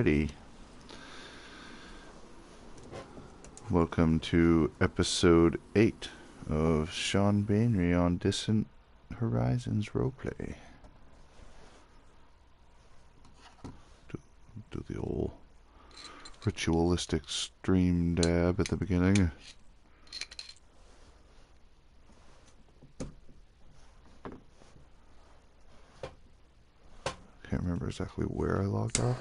already. Welcome to episode 8 of Shawn Banery on Distant Horizons Roleplay. Do the old ritualistic stream dab at the beginning. Can't remember exactly where I logged off.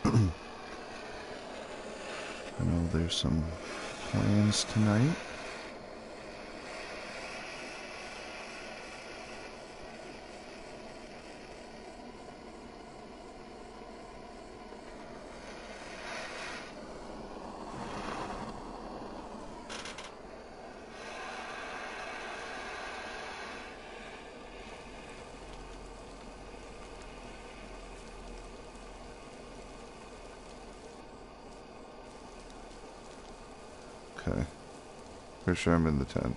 I know there's some plans tonight. Okay. Pretty sure I'm in the tent.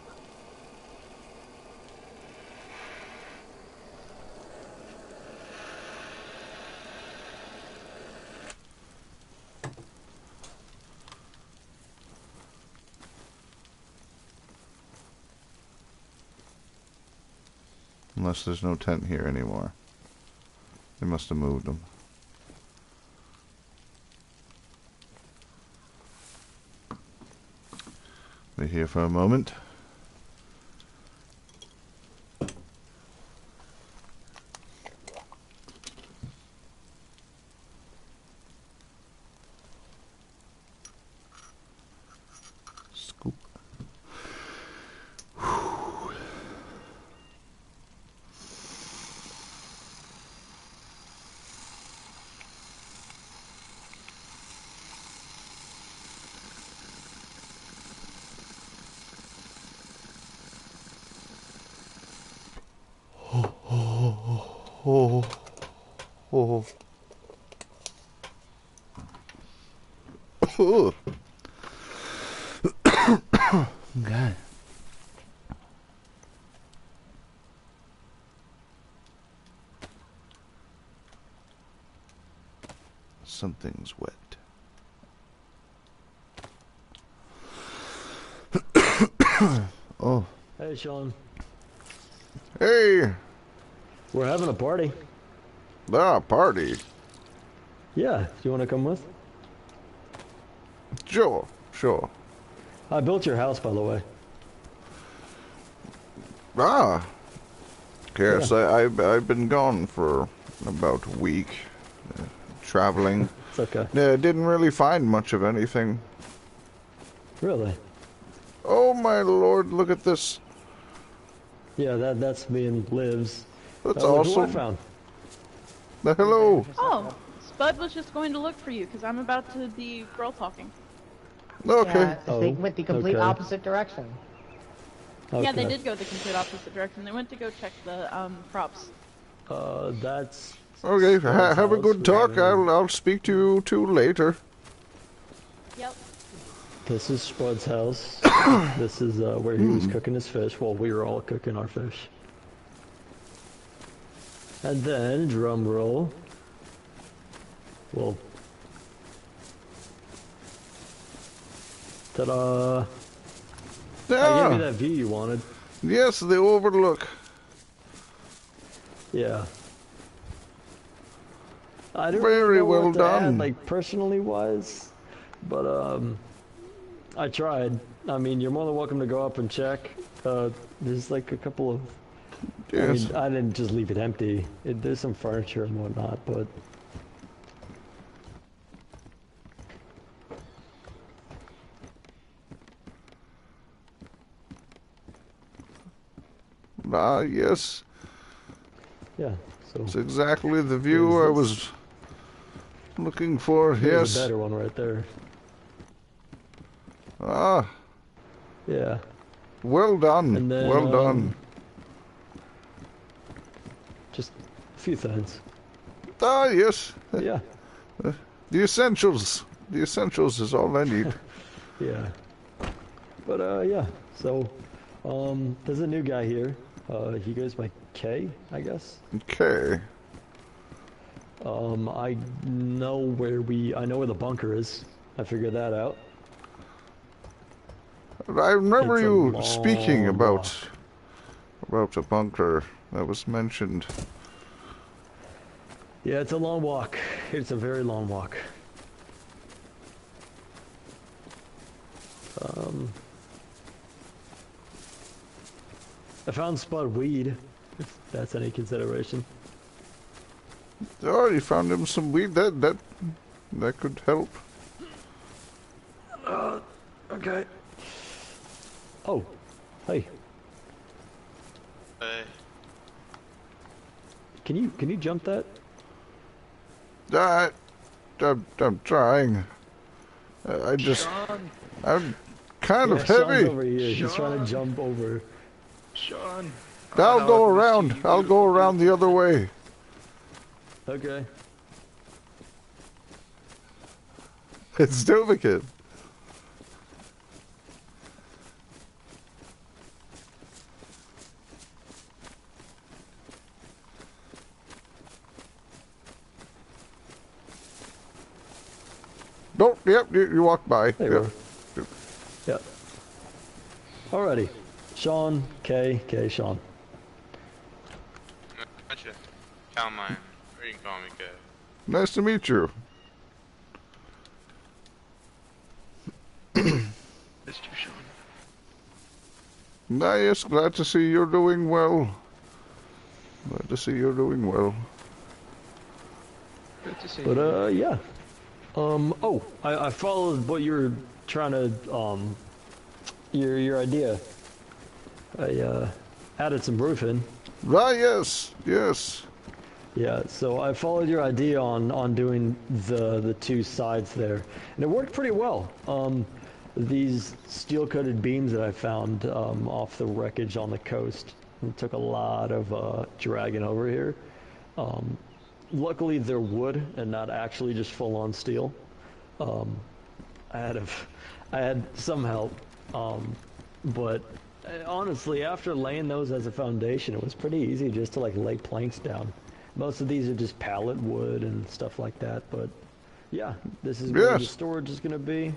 Unless there's no tent here anymore. They must have moved them. Wait here for a moment. Scoop. Oh, oh, oh. God. Something's wet. Oh. Hey, Shawn. Hey. We're having a party. Ah, party. Yeah, do you want to come with? Sure, sure. I built your house, by the way. Ah. Yes, Yeah. I've been gone for about a week, traveling. It's okay. Didn't really find much of anything. Really? Oh my lord, look at this. Yeah, that's me and Liv's. That's Look who I awesome. found. Hello. Oh, Spud was just going to look for you because I'm about to be girl talking. Okay. Yeah, Oh, they went the complete okay. opposite direction. Okay. Yeah, they did go the complete opposite direction. They went to go check the props. That's... Okay, Spud's have a house. good We're talk. having- I'll speak to you two later. Yep. This is Spud's house. This is where he was cooking his fish while we were all cooking our fish. And then, drum roll. Well... Ta-da! I gave Ah, you that view you wanted. yes, the overlook. Yeah. I don't Very really know well what to add, done. like personally wise, but I tried. I mean, you're more than welcome to go up and check. There's like a couple of. Yes. I mean, I didn't just leave it empty. There's some furniture and whatnot, but. Ah, yes. Yeah. So. It's exactly the view I was looking for. Here's a Yes. better one right there. Ah, Yeah. well done. And then, Well done. Just a few things. Ah, yes. Yeah. The essentials. The essentials is all I need. Yeah. But yeah. So, there's a new guy here. He goes by K, I guess. Okay. I know where the bunker is. I figured that out. I remember It's a you long speaking walk. about a bunker that was mentioned. Yeah, it's a long walk. It's a very long walk. I found spud weed, if that's any consideration. Oh, you found him some weed. That could help. Okay. Oh, hey. Hey. Can you jump that? I'm trying. Shawn. I'm kind of Shawn's heavy. over here. He's trying Shawn. to jump over. Sean. I'll go I missed around. you, I'll go around the other way. Okay. It's duplicate. Nope, yep, you walk by. There Yep. you are. Yep. Alrighty. Shawn, K, Shawn. Gotcha. Count mine. Or you can call me K. Nice to meet you. Mr. Sean. Yes, glad to see you're doing well. Glad to see you're doing well. Good to see But you. yeah. Oh, I followed what you were trying to your idea. I added some roof in. Ah, yes, yes. Yeah, so I followed your idea on doing the two sides there, and it worked pretty well. These steel-coated beams that I found off the wreckage on the coast, it took a lot of dragging over here. Luckily, they're wood and not actually just full-on steel. I had some help, but honestly, after laying those as a foundation, it was pretty easy just to like lay planks down. Most of these are just pallet wood and stuff like that, but yeah, this is where the Yes. storage is going to be.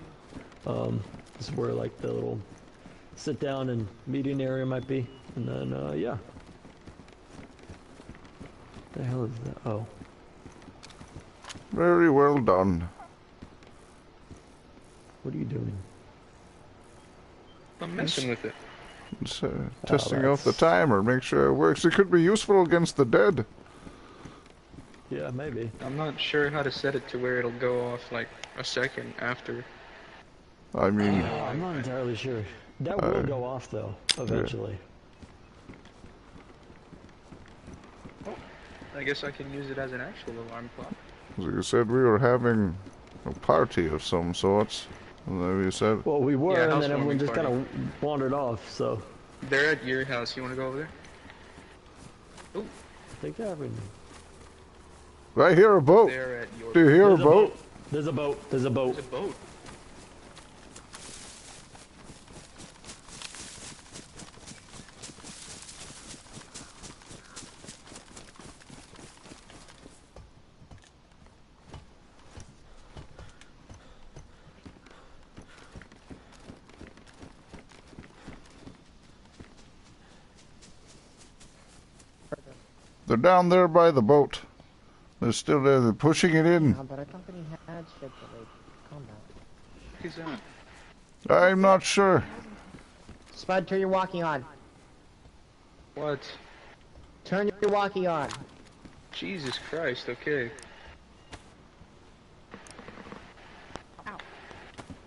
This is where like the little sit down and meeting area might be, and then yeah. The hell is that? Oh, Very well done. what are you doing? I'm messing with it. It's, testing out the that's- timer, make sure it works. It could be useful against the dead. Yeah, maybe. I'm not sure how to set it to where it'll go off like a second after. I mean, I'm not entirely sure. That will go off though, eventually. I guess I can use it as an actual alarm clock. as you said, we were having a party of some sorts. Is that what you said? Well, we were, Yeah, and then housewarming everyone just kind party. of wandered off. So They're at your house. You want to go over there? I think they're having. I hear a boat. They're at your. Do you hear a There's boat? There's a boat. There's a boat. There's a boat. They're down there by the boat. They're still there. They're pushing it in. But our company had shit for like combat. Who's that? I'm not sure. Spud, turn your walkie on. What? Turn your walkie on. Jesus Christ. Okay.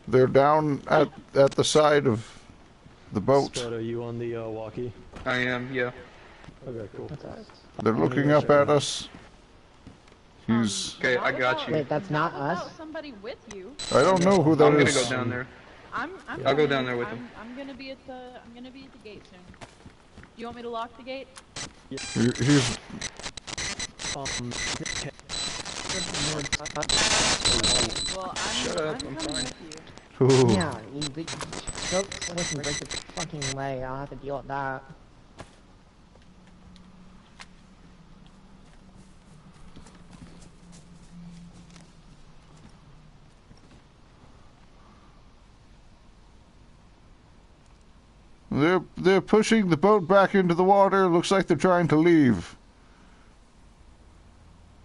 They're down at the side of the boat. Spud, are you on the walkie? I am. Yeah. Okay, cool. That's us. They're looking up at us. He's... Okay, I got you. Wait, that's not How us? about somebody with you? I don't know who I'm that gonna is. go down there. I'm I'll go coming. down there with him. I'm gonna be at the gate soon. Do you want me to lock the gate? He's... Well, I'm Ooh. Yeah, you break your fucking leg. I'll have to deal with that. They're pushing the boat back into the water. Looks like they're trying to leave.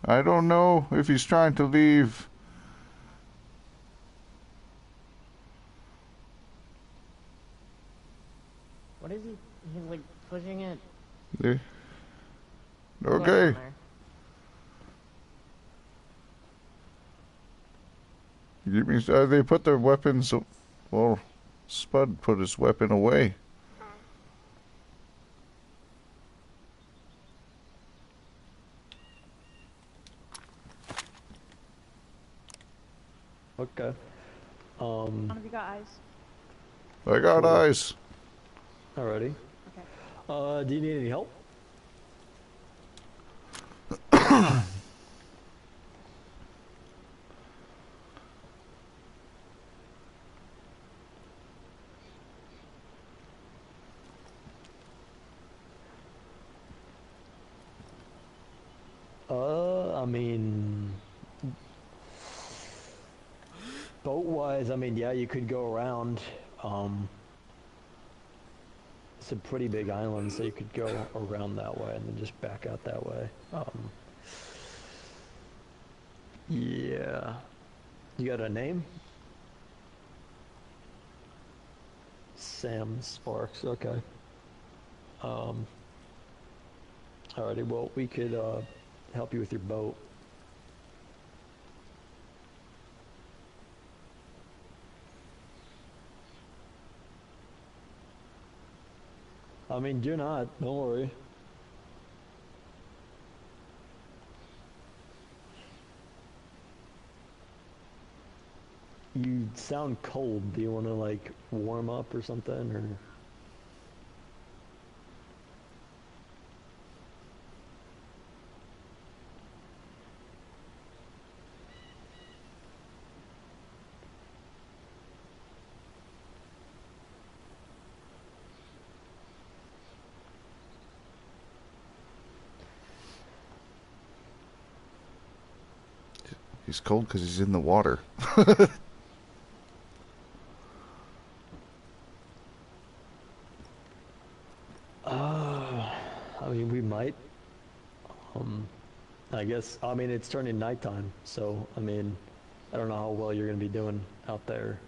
I don't know if he's trying to leave. What is he? He's like pushing it. Okay. What's going on there? You mean they put their weapons? Well, Spud put his weapon away. Okay. One of you got eyes. I got Sure. eyes. Alrighty. Okay. Do you need any help? I mean, boat-wise, I mean, yeah, you could go around. It's a pretty big island, so you could go around that way and then just back out that way. Yeah. You got a name? Sam Sparks, okay. Alrighty, well, we could, help you with your boat. I mean, do not, don't worry. You sound cold. Do you want to, like, warm up or something, or? He's cold because he's in the water. I mean, we might. I guess, I mean, it's turning nighttime, so, I mean, I don't know how well you're going to be doing out there.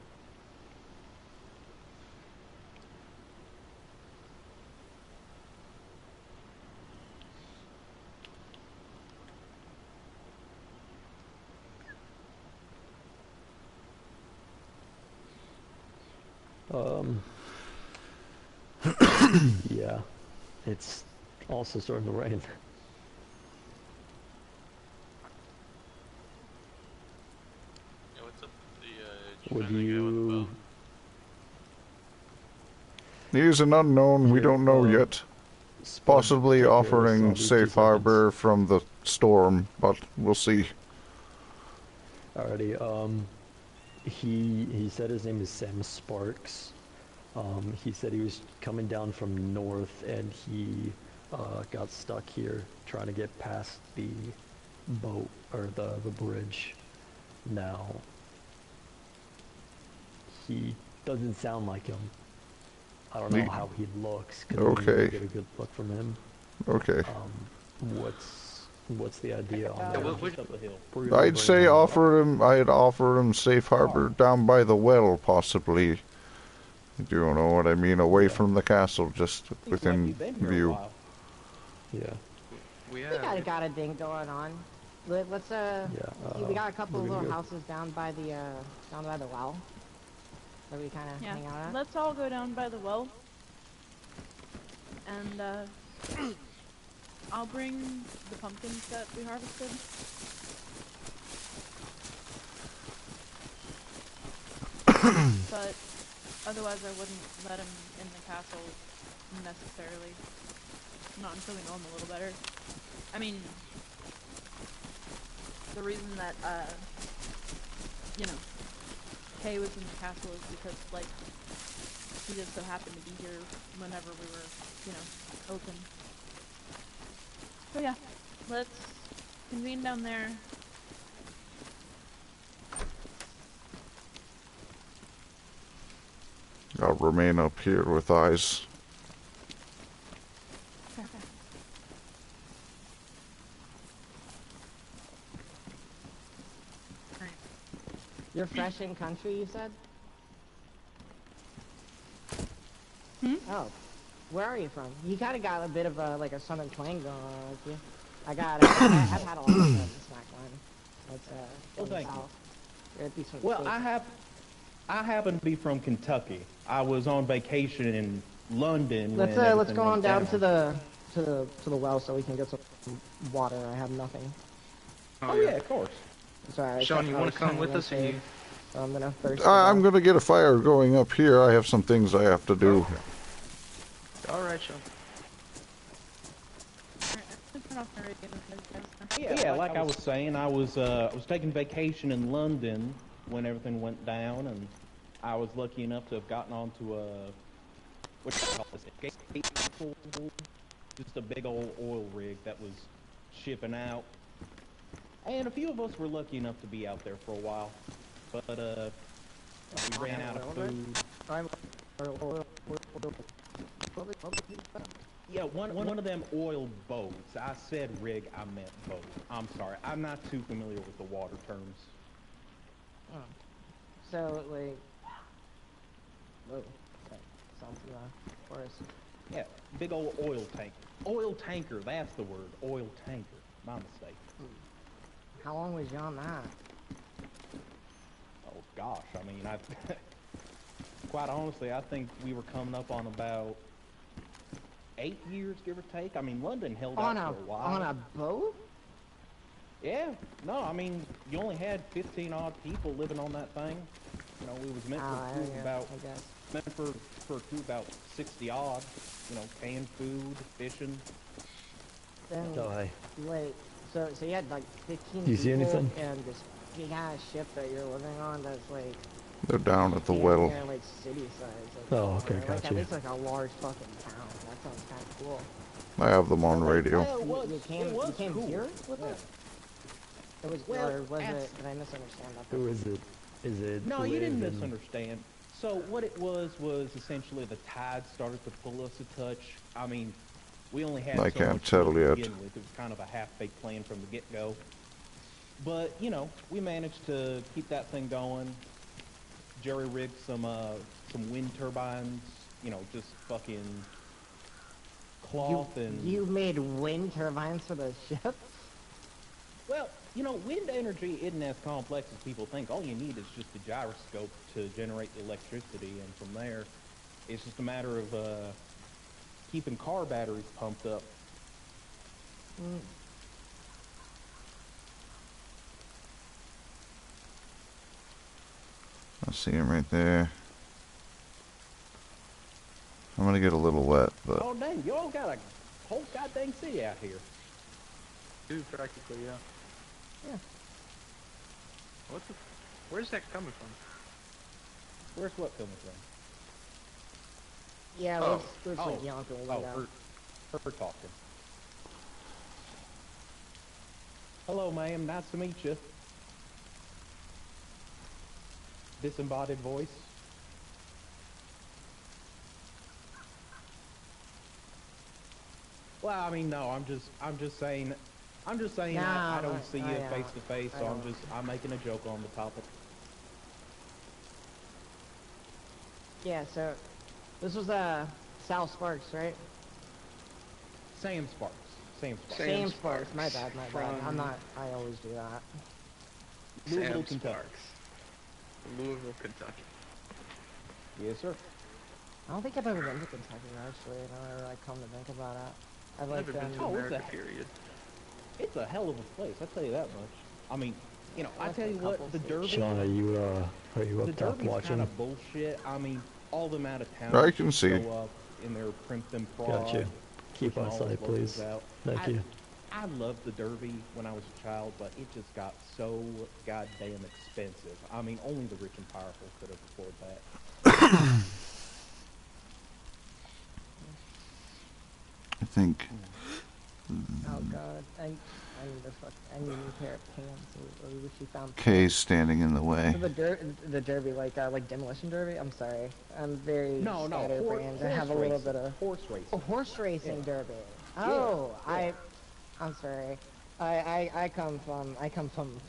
Yeah, it's also starting to rain. Yeah, what's up with the, Would trying to go with the you, boat? He's an unknown. We Here, don't know yet. Spud, Possibly take care of this, offering I'll be 2 safe seconds. harbor from the storm, but we'll see. Alrighty, he said his name is Sam Sparks. He said he was coming down from north and he got stuck here trying to get past the boat or the bridge. Now, he doesn't sound like him. I don't know how he looks. 'Cause we Okay. didn't get a good look from him. Okay. What's the idea on Yeah, that? what- We're gonna I'd bring say him up. I'd offer him safe harbor down by the well, possibly. Do you know what I mean? Away from the castle, just within view. Yeah. We We got a thing going on. Let's see, we got a couple we're of gonna little go- houses down by the well. That we kind of Yeah. hang out at. Let's all go down by the well. And, I'll bring the pumpkins that we harvested. But otherwise I wouldn't let him in the castle necessarily. Not until we know him a little better. I mean, the reason that, you know, Kay was in the castle is because, like, he just so happened to be here whenever we were, you know, open. So yeah, let's convene down there. I'll remain up here with eyes. You're fresh in country, you said? Hmm? Oh, where are you from? You kind of got a bit of a, like a southern twang going on with you. I've had a lot of friends in Smackline. That's, Well, in the thank you. south. You're at least from the Well, States. I happen to be from Kentucky. I was on vacation in London. Let's when let's everything go on went down to the well so we can get some water. I have nothing. Oh yeah, of course. Sorry, Sean, you want to come with us? And you... So I'm gonna thirst. I'm gonna get a fire going up here. I have some things I have to do. All right, Sean. Yeah, like I was saying, I was taking vacation in London when everything went down, and I was lucky enough to have gotten onto a what do you call this? Just a big old oil rig that was shipping out, and a few of us were lucky enough to be out there for a while, but we ran out of food. Yeah, one of them oil boats. I said rig, I meant boat. I'm sorry, I'm not too familiar with the water terms. Oh. So like, whoa, okay. Sounds of course. Yeah, big old oil tank. Oil tanker, that's the word. Oil tanker. My mistake. How long was you on that? Oh gosh, I mean, quite honestly, I think we were coming up on about 8 years, give or take. I mean, London held out for a while. On a boat? Yeah, no, I mean, you only had 15 odd people living on that thing. You know, it was meant for a crew about 60 odd. You know, canned food, fishing. Then, Die. wait, so you had like 15 Do you see people anything? and this big ass ship that you're living on that's like They're down at the damn well. near, like city size. Like, Oh, okay, like, gotcha. At least like a large fucking town. That sounds kind of cool. I have them on radio. You came cool. here with Yeah. it? It was, Well, or was as- it? Did I misunderstand that? Who is it? Is it? No, you didn't live in- misunderstand. So what it was essentially the tide started to pull us a touch. I mean, we only had I so can't much tell food to yet. begin with. It was kind of a half-baked plan from the get-go. But, you know, we managed to keep that thing going. Jerry rigged some wind turbines, you know, just fucking cloth and... You made wind turbines for the ship? Well, you know, wind energy isn't as complex as people think. All you need is just a gyroscope to generate the electricity, and from there, it's just a matter of keeping car batteries pumped up. Mm. I see him right there. I'm gonna get a little wet, but Oh, dang, you all got a whole goddamn city out here. Dude, practically, yeah. Yeah. Where's that coming from? Where's what coming from? Yeah, Oh. let's like yell to Oh, her talking. Hello, ma'am. Nice to meet you. Disembodied voice. Well, I mean, no. I'm just saying. I No, don't see you yeah, face to face, I so don't. I'm making a joke on the topic. Yeah, so this was Sal Sparks, right? Sam Sparks. Sam Sparks. Sam Sparks. My bad. From- I'm not. I always do that. Louisville, Sam Kentucky. Sparks. Louisville, Kentucky. Yes, sir. I don't think I've ever been to Kentucky actually. Now that I come to think about it, I've like Never been to Oh, it's America, a- period. It's a hell of a place. I tell you that much. I mean, you know, I Like tell a you what, couple the states. Derby. Sean, are you The up top Derby's watching? kind of bullshit. I mean, all them out of town. I can see. Show up in their Primpton Pride. Gotcha. Keep pushing on all side, those locals please. out. Thank you. I loved the Derby when I was a child, but it just got so goddamn expensive. I mean, only the rich and powerful could have afforded that. I think. Oh god, I need I need a new pair of pants. I wish you found. Kay's standing in the way. So the derby, like demolition derby. I'm sorry, I'm very No, scatterbrained. I have a little bit of horse racing. oh, horse racing Yeah. derby. Oh, Yeah. I'm sorry. I come from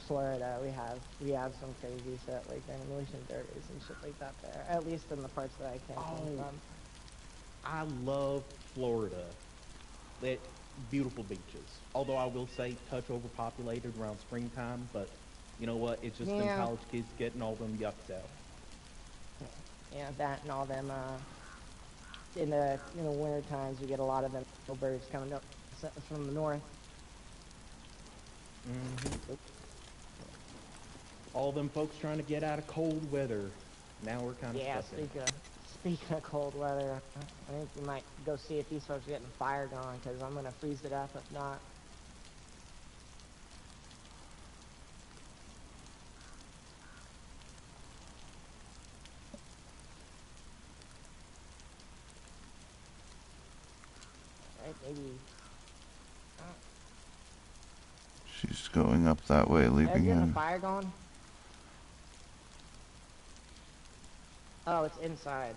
Florida. We have some crazy shit like demolition derbies and shit like that there. At least in the parts that I came from. I love Florida. It beautiful beaches. Although I will say, touch overpopulated around springtime. But you know what? It's just them Yeah. college kids getting all them yucks out. Yeah, that and all them. In the winter times, we get a lot of them birds coming up from the north. All them folks trying to get out of cold weather. Now we're kind of Yeah, stuck in it. speaking of cold weather, I think we might go see if these folks are getting fire going, because I'm gonna freeze to death if not. Right, maybe. She's going up that way, Are you leaving getting a him. fire going? Oh, it's inside.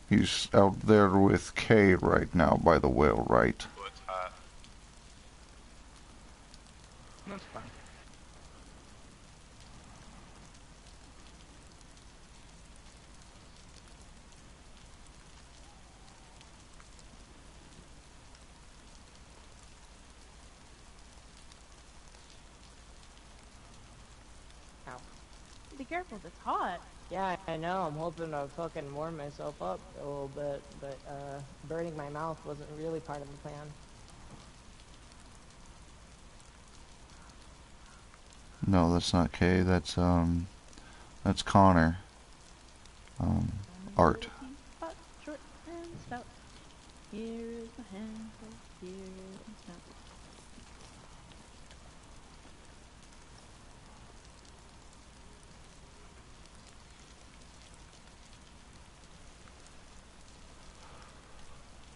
He's out there with Kay right now by the well, right? Oh, it's hot. That's fine. Ow. Be careful, it's hot. Yeah, I know. I'm hoping to fucking warm myself up a little bit, but burning my mouth wasn't really part of the plan. No, that's not Kay. That's Connor. Art. Hot, short, and stout. Here is my handful, here is my snout.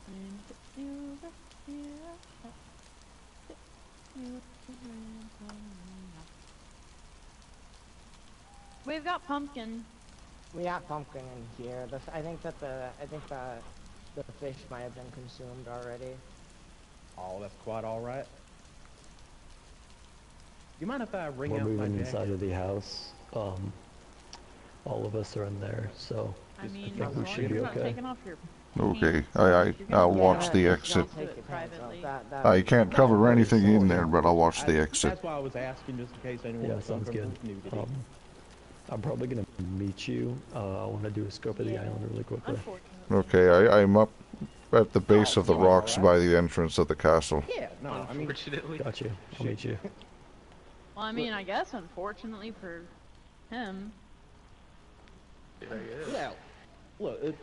And put you back here, put you to rain from now. We've got pumpkin. We got pumpkin in here. I think the fish might have been consumed already. Oh, that's quite all right. You mind if I ring We're out my moving jacket? inside of the house. All of us are in there, so I mean, think as we long should as be you're not okay. taking off your Okay, pants, you're gonna I'll be watch alright. the Just exit. don't Do take it your pants off. privately. I can't cover anything in there, but I'll watch the exit. That's why I was asking, just in case anyone yeah, was sounds good. uncomfortable with nudity. I'm probably gonna meet you. I want to do a scope of the Yeah. island really quickly. Unfortunately. Okay, I'm up at the base Oh, of the you're rocks alright. by the entrance of the castle. Yeah, no, I mean, Unfortunately. Got you. I'll meet you. Well, I mean, I guess unfortunately for him. Yeah, I guess. yeah. Look,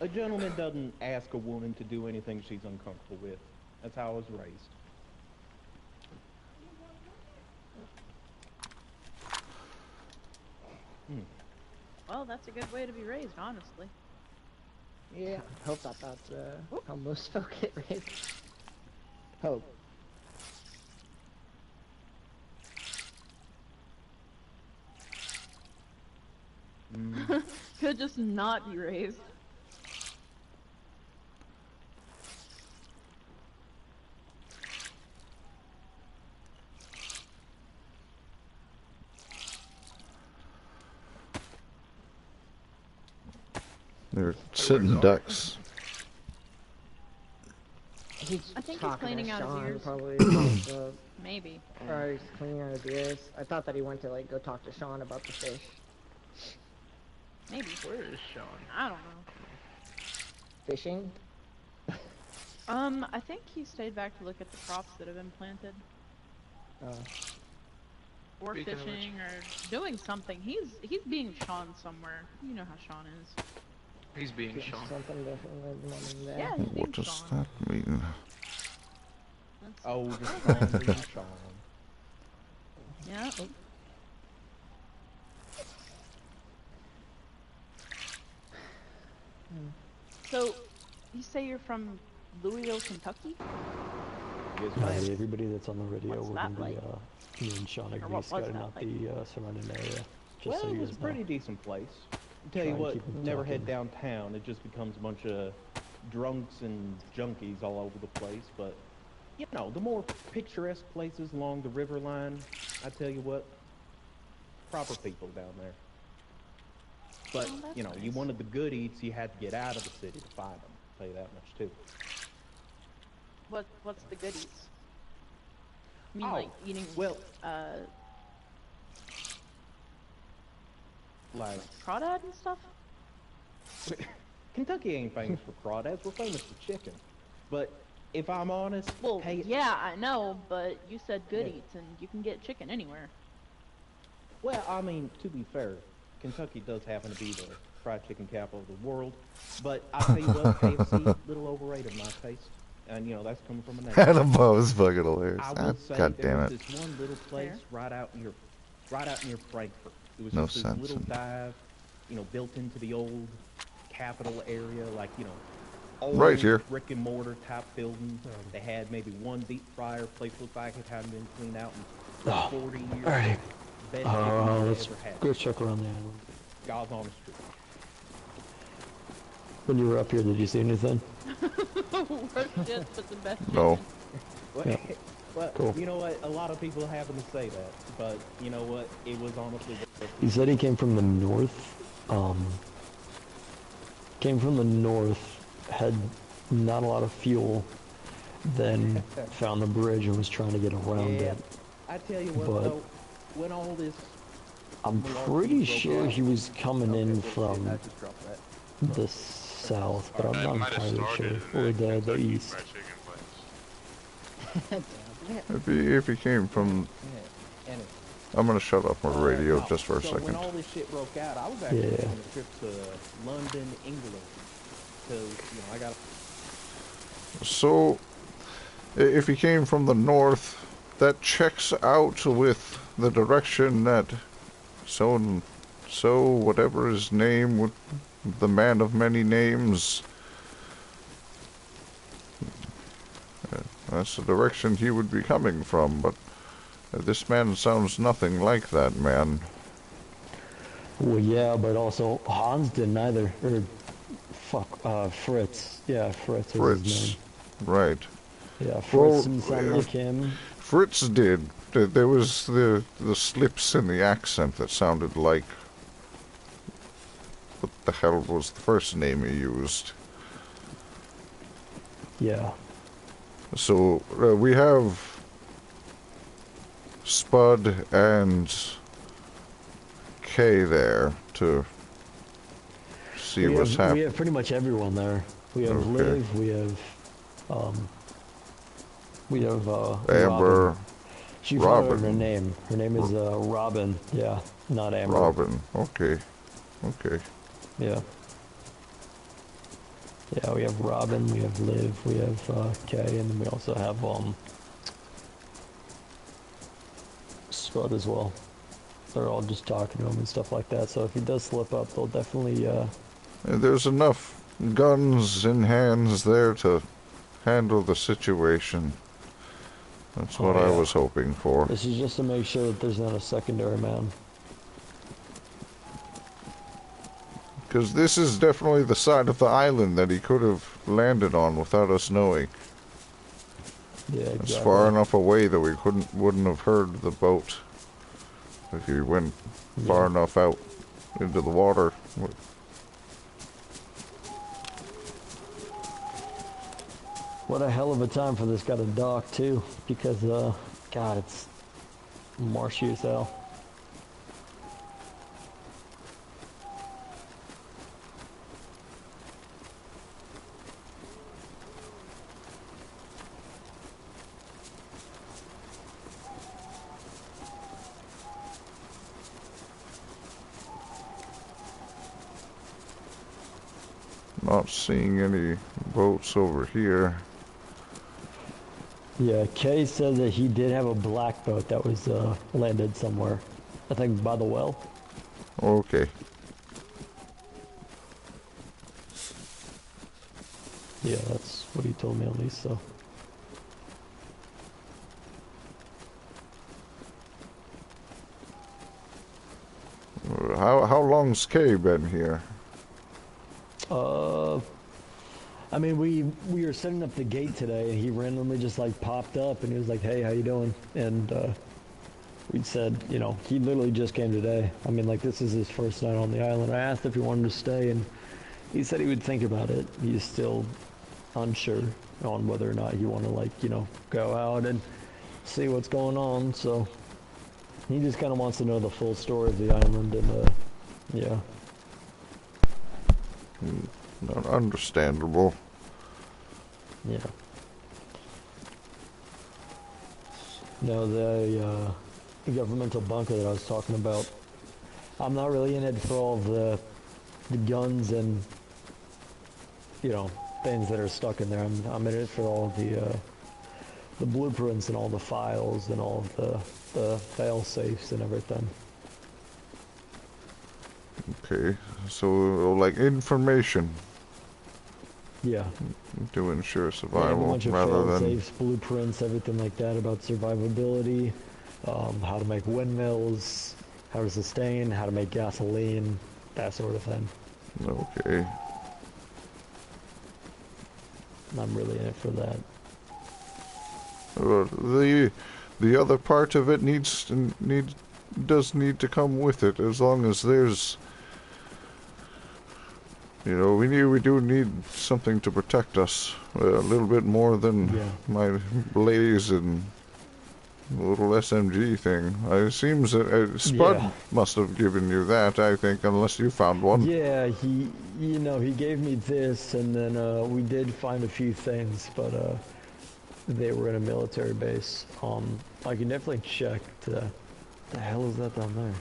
a gentleman doesn't ask a woman to do anything she's uncomfortable with. That's how I was raised. Well, that's a good way to be raised, honestly. Yeah, hope that's how most folk get raised. Hope. Could just not be raised. They're sitting ducks. I think he's cleaning out his ears. Probably. Maybe. Or he's cleaning out his ears. I thought that he went to go talk to Shawn about the fish. Maybe. Where is Shawn? I don't know. Fishing? I think he stayed back to look at the crops that have been planted. or Speaking of which. fishing or doing something. He's being Shawn somewhere. You know how Shawn is. He's being Getting Shawn. something different than one there. Yeah, he's being What does Shawn. that mean? That's Oh, it. just Shawn being Shawn. Yeah. So, you say you're from Louisville, Kentucky? Yes, Hey, ma'am. everybody that's on the radio, What's we're that gonna be, like? me and Shawn are Or gonna be what was scouting that out like? the surrounding area. Just Well, so you it's a guys know. pretty decent place. Tell Try you and what, keep 'em never head talking. downtown. It just becomes a bunch of drunks and junkies all over the place. But, you know, the more picturesque places along the river line, I tell you what, proper people down there. But, Oh, that's you know, you nice. wanted the good eats, you had to get out of the city to find them. I'll tell you that much, too. What's the goodies? I mean, Oh, like eating, well- uh, Like, crawdad and stuff? Kentucky ain't famous for crawdads. We're famous for chicken. But if I'm honest, Well, hey, yeah, I know, but you said good Yeah. eats, and you can get chicken anywhere. well, I mean, to be fair, Kentucky does happen to be the fried chicken capital of the world. But I tell you what, KFC, little overrated in my taste. And, you know, that's coming from a neighbor. Annabelle is fucking hilarious. I Ah, will say God there damn was it. this one little place right out near Frankfurt. It was No just this sense little in- dive, you know, built into the old capital area, like, you know, old Right here. brick and mortar type building. They had maybe one deep fryer. Place looked like it hadn't been cleaned out in Oh, 40 years. alrighty. Best chicken I Let's ever had. go check around the island. God's honest truth. When you were up here, did you see anything? Worst shit, but the best No. chicken. Well, Yeah. well, Cool. you know what? A lot of people happen to say that, but you know what? It was honestly. He said he came from the north. Came from the north, had not a lot of fuel, then found the bridge and was trying to get around Yeah, it. I tell you what, But- though, when all this. I'm malarkey pretty broke sure out- he was coming Okay, in well, shit, from I just dropped that. the south, but I'm That not might have entirely sure. started in Or that the Kentucky east. fried chicken place. If he came from... Yeah, and it, I'm gonna shut off my radio no, just for a so when second. all this shit broke out, I was actually Yeah. taking a trip to London, England, because you know I got. So, if he came from the north, that checks out with the direction that so whatever his name would, the man of many names, that's the direction he would be coming from, but this man sounds nothing like that man. Well, yeah, but also Hans didn't either. Or, Fritz. Yeah, Fritz was his Fritz. name. Right. Yeah, Fritz Well, didn't sound like him. Fritz did. There was the slips in the accent that sounded like... What the hell was the first name he used? Yeah. So, we have Spud and Kay there to see what's We happening. have pretty much everyone there. We have Okay. Liv, we have, Amber, Robin. She found out her Robin. name. Her name is, Robin. Yeah, not Amber. Robin. Okay. Okay. Yeah. Yeah, we have Robin, we have Liv, we have, Kay, and then we also have, Spud as well. They're all just talking to him and stuff like that, so if he does slip up, they'll definitely, There's enough guns in hands there to handle the situation. That's what I yeah. was hoping for. This is just to make sure that there's not a secondary man. Because this is definitely the side of the island that he could have landed on without us knowing. Yeah, exactly. It's far enough away that we wouldn't have heard the boat if he went far enough out into the water. What a hell of a time for this guy to dock, too, because, God, it's marshy as hell. Not seeing any boats over here. Yeah, Kay said that he did have a black boat that was landed somewhere. I think by the well. Okay. Yeah, that's what he told me at least, so. How long's Kay been here? I mean, we were setting up the gate today, and he randomly just like popped up, and he was like, "Hey, how you doing?" And we said, you know, he literally just came today. I mean, like, this is his first night on the island. I asked if he wanted to stay, and he said he would think about it. He's still unsure on whether or not he want to, like, you know, go out and see what's going on. So he just kind of wants to know the full story of the island, and yeah. Understandable. Yeah. No, the governmental bunker that I was talking about, I'm not really in it for all the guns and, you know, things that are stuck in there. I'm in it for all the blueprints and all the files and all of the fail safes and everything. Okay, so like information Yeah. to ensure Yeah, a survival bunch of rather fail than. safes, blueprints, everything like that about survivability, how to make windmills, how to sustain, how to make gasoline, that sort of thing. Okay. I'm really in it for that. The other part of it does need to come with it, as long as there's, you know, we do need something to protect us a little bit more than my blaze and little SMG thing. It seems that Spud must have given you that, I think, unless you found one. Yeah, he gave me this, and then we did find a few things, but they were in a military base. I can definitely check. The hell is that down there?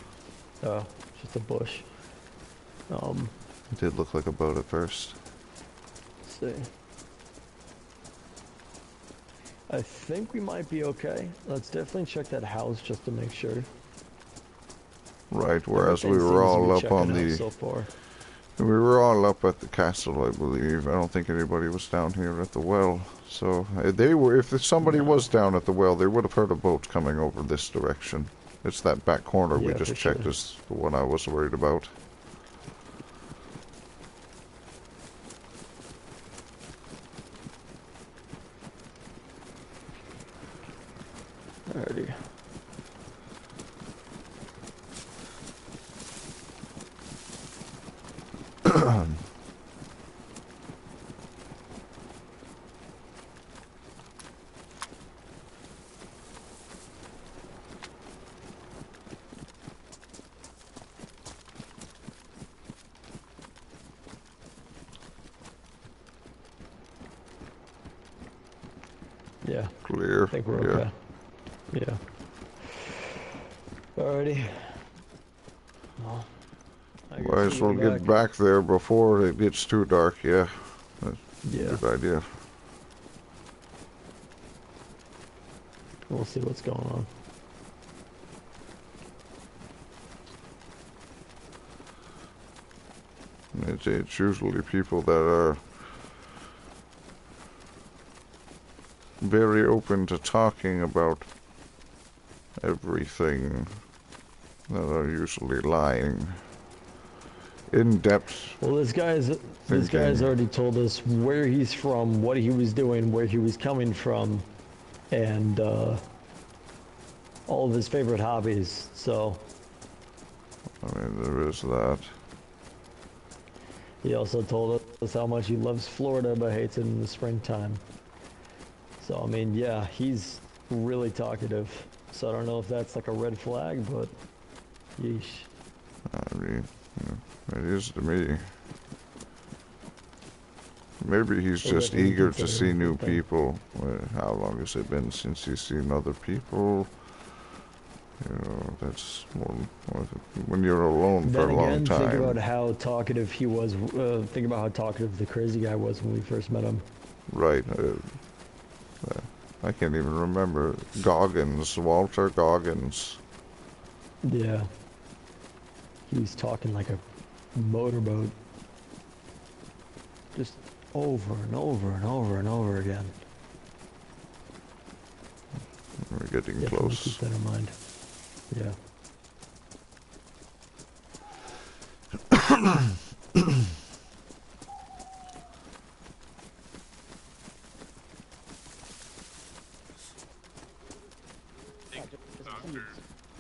Oh, just a bush. It did look like a boat at first. Let's see. I think we might be okay. Let's definitely check that house just to make sure. Right, whereas Everything we were seems to be all up checking on out the... so far. We were all up at the castle, I believe. I don't think anybody was down here at the well. So they were. If somebody was down at the well, they would have heard a boat coming over this direction. It's that back corner we just checked is the one I was worried about. Alrighty. Yeah. Clear. I think we're okay. Yeah. Alrighty. Well, Might as well get back there before it gets too dark, yeah. That's a good idea. We'll see what's going on. It's usually people that are very open to talking about everything that are usually lying. In depth. Well, this guy's already told us where he's from, what he was doing, where he was coming from, and all of his favorite hobbies. So, I mean, there is that. He also told us how much he loves Florida but hates it in the springtime. So, I mean, yeah, he's really talkative. So I don't know if that's like a red flag, but yeesh. I mean, it is to me. Maybe he's just eager to see new people. How long has it been since he's seen other people? You know, that's when you're alone for a long time. Think about how talkative he was. Think about how talkative the crazy guy was when we first met him. Right. I can't even remember. Goggins, Walter Goggins. Yeah. He was talking like a motorboat. Just over and over and over and over again. We're getting Definitely close. keep that in mind. Yeah.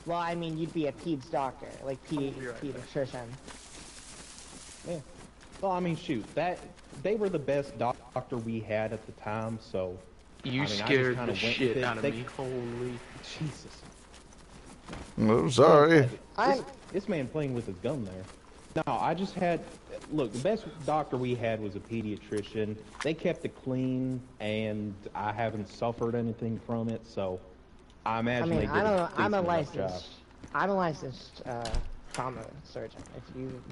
Well, I mean, you'd be a peds doctor, like pediatrician. Yeah. Well, I mean, shoot, they were the best doctor we had at the time, so. You I mean, scared I the just kinda shit went out of with it. me. Holy. Jesus. Oh, sorry. This man playing with his gun there. No, I just had, look, the best doctor we had was a pediatrician. They kept it clean, and I haven't suffered anything from it, so I imagine they did I'm a decent enough job. licensed trauma surgeon.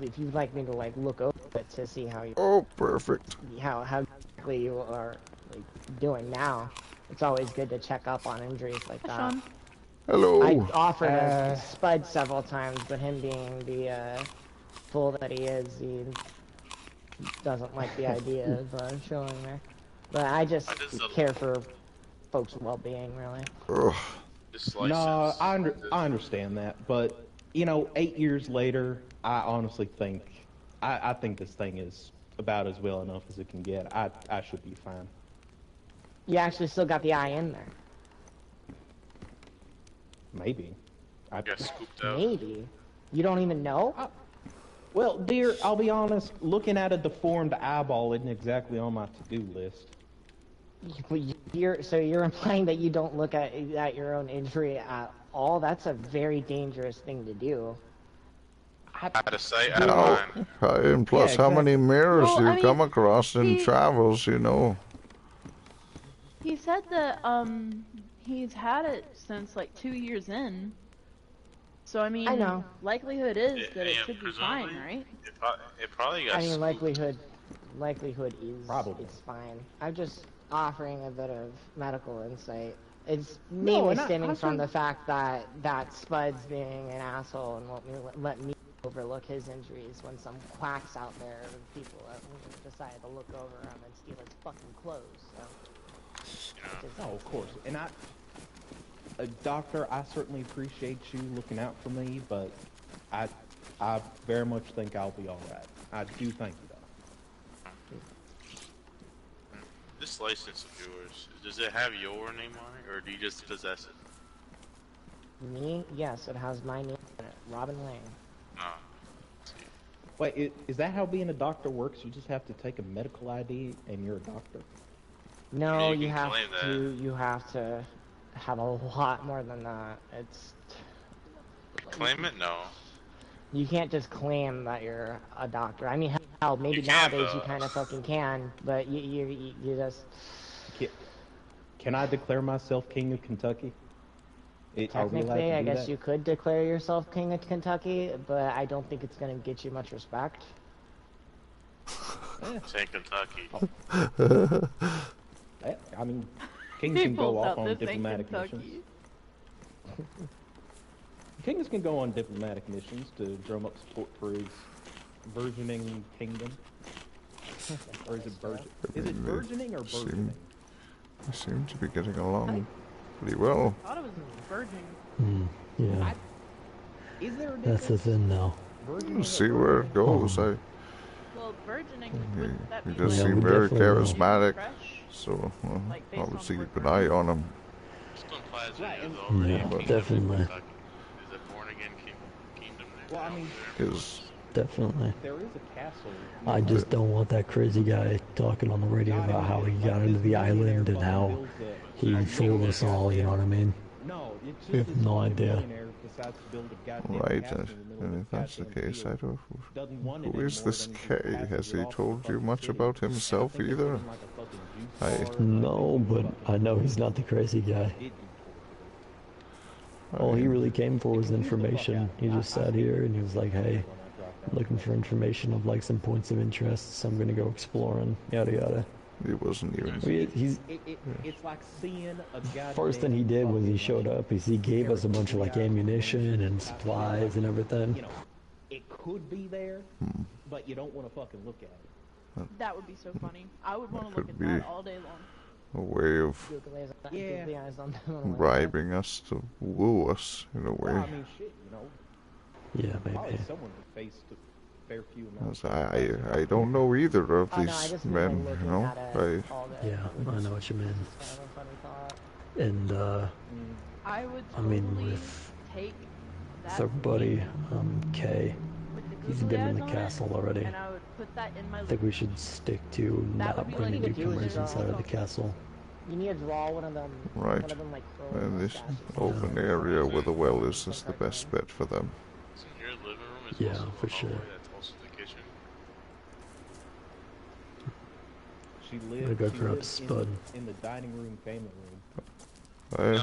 If you'd like me to like look over it to see how Oh, perfect. how exactly you are like doing now, it's always good to check up on injuries like that. Shawn. Hello. I offered a spud several times, but him being the fool that he is, he doesn't like the idea of showing there. But I just care for folks' well-being, really. Ugh. No, I understand that, but, you know, 8 years later, I honestly think, I think this thing is about as well enough as it can get. I should be fine. You actually still got the eye in there. Maybe. Got scooped out. Maybe. You don't even know? Well, dear, I'll be honest, looking at a deformed eyeball isn't exactly on my to-do list. So you're implying that you don't look at your own injury at all? That's a very dangerous thing to do. Out of sight, out of mind. And plus, Yeah, how many mirrors Well, do you I mean, come across in travels, you know? He said that he's had it since like 2 years in. So I mean, I know. likelihood is that it should be fine, presumably, right? It probably got I mean, scooped. likelihood is Probably. it's fine. I'm just offering a bit of medical insight. It's No, mainly and I stemming from certainly- the fact that Spud's being an asshole and let me overlook his injuries when some quacks out there, people decide to look over him and steal his fucking clothes. So. Oh, of course. And doctor, I certainly appreciate you looking out for me, but I very much think I'll be all right. I do thank you, though. This license of yours, does it have your name on it, or do you just possess it? Me? Yes, it has my name on it. Robin Lang. No. Wait, is that how being a doctor works? You just have to take a medical ID and you're a doctor? No, You you can have claim that. you have to have a lot more than that. It's Claim it? No. you can't just claim that you're a doctor. I mean, hell, maybe You can, nowadays you though. kind of fucking can, but you just Can I declare myself king of Kentucky? Are we allowed technically, to I do guess that? you could declare yourself king of Kentucky, but I don't think it's gonna get you much respect. Say Kentucky. I mean, kings can go Pulls off out on this ain't diplomatic Kentucky. missions. Kings can go on diplomatic missions to drum up support for his burgeoning kingdom. Or is it burgeoning or burgeoning? They seem to be getting along pretty well. I thought it was virgin. Yeah, Is there a that's the difference? thing now. Burgeoning We'll or see where it goes. Well, burgeoning, wouldn't that He be does like seem we very definitely will. charismatic, fresh? so Like, based obviously on keep an work eye record? on him. Still implies that Right, he was and- already Yeah, a king of definitely. Kentucky. Is it born again kingdom there? Well, I mean, His Definitely. there is a castle. I just don't want that crazy guy talking on the radio about how he got into the island and how he fooled us all, you know what I mean? No, it's just We have this no fucking idea. millionaire decides to build a goddamn right, castle in the middle and of if that's the goddamn case, field. I don't. Doesn't want it Who is anymore, this then he K? just passes Has it he off to told the you fucking much city. about And I himself think they put either? him like a fucking juice I- bar, like No, a but fucking I know he's not the crazy guy. idiot. All he really came for was information. He just sat here and he was like, hey, I'm looking for information of like some points of interest, so I'm gonna go exploring, yada yada. He wasn't even... It's like seeing a goddamn... First thing he did when he showed up is he gave us a bunch of like ammunition and supplies and everything. You know, it could be there, but you don't want to fucking look at it. That would be so funny. I would want to look at that all day long. A way of bribing us to woo us, in a way. Well, I mean, shit, you know. Yeah, maybe. Someone would face a fair few amounts. I don't know either of these men, you know. Yeah, I know what you mean. And I would I mean, with that our buddy Kay, he's been in the on castle already. and I would put that in my I think we should stick to not be bringing like newcomers inside of the castle. You need to draw one of them. Right. One of them, like, And this open area where the well is the best bet for them. So your living room is Yeah, also for the sure. hallway, that's also the kitchen. She I'm gonna lives, go she grab lives Spud. in the dining room, family room.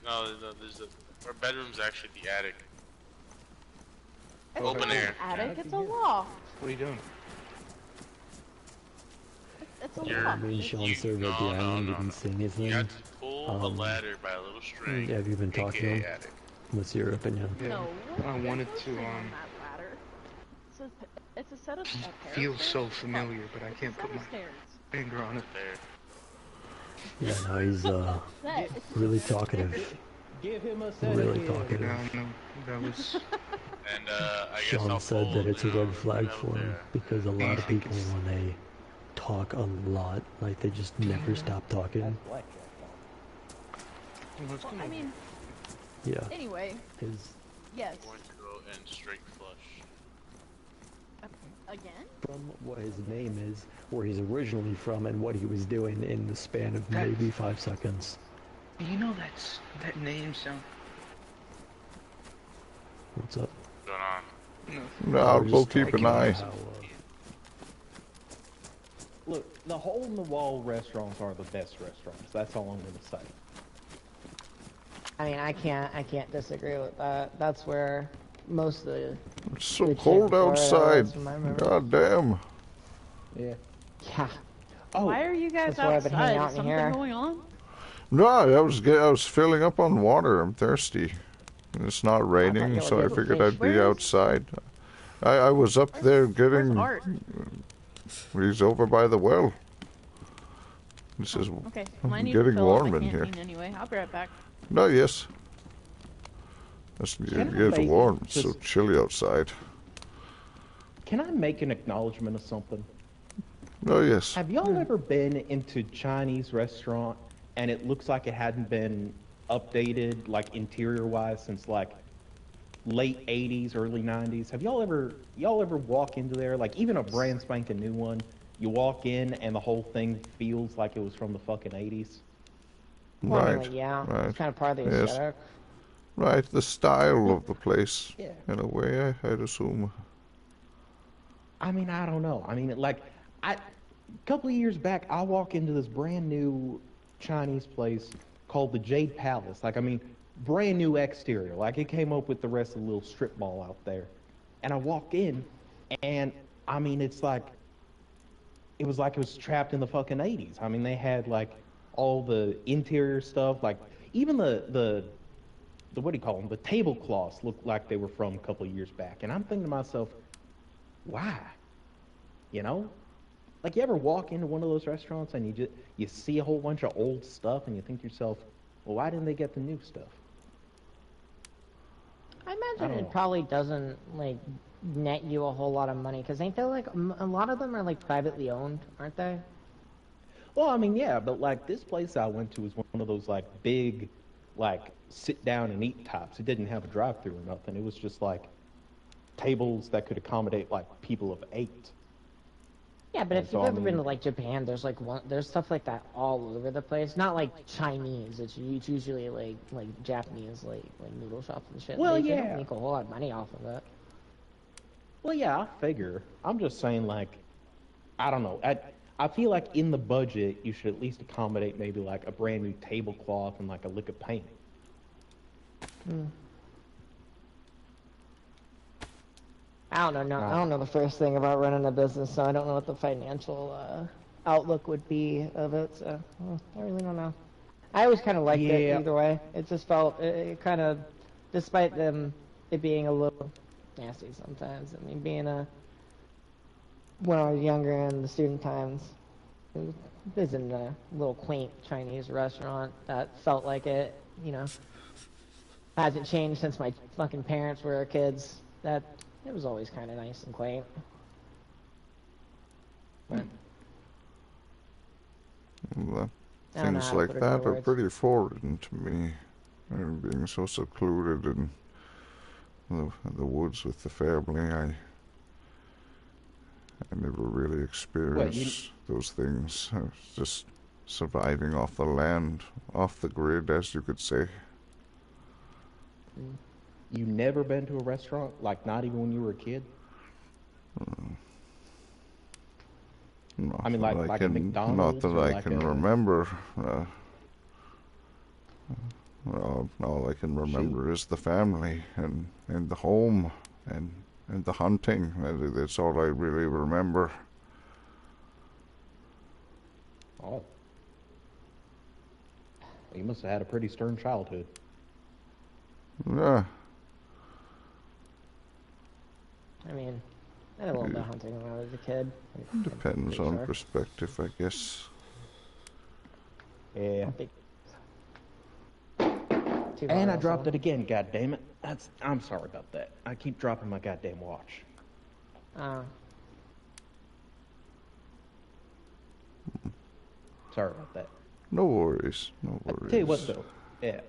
No, there's our bedroom's actually the attic. It's Open not air. an attic, it's a loft. What are you doing? It's a You're- loft. Me and Shawn served at the island, didn't see You anything. got to pull a ladder by a little string. Have you been talking to AKA him? attic. What's your opinion? Yeah. No. I wanted there's to, no thing on that ladder. It's a set of a pair of Feels so stairs. familiar, but I can't It's a put set my of stairs. finger on it. There. Yeah, no, he's It's really talkative. Give him a Really sedative. talkative. No, that was... And I guess Sean I'll said pull that it's a down red flag out for him there. because a lot of people, when they talk a lot, like they just never stop talking. Well, I mean, Yeah, anyway, his yes. I'm going to go and straight flush. Again? from what his name is, where he's originally from, and what he was doing in the span of maybe 5 seconds. You know that name sound... What's up? What's going on? No. No, We're we'll just keep an talking eye. about how, Look, the hole-in-the-wall restaurants are the best restaurants. That's all I'm gonna say. I mean, I can't disagree with that. That's where most of the... It's so good cold shit for it outside. is, from my memory. God damn. Yeah. Yeah. Oh, Why are you guys That's why I've been hanging outside? out Is in something here. going on? No, I was filling up on water. I'm thirsty. And it's not raining, you so were I getting figured fish. I'd be Where's- outside. I was up there Where's getting... Art? He's over by the well. This is Okay, well, I need to getting fill up warm my in here. canteen anyway. I'll be right back. No, yes. It Can I gets make warm. It's so just- chilly outside. can I make an acknowledgement of something? No, yes. Have y'all ever been into Chinese restaurant and it looks like it hadn't been updated, like interior-wise, since like late '80s, early '90s? Have y'all ever walk into there, like even a brand spanking new one? You walk in and the whole thing feels like it was from the fucking '80s. Well, I mean, Right. like, yeah. Right. It's kind of part of the Yes. aesthetic. Right, the style of the place. Yeah. In a way, I'd assume. I mean, I don't know. I mean, like, a couple of years back, I walk into this brand new Chinese place called the Jade Palace. Like, I mean, brand new exterior. Like, it came up with the rest of the little strip mall out there. And I walk in, and I mean, it was like it was trapped in the fucking '80s. I mean, they had like all the interior stuff, like even the what do you call them? The tablecloths looked like they were from a couple of years back. And I'm thinking to myself, why? You know? Like, you ever walk into one of those restaurants and you see a whole bunch of old stuff and you think to yourself, well, why didn't they get the new stuff? I I imagine don't it know. probably doesn't, like, net you a whole lot of money, because ain't they, like, a lot of them are, like, privately owned, aren't they? Well, I mean, yeah, but like this place I went to was one of those like big, like sit down and eat types. It didn't have a drive-through or nothing. It was just like tables that could accommodate like people of 8. Yeah, but And if so, you've I ever been to, mean- like, Japan, there's stuff like that all over the place. Not, like, Chinese. It's usually, like Japanese, like noodle shops and shit. Well, They yeah. don't make a whole lot of money off of it. Well, yeah, I figure. I'm just saying, like, I don't know. I feel like in the budget, you should at least accommodate maybe like a brand new tablecloth and like a lick of paint. I don't know. I don't know the first thing about running a business, so I don't know what the financial outlook would be of it. So I really don't know. I always kind of liked it either way. It just felt it kind of, despite it being a little nasty sometimes. I mean, when I was younger in the student times, it was in a little quaint Chinese restaurant that felt like it, hasn't changed since my fucking parents were kids. That it was always kind of nice and quaint. But, Well, I don't know things how to like put it that into are words. pretty foreign to me. Being so secluded in the woods with the family, I never really experienced those things. I was just surviving off the land, off the grid, as you could say. You never been to a restaurant, like not even when you were a kid? Not I mean, that like I a can, McDonald's not that or I like can remember. All I can remember is the family and the home and the hunting. That's all I really remember. Oh. You must have had a pretty stern childhood. Yeah. I mean, I had a little bit of hunting when I was a kid. Depends on perspective, I guess. Yeah. Too And I hard dropped also. it again, goddammit. I'm sorry about that. I keep dropping my goddamn watch. Sorry about that. No worries. No worries. I tell you what though, yeah,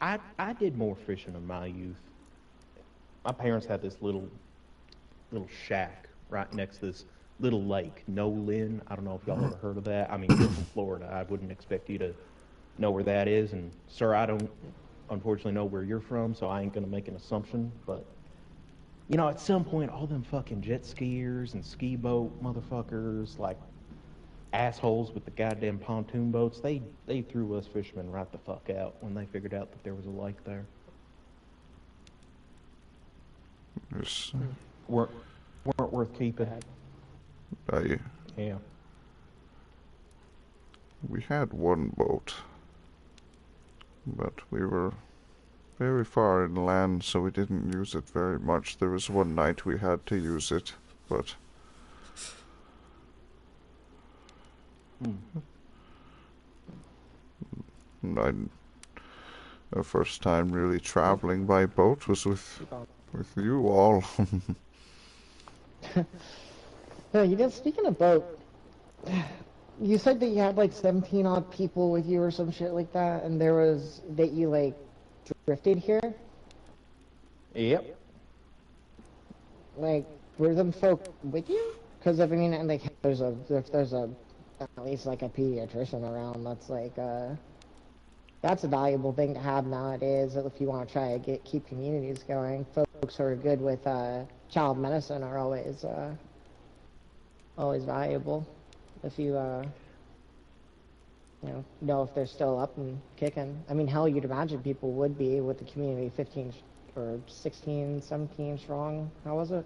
I did more fishing in my youth. My parents had this little shack right next to this little lake, No Lynn. I don't know if y'all ever heard of that. I mean, you're from Florida. I wouldn't expect you to know where that is. And sir, I don't unfortunately know where you're from, so I ain't gonna make an assumption. But at some point, all them fucking jet skiers and ski boat motherfuckers, like assholes with the goddamn pontoon boats, they threw us fishermen right the fuck out when they figured out that there was a lake there. Yes. Weren't worth keeping. Yeah. We had one boat, but we were very far inland, so we didn't use it very much. There was one night we had to use it, but the first time really traveling by boat was with you all. No, speaking of boat, you said that you had like 17 odd people with you or some shit like that, and that you like drifted here? Yep. Like, were them folk with you? Because I mean, like, if there's at least like a pediatrician around, that's like that's a valuable thing to have nowadays. If you want to try to keep communities going, folks who are good with child medicine are always valuable. If you know if they're still up and kicking. I mean, hell, you'd imagine people would be with the community 15 or 16, 17 strong. How was it?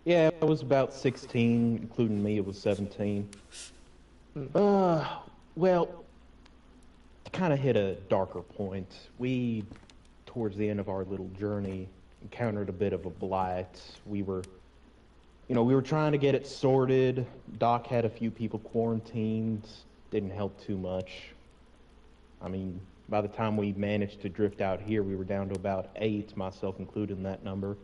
Yeah, it was about 16, including me, it was 17. Well, to kind of hit a darker point, we, towards the end of our little journey, encountered a bit of a blight. We were trying to get it sorted. Doc had a few people quarantined. Didn't help too much. I mean, by the time we managed to drift out here, we were down to about 8, myself included in that number.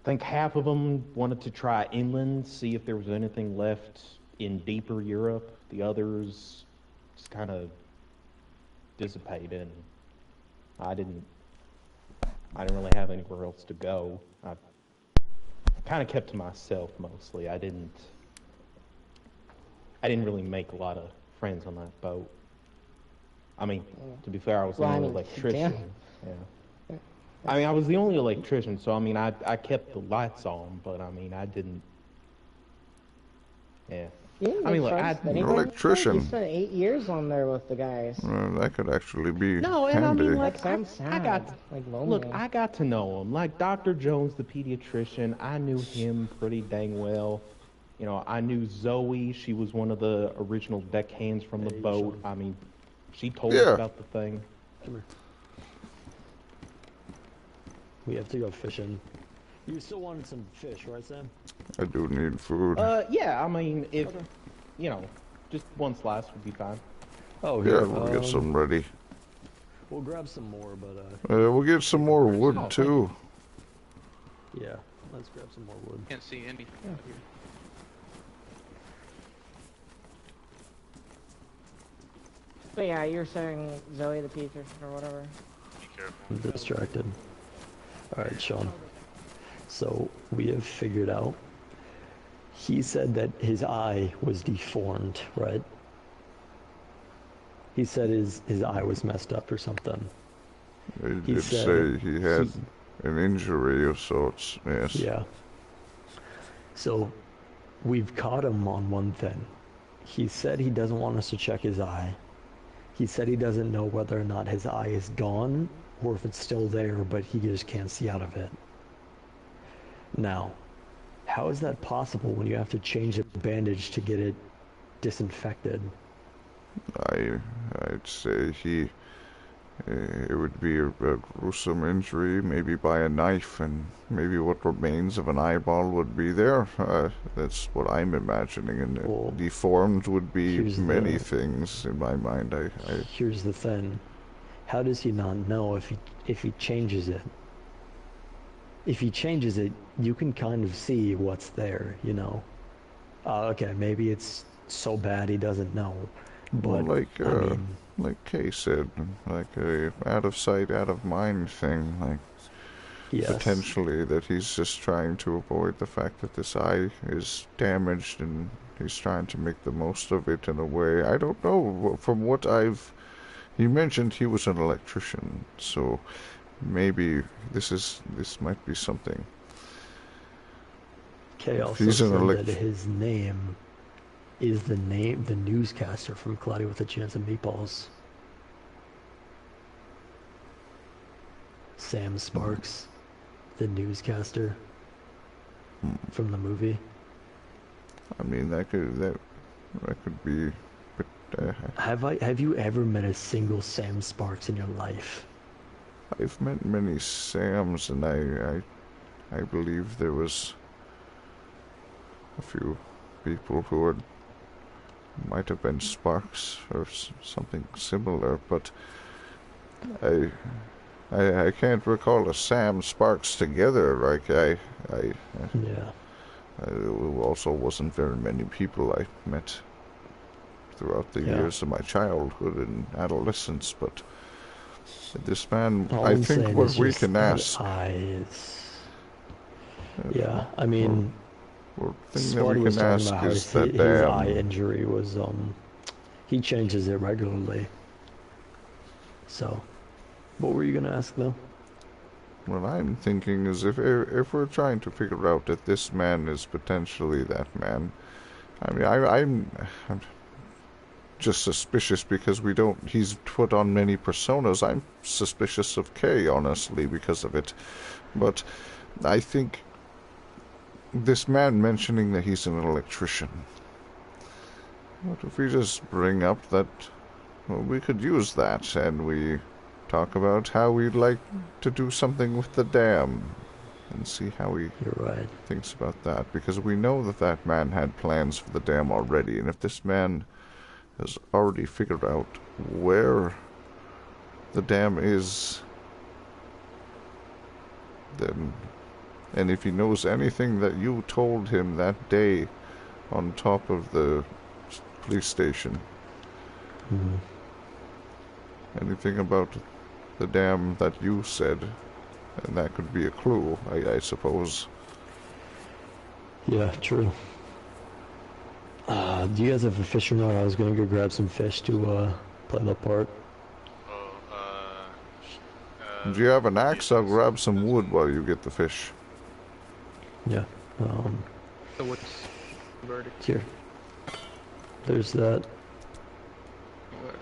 I think half of them wanted to try inland, see if there was anything left in deeper Europe. The others just kind of dissipated. I didn't really have anywhere else to go. I kind of kept to myself mostly. I didn't really make a lot of friends on that boat. I mean, to be fair, I was the only electrician. Yeah. I mean, I was the only electrician, so I mean, I kept the lights on, but I mean, I didn't. Yeah. You I mean, look, trust An anybody? electrician. You spent 8 years on there with the guys. That could actually be No, and I handy. mean, Like, like, sounds I sad. got, Like, lonely. look, I got to know him. Like, Dr. Jones, the pediatrician, I knew him pretty dang well. You know, I knew Zoe. She was one of the original deckhands from the boat. I mean, she told us about the thing. Come here. We have to go fishing. You still wanted some fish, right, Sam? I do need food. Yeah, I mean, if, you know, just one slice would be fine. Oh, Yeah, here. we'll get some ready. We'll grab some more, but We'll get some more wood too. yeah, let's grab some more wood. Can't see anything out here. But yeah, you're saying Zoe the pediatrician or whatever. Be careful. I'm distracted. Alright, Shawn. So, we have figured out. He said that his eye was deformed, right? He said his eye was messed up or something. He did say he had an injury of sorts, yes. Yeah. So, we've caught him on one thing. He said he doesn't want us to check his eye. He said he doesn't know whether or not his eye is gone or if it's still there, but he just can't see out of it. Now, how is that possible when you have to change a bandage to get it disinfected? I'd say it would be a gruesome injury, maybe by a knife, and maybe what remains of an eyeball would be there. That's what I'm imagining, and Well, deformed would be many the- things in my mind. Here's the thing. How does he not know if he changes it? If he changes it, you can kind of see what's there, you know. Okay, maybe it's so bad he doesn't know. But, Well, I mean, like Kay said, like a out of sight, out of mind thing, like yes. potentially that he's just trying to avoid the fact that this eye is damaged and he's trying to make the most of it in a way. I don't know. From what he mentioned he was an electrician, so maybe this might be something. Kay also He's an said that his name is the newscaster from Cloudy with a Chance of Meatballs. Sam Sparks, the newscaster from the movie. I mean, that could be. But Have you ever met a single Sam Sparks in your life? I've met many Sams, and I believe there was a few people who might have been Sparks or something similar, but I can't recall a Sam Sparks together. Like Yeah. Also wasn't very many people I met throughout the years of my childhood and adolescence, but this man, All I I'm think saying what is we just can the ask. eyes. Yeah, I mean, Well, the thing that Spud we was can talking ask about how is his that eye injury was, he changes it regularly. So, what were you gonna ask though? what I'm thinking is if we're trying to figure out that this man is potentially that man, I mean, I'm just suspicious because he's put on many personas. I'm suspicious of Kay, honestly, because of it. But I think this man mentioning that he's an electrician, what if we just bring up that, well, we could use that, and we talk about how we'd like to do something with the dam, and see how he You're right. thinks about that, because we know that man had plans for the dam already, and if this man has already figured out where the dam is, then, and if he knows anything that you told him that day on top of the police station, anything about the dam that you said, and that could be a clue, I suppose. Yeah, true. Do you guys have a fishing rod? I was gonna go grab some fish to play the part. Do you have an axe? I'll grab some wood while you get the fish. Yeah. So what's the verdict? Here. there's that. What?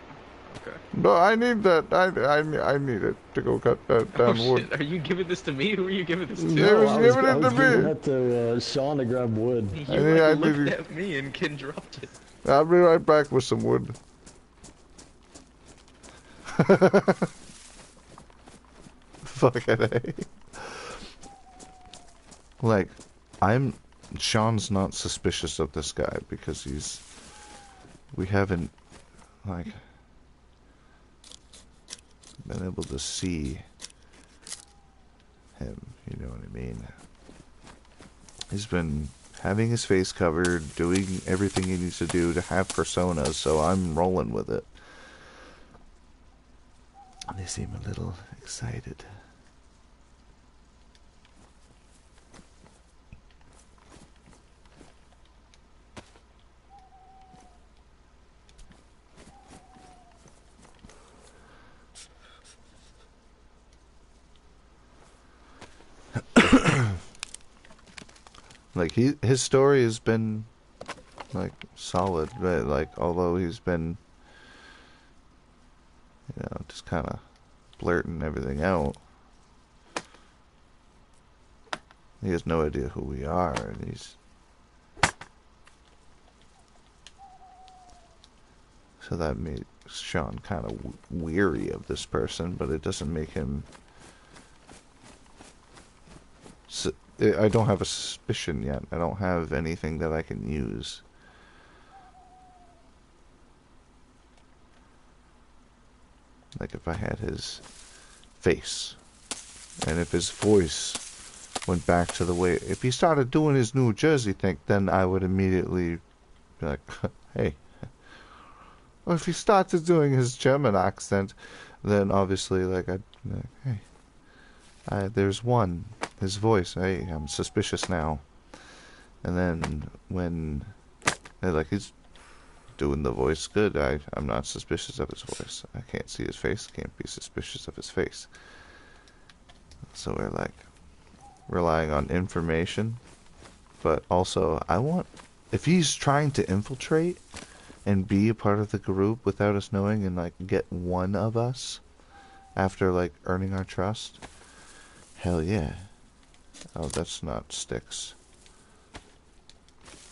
Okay. No, I need that. I need it to go cut that down Oh wood. shit, are you giving this to me? Who are you giving this to? No, I giving I it was to giving me. that to Shawn to grab wood. You I looked need- at me and Ken dropped it. I'll be right back with some wood. Fucking A. Like, Shawn's not suspicious of this guy because we haven't, like, been able to see him, you know what I mean? He's been having his face covered, doing everything he needs to do to have personas, so I'm rolling with it. They seem a little excited. Like, his story has been, like, solid, but, like, although he's been, you know, just kind of blurting everything out, he has no idea who we are, and he's... So that makes Shawn kind of weary of this person, but it doesn't make him... I don't have a suspicion yet. I don't have anything that I can use. Like if I had his face, and if his voice went back to the way... If he started doing his New Jersey thing, then I would immediately be like, hey. Or if he started doing his German accent, then obviously, like, I'd be like, hey. There's one. His voice, hey, I'm suspicious now. And then when, like, he's doing the voice good, I'm not suspicious of his voice. I can't see his face, can't be suspicious of his face. So we're, like, relying on information. But also, if he's trying to infiltrate and be a part of the group without us knowing and, like, get one of us after, like, earning our trust, hell yeah. Oh, that's not sticks.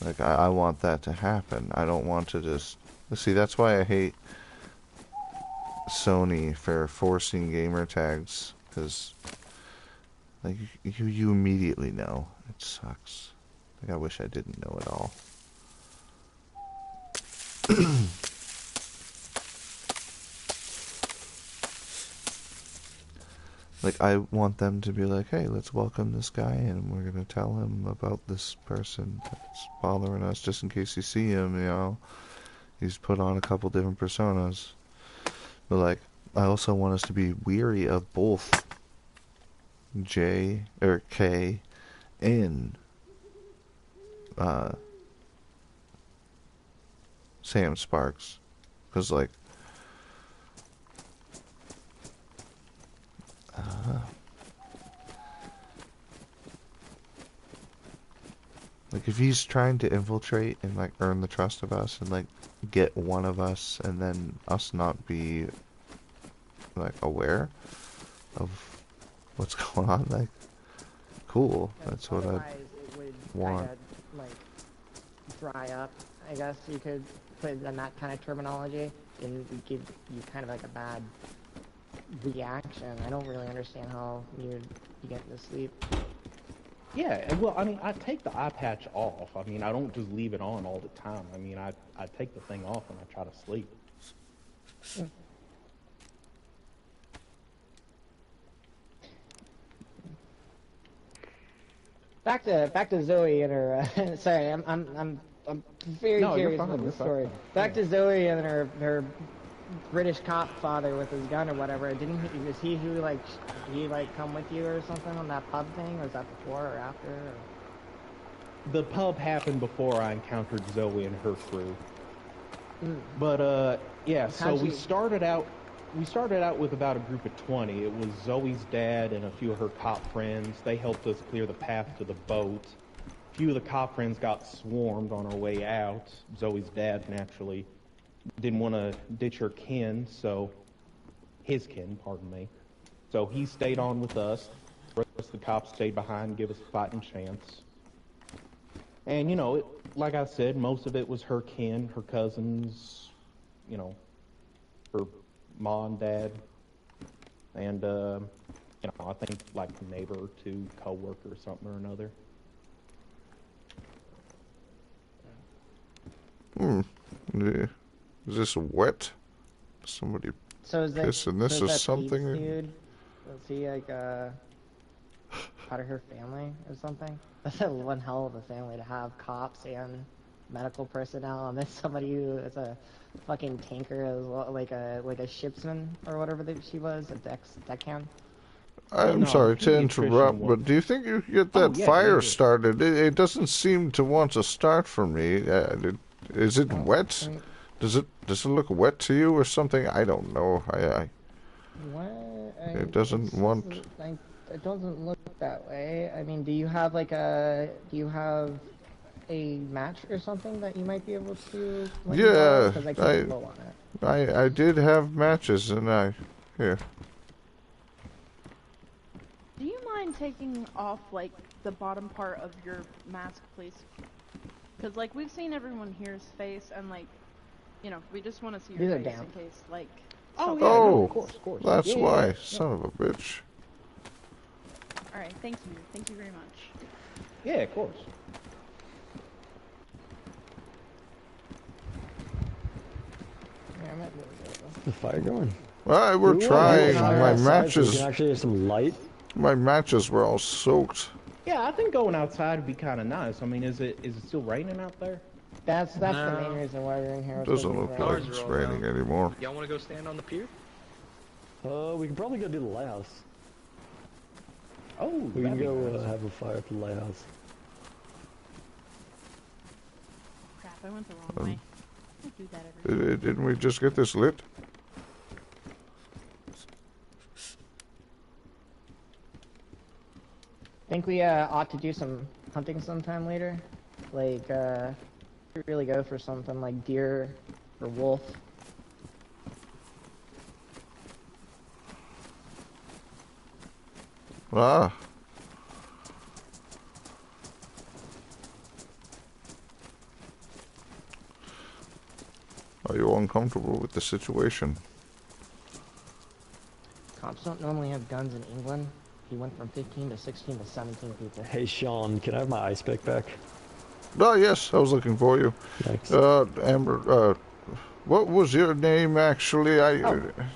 Like, I want that to happen. I don't want to just... See, that's why I hate Sony for forcing gamer tags. Because, like, you immediately know. It sucks. Like, I wish I didn't know it all. Like, I want them to be like, hey, let's welcome this guy, and we're gonna tell him about this person that's bothering us, just in case you see him, you know. He's put on a couple different personas. But, like, I also want us to be weary of both J, or K, and, Sam Sparks. Because, like, like, if he's trying to infiltrate and, like, earn the trust of us and, like, get one of us and then us not be, like, aware of what's going on, like, cool. That's what I want. Kinda, like, dry up, I guess you could put it in that kind of terminology, and give you kind of like a bad reaction. I don't really understand how you get to sleep. Yeah, well, I mean, I take the eye patch off. I mean, I don't just leave it on all the time. I mean, I take the thing off when I try to sleep. Yeah. Back to Zoe and her. Sorry, I'm very curious about the story. Back to Zoe and her British cop father with his gun or whatever. Was he who like come with you or something on that pub thing? Was that before or after? Or? The pub happened before I encountered Zoe and her crew. But yeah, so we started out with about a group of 20. It was Zoe's dad and a few of her cop friends. They helped us clear the path to the boat. A few of the cop friends got swarmed on our way out. Zoe's dad, naturally, didn't want to ditch her kin, so... His kin, pardon me. So he stayed on with us. The rest of the cops stayed behind, give us a fighting chance. And, you know, like I said, most of it was her kin, her cousins, you know, her mom and dad, and, you know, I think, like, a neighbor or two, co-worker or something or another. Is this wet? Somebody So is that, pissing. This so is that something. Pete's dude? Was he like part of her family or something? That's one hell of a family to have, cops and medical personnel, and then somebody who is a fucking tanker as well, like a shipsman or whatever that she was, a deckhand. I'm No, sorry to pediatrician interrupt, but was- do you think you could get that yeah, fire yeah. started? It doesn't seem to want to start for me. Is it wet? Does it look wet to you or something? I don't know. It doesn't want. It doesn't look that way. I mean, do you have a match or something that you might be able to? Yeah, because I can't blow on it. I did have matches, and here. Do you mind taking off, like, the bottom part of your mask, please? Because, like, we've seen everyone here's face, and, like, you know, we just want to see your These are face damp. in case, like... Oh, yeah, Oh, no, of course. that's Yeah, why. yeah. Son of a bitch. Alright, thank you. Thank you very much. Yeah, of course. Yeah, I might be able to get it. The fire going. Well, we're Ooh, trying. fire My outside so we matches, can actually have some light. my matches were all soaked. Yeah, I think going outside would be kind of nice. I mean, is it still raining out there? That's the No. main reason why we're in here. Doesn't look like Cars it's are all raining out. anymore. Y'all want to go stand on the pier? We can probably go do the lighthouse. Oh, We can that'd be go nice. have a fire at the lighthouse. Crap, I went the wrong way. I do that every time. Didn't we just get this lit? Think we ought to do some hunting sometime later, like really go for something like deer or wolf. Ah. Are you uncomfortable with the situation? Cops don't normally have guns in England. He went from 15 to 16 to 17 people. Hey Shawn, can I have my ice pick back? Oh, yes, I was looking for you. Thanks. Amber, what was your name actually?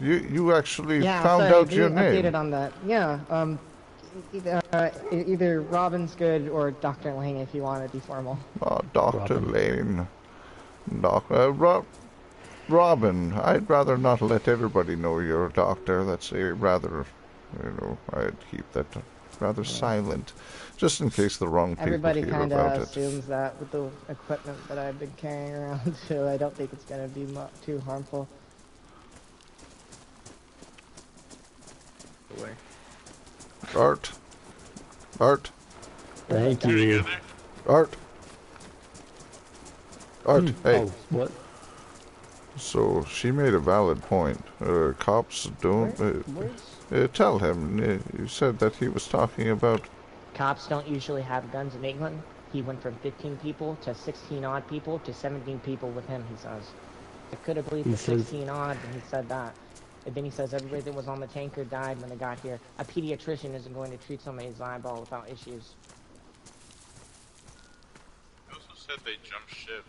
You actually Yeah, found sorry, out we your name. updated on that. Yeah, either Robin's good or Dr. Lang if you want to be formal. Oh, Dr. Lane. Robin, I'd rather not let everybody know you're a doctor. That's a rather, I'd keep that rather silent, just in case the wrong people Everybody hear kind about of it. assumes that with the equipment that I've been carrying around, so I don't think it's going to be too harmful. Away. Art. Thank you. Art, hey. Oh, what? So she made a valid point. Cops don't. Tell him. You said that he was talking about. Cops don't usually have guns in England. He went from 15 people to 16 odd people to 17 people with him, he says. I could have believed the 16 odd when he said that. And then he says everybody that was on the tanker died when they got here. A pediatrician isn't going to treat somebody's eyeball without issues. He also said they jumped ship.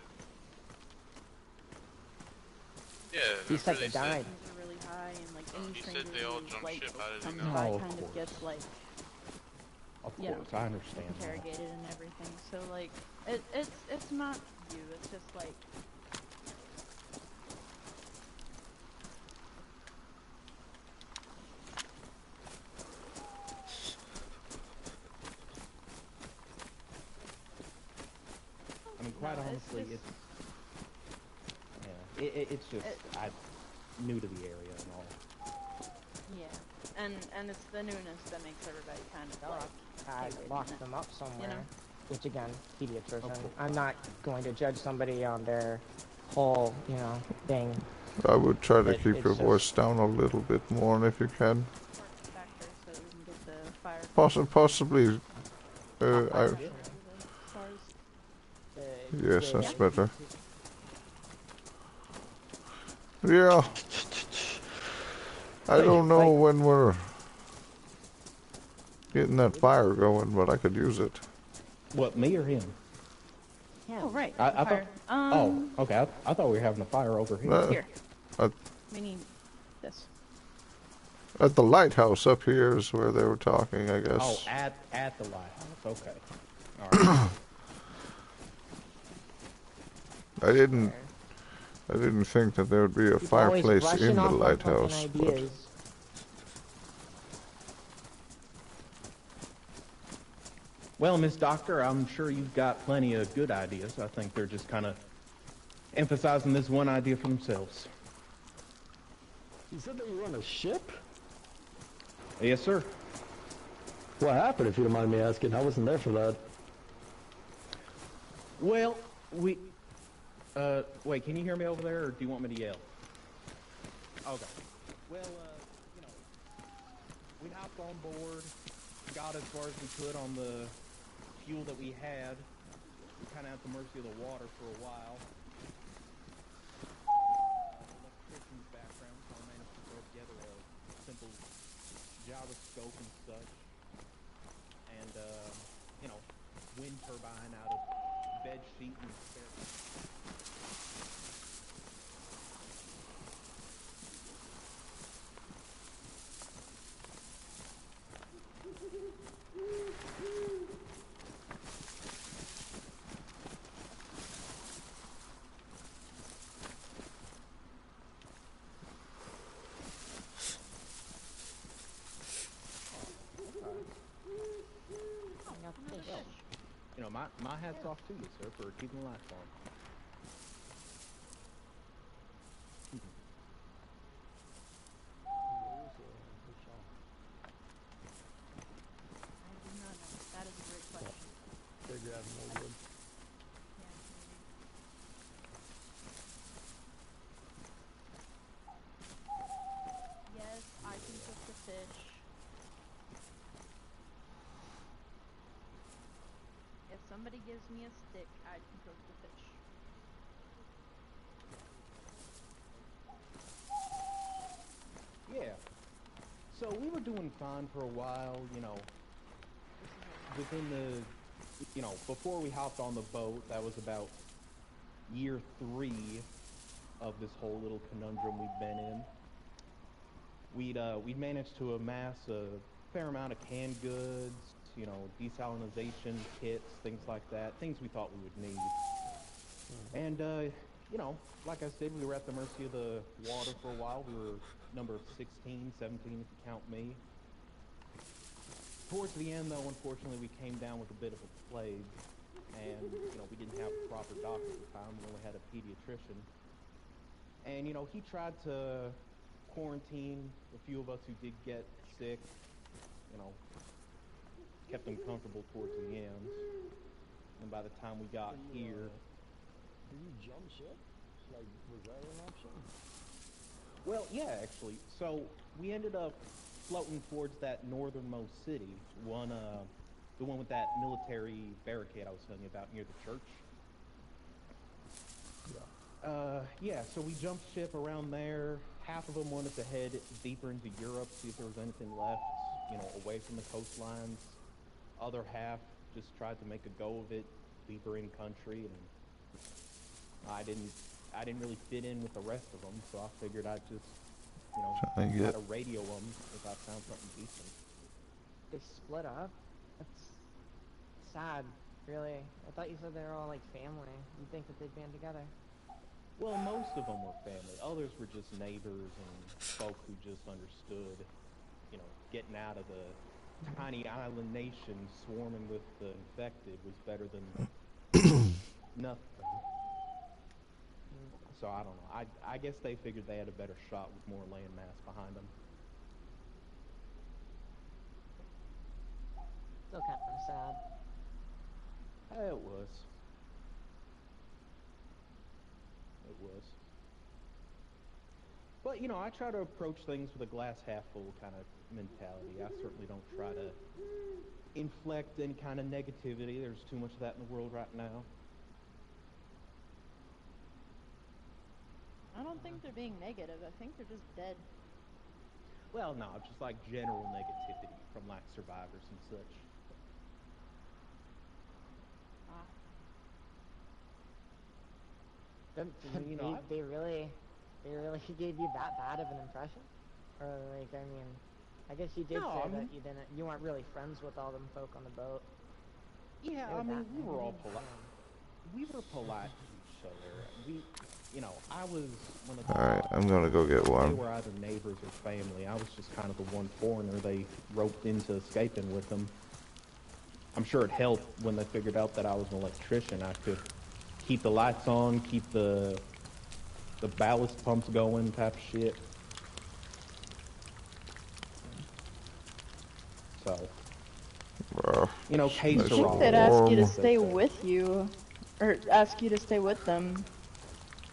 Yeah, He said remember they died. Things are really high, and like any he stranger said they all who, jumped like, ship. How did he comes know? by Oh, of kind of course. gets like Of Yeah. course, I understand. that. interrogated and everything. So like it's not you. It's just like I mean, quite No, honestly, it's- it's just I'm new to the area and all. yeah, and it's the newness that makes everybody kind of like I stay away locked from it. them up somewhere. You know? which again, pediatrician. Okay. I'm not going to judge somebody on their whole, you know, thing. I would try to It's keep your just- voice down a little bit more if you can. Back there so that we can get the fire. Possibly. Not I, fire. Stars. yes, that's Yeah. better. Yeah. I don't know when we're getting that fire going, but I could use it. What, me or him? Oh, right. I the thought. fire. Oh, okay. I thought we were having a fire over here. Here. Uh, We need this. At the lighthouse up here is where they were talking, I guess. Oh, at the lighthouse. Okay. All right. I didn't think that there would be a People always fireplace rushing in the off on fucking lighthouse. But ideas. Well, Miss Doctor, I'm sure you've got plenty of good ideas. I think they're just kind of emphasizing this one idea for themselves. You said that you run a ship? Yes, sir. What happened, if you don't mind me asking? I wasn't there for that. Well, wait, can you hear me over there, or do you want me to yell? Okay. Well, you know, we hopped on board, got as far as we could on the fuel that we had, kind of at the mercy of the water for a while. Electrician's background, so I managed to throw together a simple gyroscope and such, and, you know, wind turbine out of bed sheet and spare. You know, my hat's off to you, sir, for keeping the lights on. I do not know. That is a great question. They're grabbing more wood. Yes, I can cook the fish. If somebody gives me a stick, I can cook the fish. Yeah. So we were doing fine for a while, you know. Within the, you know, before we hopped on the boat, that was about year 3 of this whole little conundrum we've been in. We'd managed to amass a fair amount of canned goods, you know, desalinization kits, things like that, things we thought we would need. And, you know, like I said, we were at the mercy of the water for a while. We were number 16, 17 if you count me. Towards the end, though, unfortunately, we came down with a bit of a plague. And, you know, we didn't have a proper doctor at the time. We only had a pediatrician. And, you know, he tried to quarantine a few of us who did get sick, you know, kept them comfortable towards the end. And by the time we got here... Did you jump ship? Like, was that an option? Well, yeah, actually. So, we ended up floating towards that northernmost city, the one with that military barricade I was telling you about near the church. Yeah, so we jumped ship around there. Half of them wanted to head deeper into Europe, see if there was anything left, you know, away from the coastlines. Other half just tried to make a go of it deeper in country, and I didn't really fit in with the rest of them, so I figured I'd just, you know, try to radio them if I found something decent. They split up? That's sad, really. I thought you said they were all like family. You'd think that they'd band together. Well, most of them were family. Others were just neighbors and folk who just understood, you know, getting out of the tiny island nation swarming with the infected was better than nothing. So I don't know. I guess they figured they had a better shot with more landmass behind them. Still kind of sad. It was. It was. But, you know, I try to approach things with a glass half full kind of mentality. I certainly don't try to inflect any kind of negativity. There's too much of that in the world right now. I don't think they're being negative. I think they're just dead. Well, no, just like general negativity from like survivors and such. You know, they really gave you that bad of an impression? Or like, I mean, I guess you did say that you weren't really friends with all them folk on the boat. Yeah, I mean, we were all polite. We were polite to each other. You know, I was one of the... Alright, I'm gonna go get one. They were either neighbors or family. I was just kind of the one foreigner they roped into escaping with them. I'm sure it helped when they figured out that I was an electrician. I could keep the lights on, keep the ballast pumps going type of shit. So, you know, case I think they'd ask you to stay with you, or ask you to stay with them.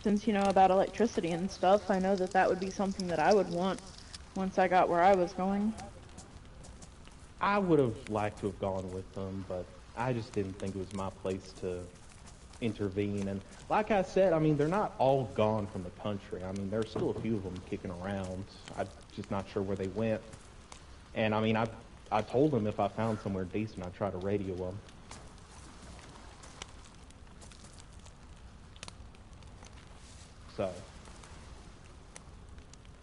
Since you know about electricity and stuff, I know that that would be something that I would want once I got where I was going. I would have liked to have gone with them, but I just didn't think it was my place to intervene. And like I said, I mean, they're not all gone from the country. I mean, there's still a few of them kicking around. I'm just not sure where they went. And I mean, I told them if I found somewhere decent, I'd try to radio them. So,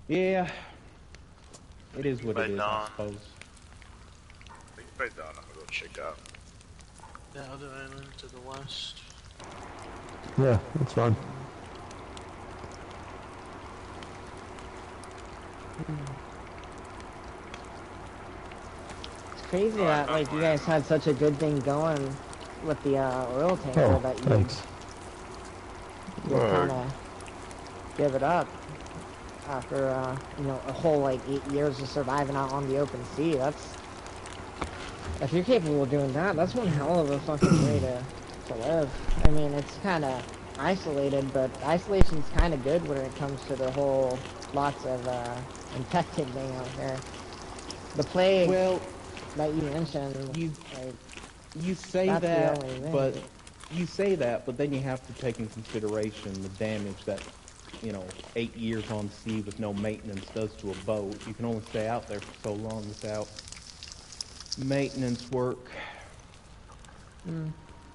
yeah, it is what it is, I suppose. Right down, I'm gonna go check out the other island to the west. Yeah, that's fine. It's crazy that like you guys had such a good thing going with the oil tanker that you kind of give it up after you know, a whole like 8 years of surviving out on the open sea. That's, if you're capable of doing that, that's one hell of a fucking way to live. I mean, it's kind of isolated, but isolation's kind of good when it comes to the whole lots of infected thing out there. The plague that you mentioned, you say that, but then you have to take into consideration the damage that, you know, 8 years on sea with no maintenance does to a boat. You can only stay out there for so long without maintenance work.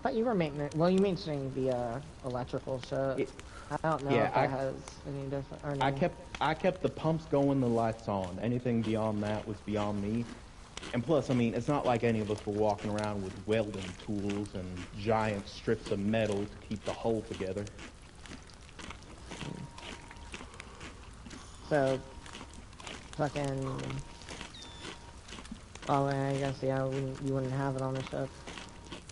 But you were maintenance. Well, you mentioning the electrical, so I don't know if that has any different. Or no. I kept the pumps going, the lights on. Anything beyond that was beyond me. And plus, I mean, it's not like any of us were walking around with welding tools and giant strips of metal to keep the hull together. So, fucking. Oh, I guess you wouldn't have it on the ship.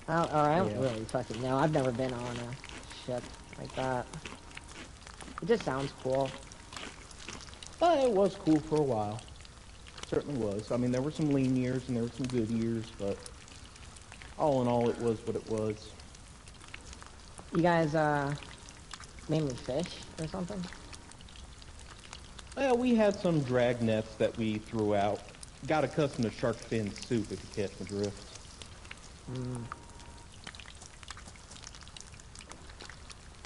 I don't really fucking know. I've never been on a ship like that. It just sounds cool. It was cool for a while. It certainly was. I mean, there were some lean years and there were some good years, but all in all, it was what it was. You guys, mainly fish or something? Well, we had some drag nets that we threw out. Got accustomed to shark fin soup, if you catch my drift.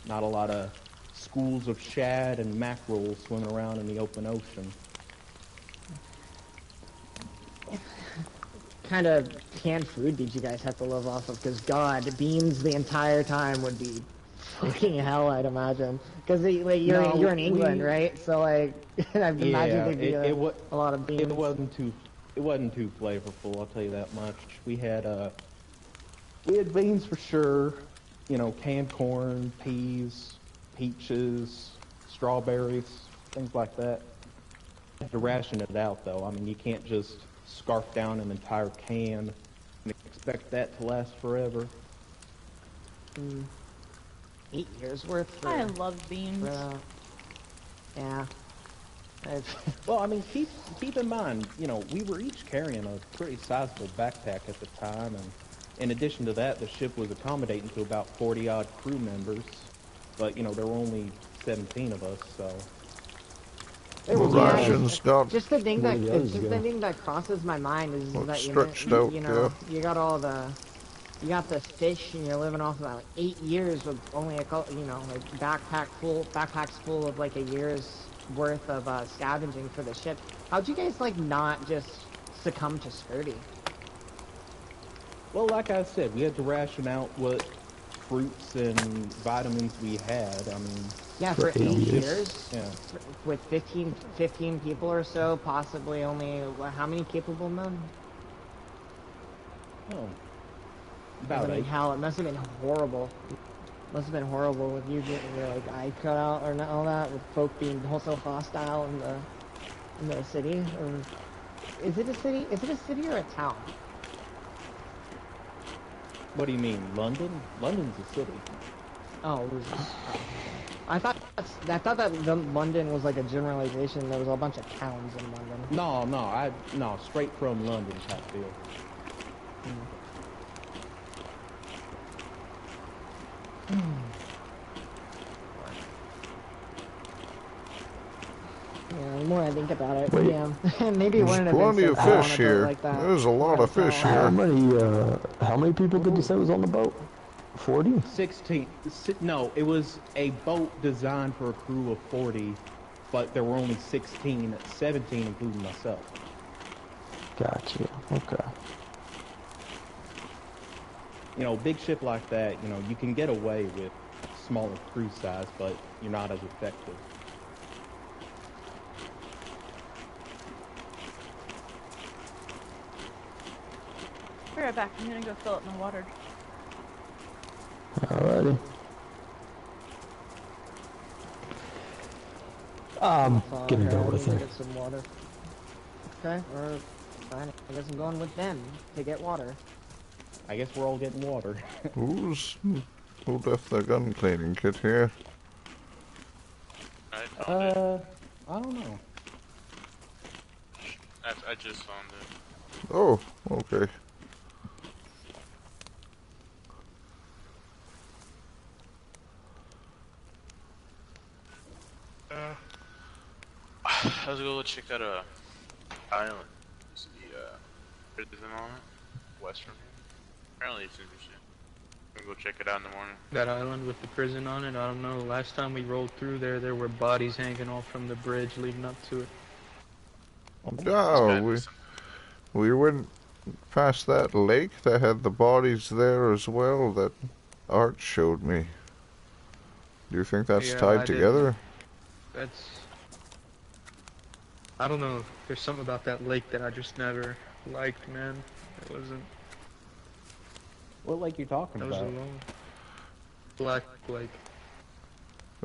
Not a lot of schools of shad and mackerel swimming around in the open ocean. Kind of canned food did you guys have to live off of? Because God, beans the entire time would be fucking hell, I'd imagine. Because like you're in England, right? So like, I'd imagine there'd be a lot of beans. It wasn't too flavorful, I'll tell you that much. We had beans for sure. You know, canned corn, peas, peaches, strawberries, things like that. You have to ration it out, though. I mean, you can't just scarf down an entire can and expect that to last forever. 8 years worth. I love beans. Yeah. Well, I mean, keep in mind, you know, we were each carrying a pretty sizable backpack at the time, and in addition to that, the ship was accommodating to about 40-odd crew members, but, you know, there were only 17 of us, so... Rations got just the thing that crosses my mind is that stretched out, you know, you got the fish, and you're living off of that, like 8 years with only a couple, you know, like backpacks full of like a year's worth of scavenging for the ship. How'd you guys like not just succumb to scurvy? Well, like I said, we had to ration out what fruits and vitamins we had. I mean, yeah, for 8 years, yeah, with 15 people or so, possibly only how many capable men? Oh, about 8. Hell, it must have been horrible. Must have been horrible with you getting your like eye cut out or all that, with folk being also hostile in the city. Or is it a city? Is it a city or a town? What do you mean, London? London's a city. Oh, I thought that London was like a generalization. There was a bunch of towns in London. No, straight from London type deal. Yeah, the more I think about it, Wait. yeah, maybe it wouldn't have plenty been of so fish here. like that. There's a lot of fish How here. many people did you say was on the boat? 40? 16. No, it was a boat designed for a crew of 40, but there were only 16, 17 including myself. Gotcha. Okay. You know, big ship like that, you know, you can get away with smaller crew size, but you're not as effective. Be right back. I'm gonna go fill up my water. Alrighty. I'm gonna go with it. Get some water. Okay, or fine. I guess I'm going with them to get water. I guess we're all getting water. Who left the gun cleaning kit here? I found it. I don't know. I just found it. Oh, okay. Let's go check out a island. There's the prison on it, western. Apparently it's interesting. We'll go check it out in the morning. That island with the prison on it, I don't know. Last time we rolled through there were bodies hanging off from the bridge leading up to it. Oh, we went past that lake that had the bodies there as well that Art showed me. Do you think that's Yeah, tied together? I don't know. There's something about that lake that I just never liked, man. It wasn't... What lake you talking That was about? alone. Black Lake.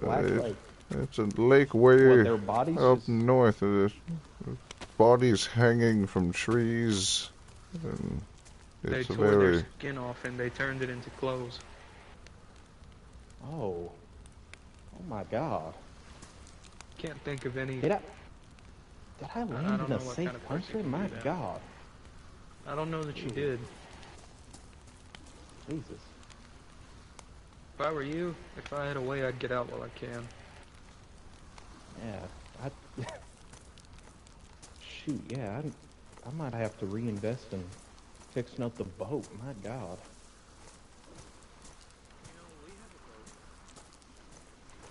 Black Lake. It's a lake way What, their bodies up just... north. There's bodies hanging from trees. And They it's a tore very... their skin off and they turned it into clothes. Oh. Oh my god. Can't think of any... Did I land don't in know a what safe kind of person country? could My do that. god. I don't know that you did. Jesus. If I were you, if I had a way, I'd get out while I can. Yeah, shoot, yeah, I might have to reinvest in fixing up the boat. My god.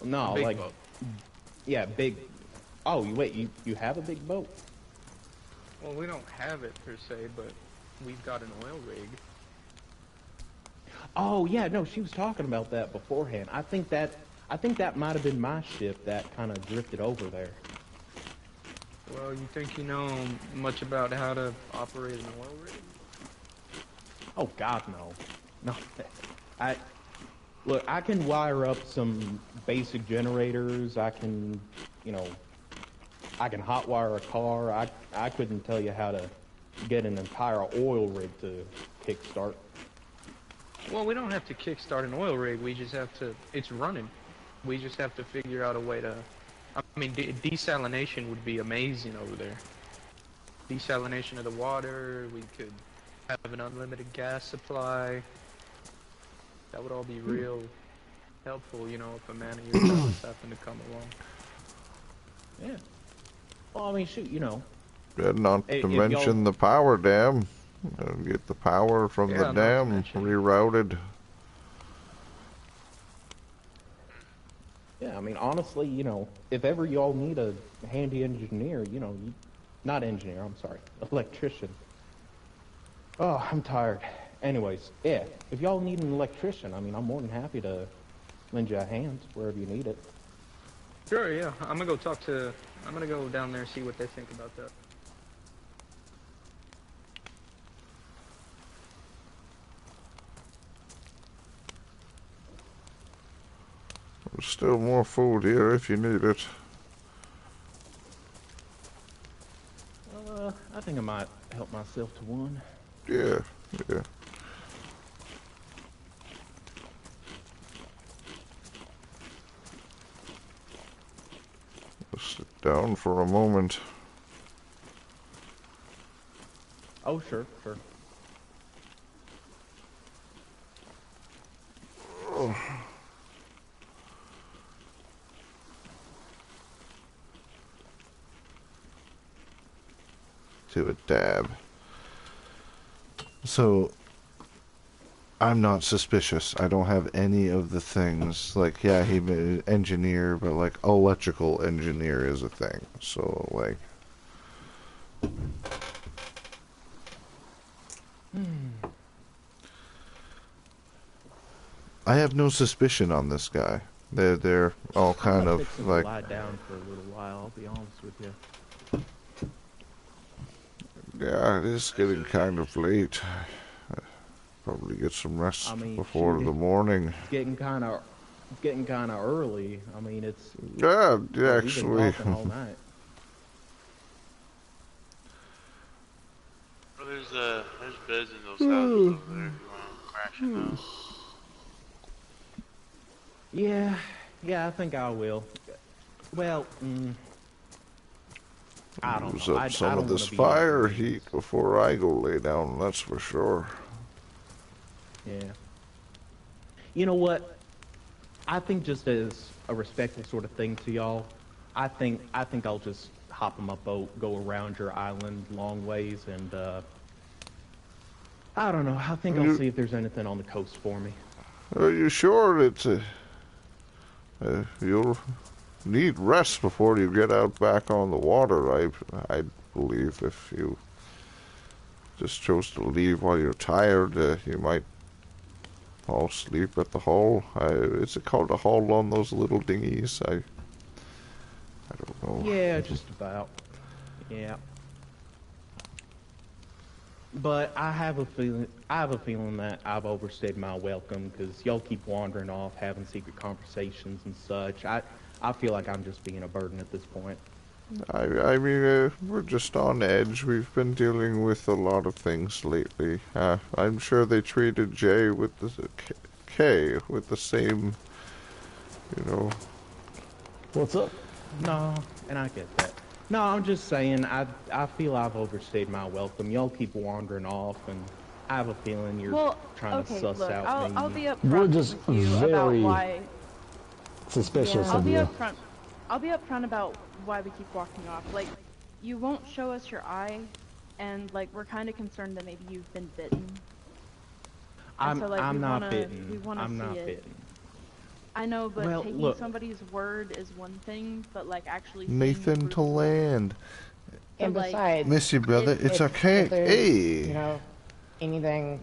No, Big like, boat. yeah, big. Oh, wait, you have a big boat? Well, we don't have it per se, but we've got an oil rig. Oh yeah, no, she was talking about that beforehand. I think that might have been my ship that kind of drifted over there. Well, you think you know much about how to operate an oil rig? Oh God, no. No, look, I can wire up some basic generators. I can, you know, I can hotwire a car. I couldn't tell you how to get an entire oil rig to kickstart. Well, we don't have to kickstart an oil rig. We just have to. It's running. We just have to figure out a way to. I mean, desalination would be amazing over there. Desalination of the water. We could have an unlimited gas supply. That would all be real helpful, you know, if a man of your size happened to come along. Yeah. Well, I mean, shoot, you know. And not to mention the power dam. Get the power from the dam rerouted. Yeah, I mean, honestly, you know, if ever y'all need a handy engineer, you know, not engineer, I'm sorry, electrician. Oh, I'm tired. Anyways, yeah, if y'all need an electrician, I mean, I'm more than happy to lend you a hand wherever you need it. Sure, yeah. I'm gonna go down there and see what they think about that. There's still more food here if you need it. I think I might help myself to one. Yeah. Sit down for a moment. Oh, sure. Oh. To a dab. So, I'm not suspicious. I don't have any of the things. Like, yeah, he made engineer, but like electrical engineer is a thing. So, like, I have no suspicion on this guy. They're all kind of like. Lie down for a little while. I'll be honest with you. Yeah, it is getting kind of late. Probably get some rest before the morning. It's getting kind of early. I mean, it's yeah, actually. We've been talking all night. Well, there's beds in those houses over there if you want to crash in those. Yeah, I think I will. Well, I don't know. Use up some of this fire heat before I go lay down, that's for sure. Yeah. You know what? I think just as a respectful sort of thing to y'all, I think I'll just hop in my boat, go around your island long ways, and I don't know. I think I'll see if there's anything on the coast for me. Are you sure it's you'll need rest before you get out back on the water? I believe if you just chose to leave while you're tired, you might fall asleep at the hull. Is it called a hull on those little dinghies? I don't know. Yeah, just about. Yeah. But I have a feeling that I've overstayed my welcome because y'all keep wandering off, having secret conversations and such. I feel like I'm just being a burden at this point. I mean, we're just on edge. We've been dealing with a lot of things lately. I'm sure they treated Jay with the K with the same, you know. What's up? No, and I get that. No, I'm just saying, I feel I've overstayed my welcome. Y'all keep wandering off, and I have a feeling you're trying to suss out me. I'll be upfront. We're just with you about very why. suspicious Yeah, of you. I'll be upfront about why we keep walking off. Like, you won't show us your eye, and like we're kind of concerned that maybe you've been bitten. I'm not bitten. I'm not bitten. I know, but well, taking somebody's word is one thing, but like actually Nathan to land. And like, besides, miss you, brother. It's okay. Hey. You know, anything.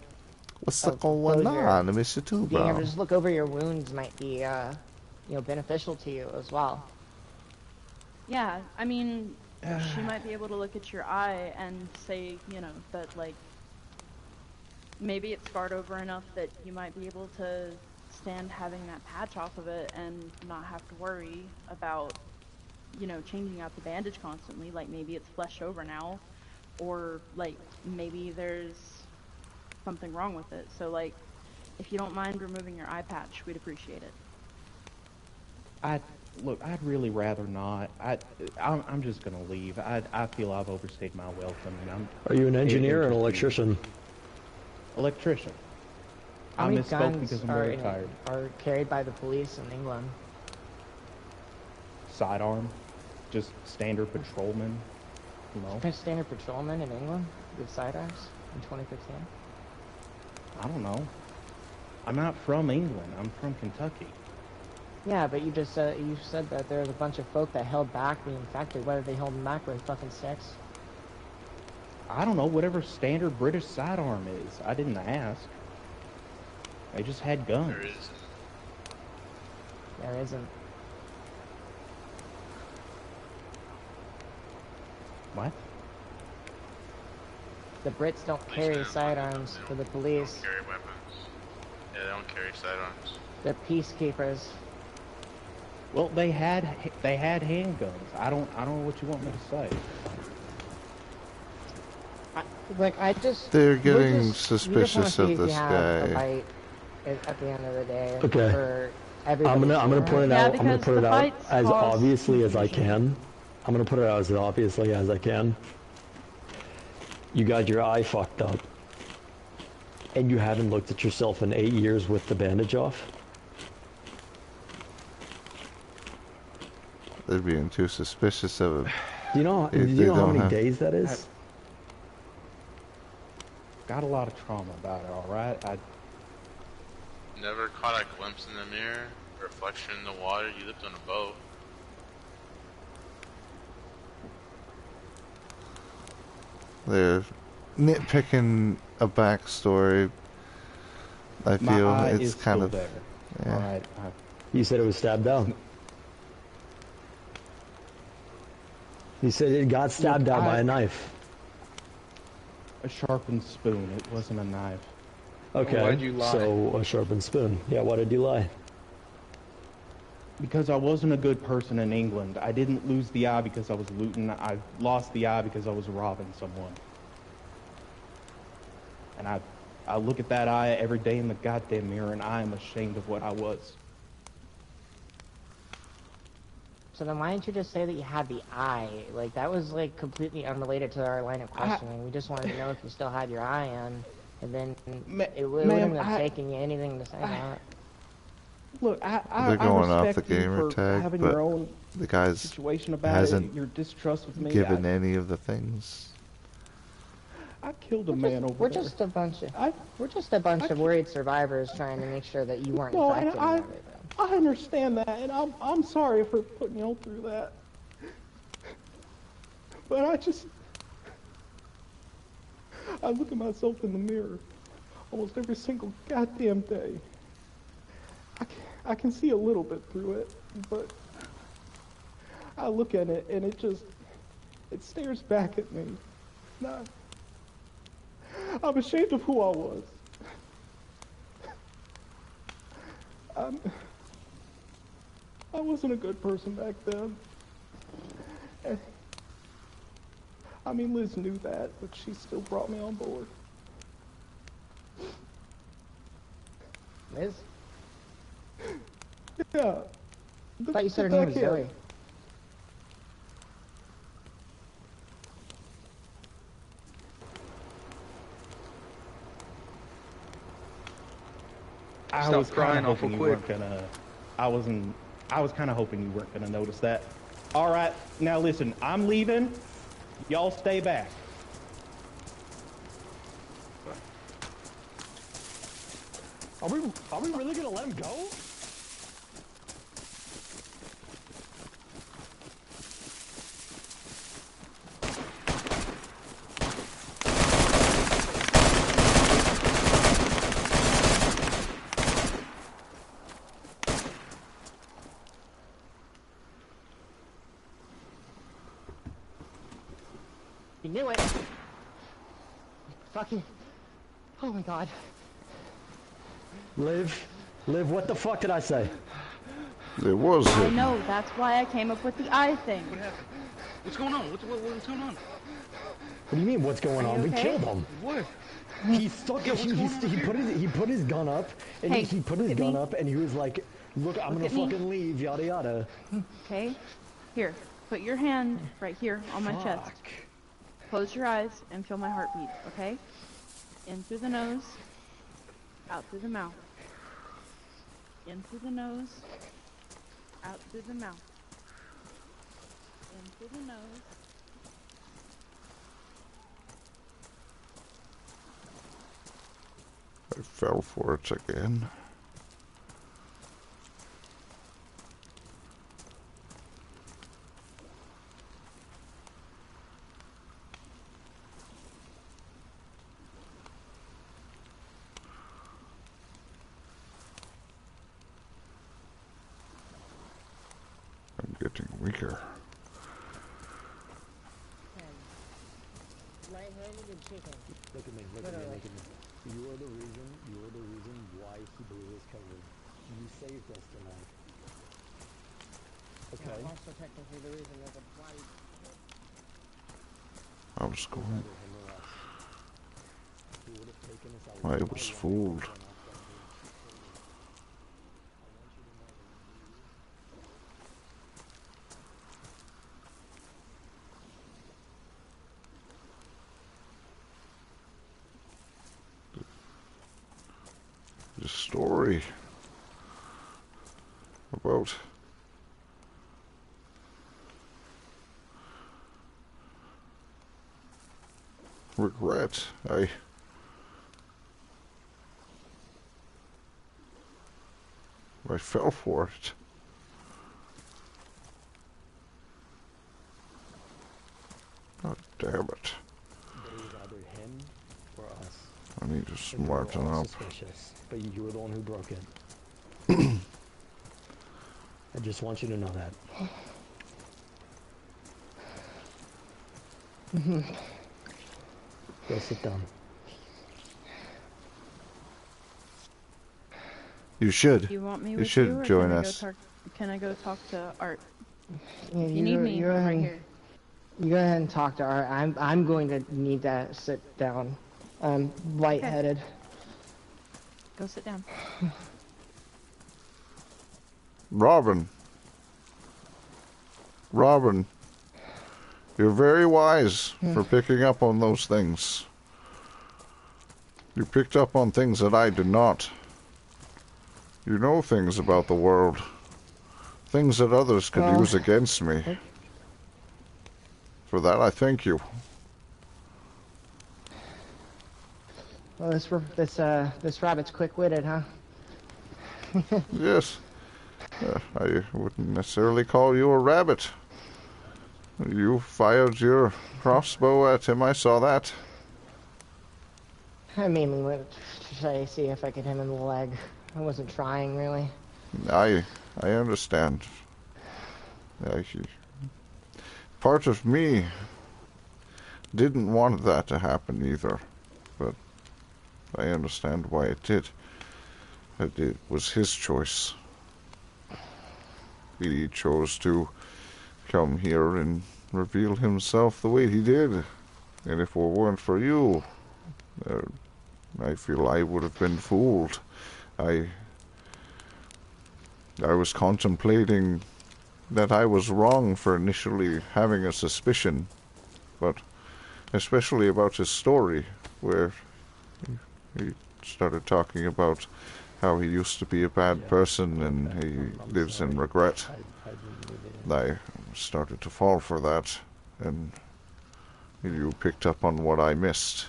What's going on? I miss you too, bro. Being able to just look over your wounds might be, beneficial to you as well. Yeah, I mean, she might be able to look at your eye and say, you know, that like maybe it's scarred over enough that you might be able to stand having that patch off of it and not have to worry about, you know, changing out the bandage constantly. Like maybe it's fleshed over now, or like maybe there's something wrong with it. So like, if you don't mind removing your eye patch, we'd appreciate it. Look, I'd really rather not. I'm just gonna leave. I feel I've overstayed my welcome, and Are you an engineer or an electrician? Electrician. How I many misspoke guns because I'm very tired. are carried by the police in England? Sidearm. Just standard patrolman. You know? Standard patrolman in England with sidearms in 2015? I don't know. I'm not from England. I'm from Kentucky. Yeah, but you just said that there's a bunch of folk that held back the infected. What did they hold them back with? Fucking sticks? I don't know. Whatever standard British sidearm is. I didn't ask. They just had guns. There is. There isn't. What? The Brits don't carry sidearms for the police. They don't carry weapons. Yeah, they don't carry sidearms. They're peacekeepers. Well, they had handguns. I don't know what you want me to say. They're we getting just suspicious wanna see of if this you have a guy. bite at the end of the day. Okay. For I'm gonna put it Yeah, out. I'm gonna because put it the out fights as cause obviously as I confusion. can. I'm gonna put it out as obviously as I can. You got your eye fucked up, and you haven't looked at yourself in 8 years with the bandage off. They're being too suspicious of him. Do you know? Do If you they know how don't many have- days that is? Got a lot of trauma about it, alright? I Never caught a glimpse in the mirror, reflection in the water. You lived on a boat. They're nitpicking a backstory. I my feel eye it's is kind still of there. yeah. Alright. You said it was stabbed out. You said it got stabbed out by a knife. A sharpened spoon. It wasn't a knife. Okay. Why'd you lie? So a sharpened spoon. Yeah. Why did you lie? Because I wasn't a good person in England. I didn't lose the eye because I was looting. I lost the eye because I was robbing someone. And I look at that eye every day in the goddamn mirror, and I am ashamed of what I was. So then why didn't you just say that you had the eye? Like, that was, like, completely unrelated to our line of questioning. We just wanted to know if you still had your eye on, and then it wouldn't have taken you anything to say that. Look, They're going I off respect the you gamer for tag, having but your own the guy's situation about hasn't it, your distrust with me. given any of the things. I killed a man over We're there. just a bunch of worried survivors trying to make sure that you weren't No, infected. and and everything. I understand that, and I'm sorry for putting you through that. But I look at myself in the mirror almost every single goddamn day. I can see a little bit through it, but I look at it and it stares back at me. I'm ashamed of who I was. I wasn't a good person back then. And, I mean, Liz knew that, but she still brought me on board. Liz? Yeah. I thought you said her name was Zoe. I was kind of hoping you weren't gonna. I was kind of hoping you weren't gonna notice that. All right, now listen. I'm leaving. Y'all stay back. Are we really gonna let him go? You knew it. Fucking. Oh my god. Liv, what the fuck did I say? It was I him. know, that's why I came up with the eye thing. What happened? What's going on? What's going on? What do you mean? What's going on? We okay? killed him. What? He stuck. He put his gun up, and Hey, he put his look at gun me. up, and he was like, "Look, I'm gonna at me. fucking leave." Yada yada. Okay? Here, put your hand right here on my chest. Fuck. Close your eyes and feel my heartbeat, okay? In through the nose, Out through the mouth. In through the nose. Out through the mouth. In through the nose. I fell for it again. I'm getting weaker. Light-handed and chicken. Look at me, look at me, look at me. You're the reason why he blew his cover. You saved us tonight. Okay. I'm also technically the reason that the body... I was going. I was fooled. The story about regret. I fell for it. God damn it. But it was either him or us. I need to smarten up. Suspicious, but you were the one who broke it. I just want you to know that. Go sit down. You should. Do you want me You with should you, or join can us. Can I go talk to Art? Yeah, If you need me, I'm right here. You go ahead and talk to Art. I'm going to need to sit down. I'm lightheaded. Go sit down. Robin, you're very wise for picking up on those things. You picked up on things that I did not. You know things about the world. Things that others could use against me. For that, I thank you. Well, this rabbit's quick-witted, huh? Yes. I wouldn't necessarily call you a rabbit. You fired your crossbow at him, I saw that. I mainly went to try to see if I could hit him in the leg. I wasn't trying, really. I understand. Part of me didn't want that to happen either, but I understand why it did. It was his choice. He chose to come here and reveal himself the way he did. And if it weren't for you, I feel I would have been fooled. I was contemplating that I was wrong for initially having a suspicion, but especially about his story, where he started talking about how he used to be a bad person and he lives in regret. I started to fall for that, and you picked up on what I missed.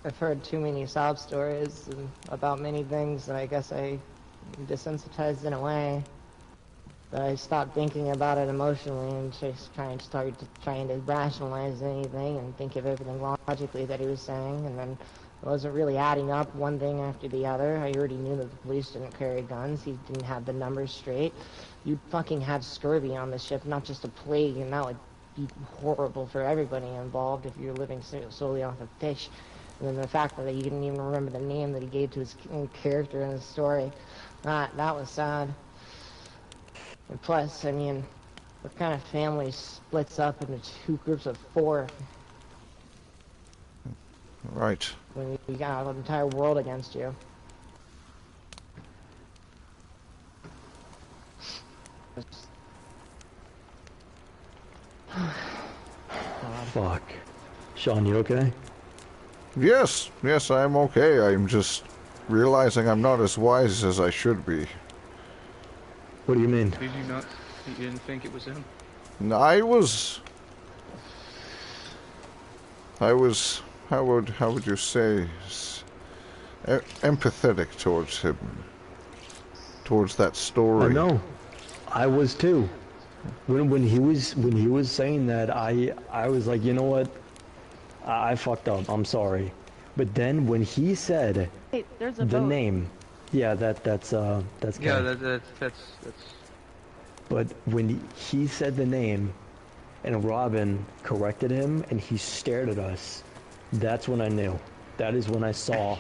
I've heard too many sob stories about many things, and I guess I desensitized in a way that I stopped thinking about it emotionally and just trying to rationalize anything and think of everything logically that he was saying, and then it wasn't really adding up one thing after the other. I already knew that the police didn't carry guns. He didn't have the numbers straight. You fucking had scurvy on the ship, not just a plague, and that would be horrible for everybody involved if you're living solely off of fish. And then the fact that he didn't even remember the name that he gave to his character in the story, that was sad. And plus, I mean, what kind of family splits up into two groups of four? Right. When you got an entire world against you. Fuck. Shawn, you okay? Yes, yes, I'm okay. I'm just realizing I'm not as wise as I should be. What do you mean? Did you not? You didn't think it was him? I was, how would you say, empathetic towards him, towards that story. I know. I was too. When he was saying that, I was like, you know what? I fucked up. I'm sorry. But then when he said Hey, there's a the boat. name, yeah, that's Yeah, Ken. that's. But when he said the name, and Robin corrected him, and he stared at us, that's when I knew. That is when I saw.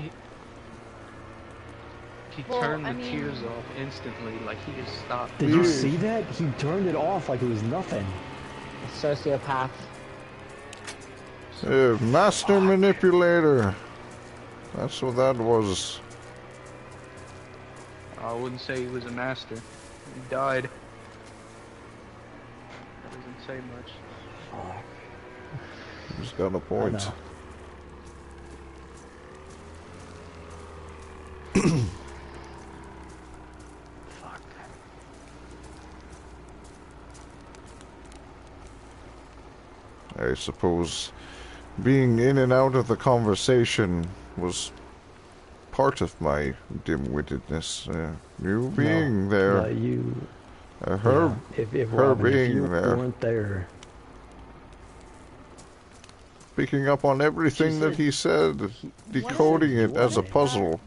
He Well, turned I the mean- tears off instantly, like he just stopped. Did you see that? He turned it off like it was nothing. Sociopath. Master manipulator. That's what that was. I wouldn't say he was a master. He died. That doesn't say much. He's got a I point. know. Fuck. I suppose being in and out of the conversation was part of my dim-wittedness. You being there, No, you. her, Yeah, if her Robin, if being you there, weren't there. picking up on everything that he said, decoding it as a puzzle.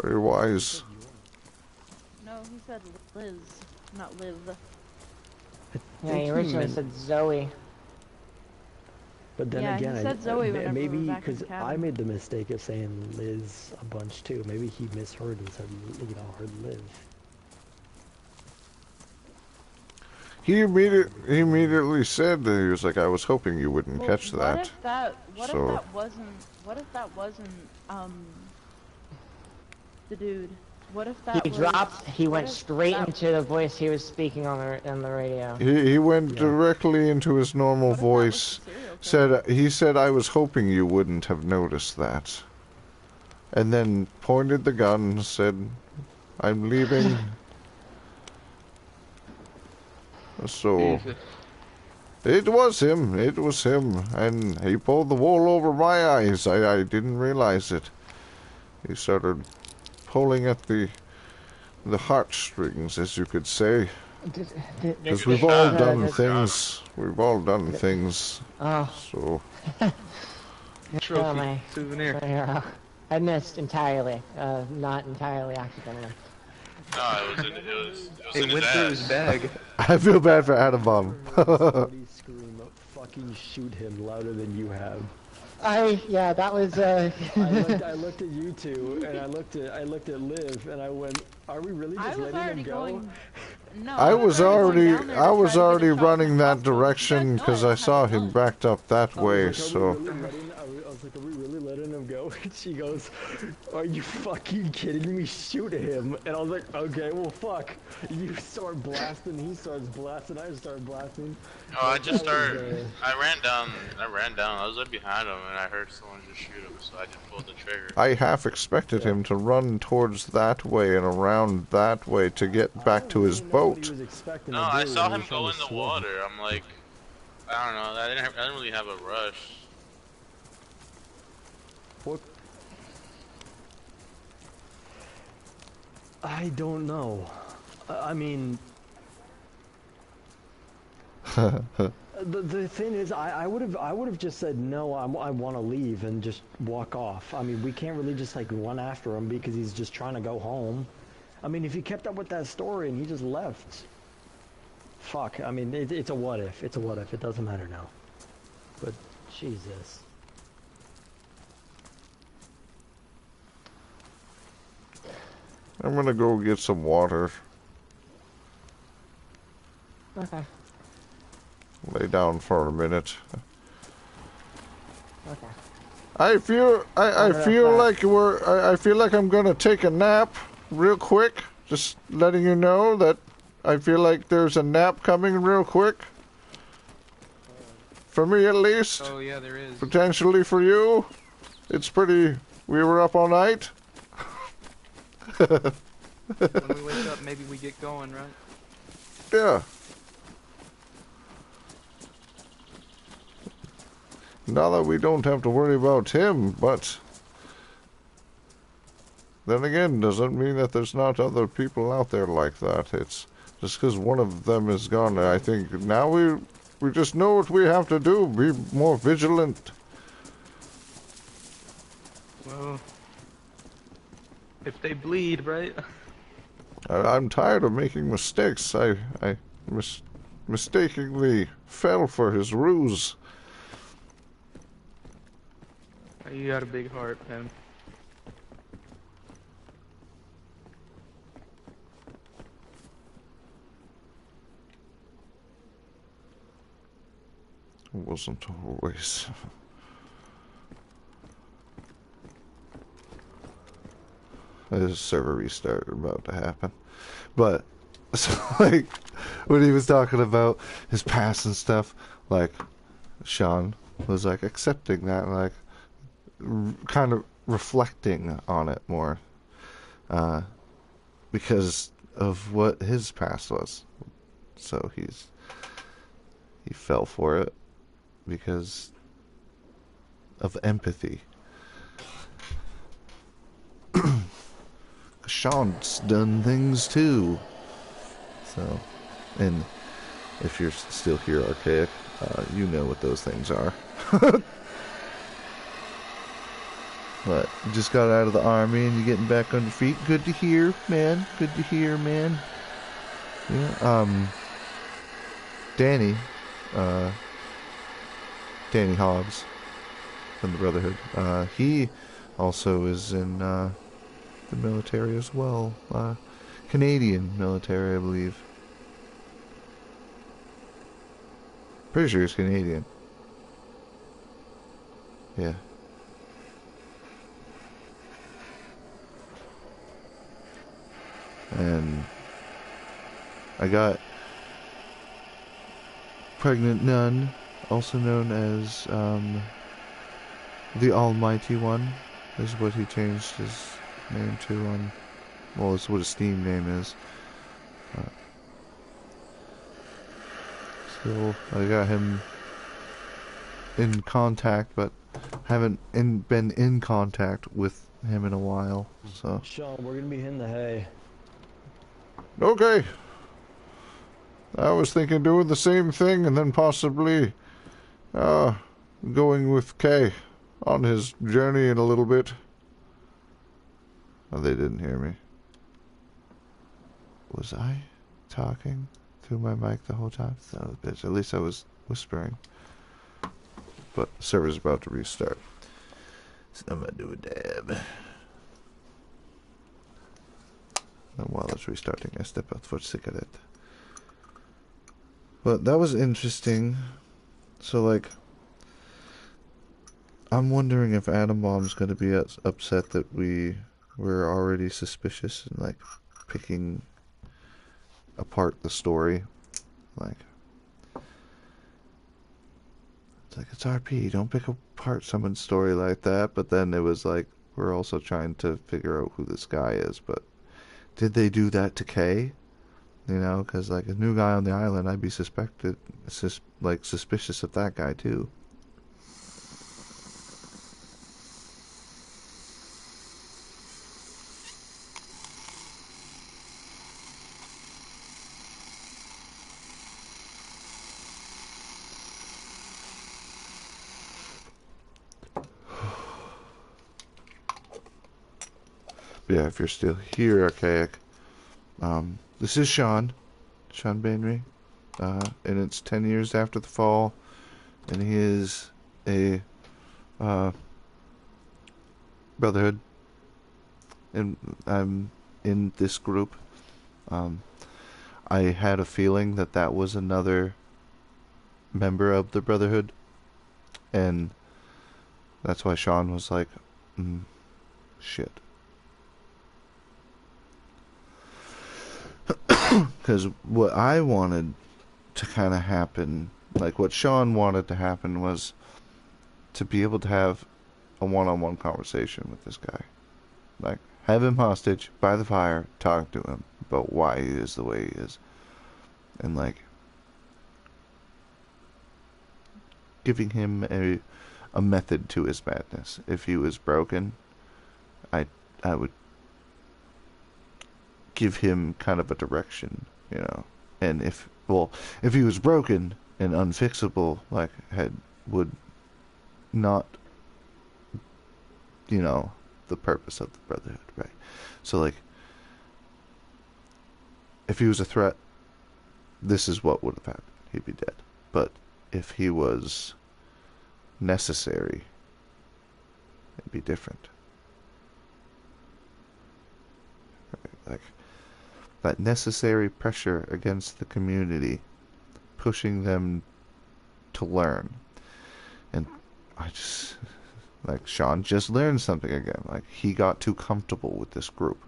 Very wise. No, he said Liz, not Liv. Yeah, he originally said Zoe. But then Yeah, he again, said Zoe whenever we were maybe back in because the I cabin. made the mistake of saying Liz a bunch too. Maybe he misheard and said, heard Liv. He immediately said that he was like, I was hoping you wouldn't catch What that. if that? What So- if that wasn't? What if that wasn't? The dude. What if that? He was, dropped. He what went if straight that- into the voice he was speaking on the radio. He went directly into his normal What if that was voice. the serial killer? He said, I was hoping you wouldn't have noticed that. And then pointed the gun and said, I'm leaving. So, Jesus. it was him, and he pulled the wool over my eyes. I didn't realize it. He started pulling at the heartstrings, as you could say. Because we've all done things. We've all done things. Oh, So, Trophy. my Souvenir. I missed entirely. Not entirely accidentally. No, it was in It went his through ass. his bag. I feel bad for Adam Bomb. Somebody scream, fucking shoot him louder than you have. Yeah, that was I looked at you two, and I looked at Liv, and I went, "Are we really I just was letting already him go?" going. No, I was already going down there to I was try to get a already shot in running the that hospital. direction But because no, I saw him haven't backed up that I way. was like, So, I was like, "Are we really letting him go?" And she goes, "Are you fucking kidding me? Shoot him!" And I was like, "Okay, well, fuck." You start blasting, he starts blasting, I start blasting. No, I just That was, started. I ran down. I was right behind him, and I heard someone just shoot him, so I just pulled the trigger. I half expected him to run towards that way and around that way to get back to his boat. No, I saw him go in the water. I'm like, I don't know. I didn't really have a rush. What? I don't know. I mean, the thing is, I would have just said no. I want to leave and just walk off. I mean, we can't really just like run after him because he's just trying to go home. I mean, if he kept up with that story and he just left, fuck. I mean, it's a what if. It's a what if. It doesn't matter now. But Jesus. I'm gonna go get some water. okay. Lay down for a minute. Okay. I feel I feel like I'm gonna take a nap real quick. Just letting you know that I feel like there's a nap coming real quick. For me, at least. Oh yeah, there is. Potentially for you. It's pretty... We were up all night. When we wake up, maybe we get going, right? Yeah. Now that we don't have to worry about him, but... Then again, doesn't mean that there's not other people out there like that. It's just because one of them is gone. I think now we just know what we have to do. Be more vigilant. Well, if they bleed, right? I'm tired of making mistakes. I mistakenly fell for his ruse. You got a big heart, man. It wasn't always. There's a server restart about to happen. But, so, like, when he was talking about his past and stuff, like, Shawn was, like, accepting that, like, kind of reflecting on it more. Because of what his past was. So he fell for it because of empathy. Shawn's done things too. So, and if you're still here, Archaic, you know what those things are. But you just got out of the army and you're getting back on your feet. Good to hear, man. Good to hear, man. Yeah. Danny Hobbs from the Brotherhood. He also is in the military as well. Canadian military, I believe. Pretty sure he's Canadian. Yeah. And I got Pregnant Nun, also known as the Almighty One, is what he changed his name to on. Well, it's what his Steam name is. So I got him in contact, but haven't been in contact with him in a while. So Shawn, we're gonna be hitting the hay. Okay. I was thinking doing the same thing and then possibly going with Kay on his journey in a little bit. Oh, they didn't hear me. Was I talking through my mic the whole time? Son of a bitch. At least I was whispering. But the server's about to restart. So I'm gonna do a dab. And while it's restarting, I step out for cigarette. But that was interesting. So, like, I'm wondering if Atom Bomb's gonna be upset that we were already suspicious and, like, picking apart the story. Like, it's like, it's RP, don't pick apart someone's story like that. But then it was like, we're also trying to figure out who this guy is. But did they do that to Kay? You know, because, like, a new guy on the island, I'd be suspicious of that guy, too. Yeah, if you're still here, Archaic. This is Shawn Banery, and it's 10 years after the fall, and he is a Brotherhood, and I'm in this group. I had a feeling that that was another member of the Brotherhood, and that's why Shawn was like, shit. Because what I wanted to kind of happen like what Shawn wanted to happen was to be able to have a one-on-one conversation with this guy. Like, have him hostage by the fire, talk to him about why he is the way he is. And, like, giving him a method to his madness. If he was broken, I would give him kind of a direction, you know. And if he was broken and unfixable, like, would not, you know, the purpose of the Brotherhood, right? So, like, if he was a threat, this is what would have happened. He'd be dead. But if he was necessary, it'd be different. Right? Like, that necessary pressure against the community, pushing them to learn. And I just, like, Shawn just learned something again. Like, he got too comfortable with this group.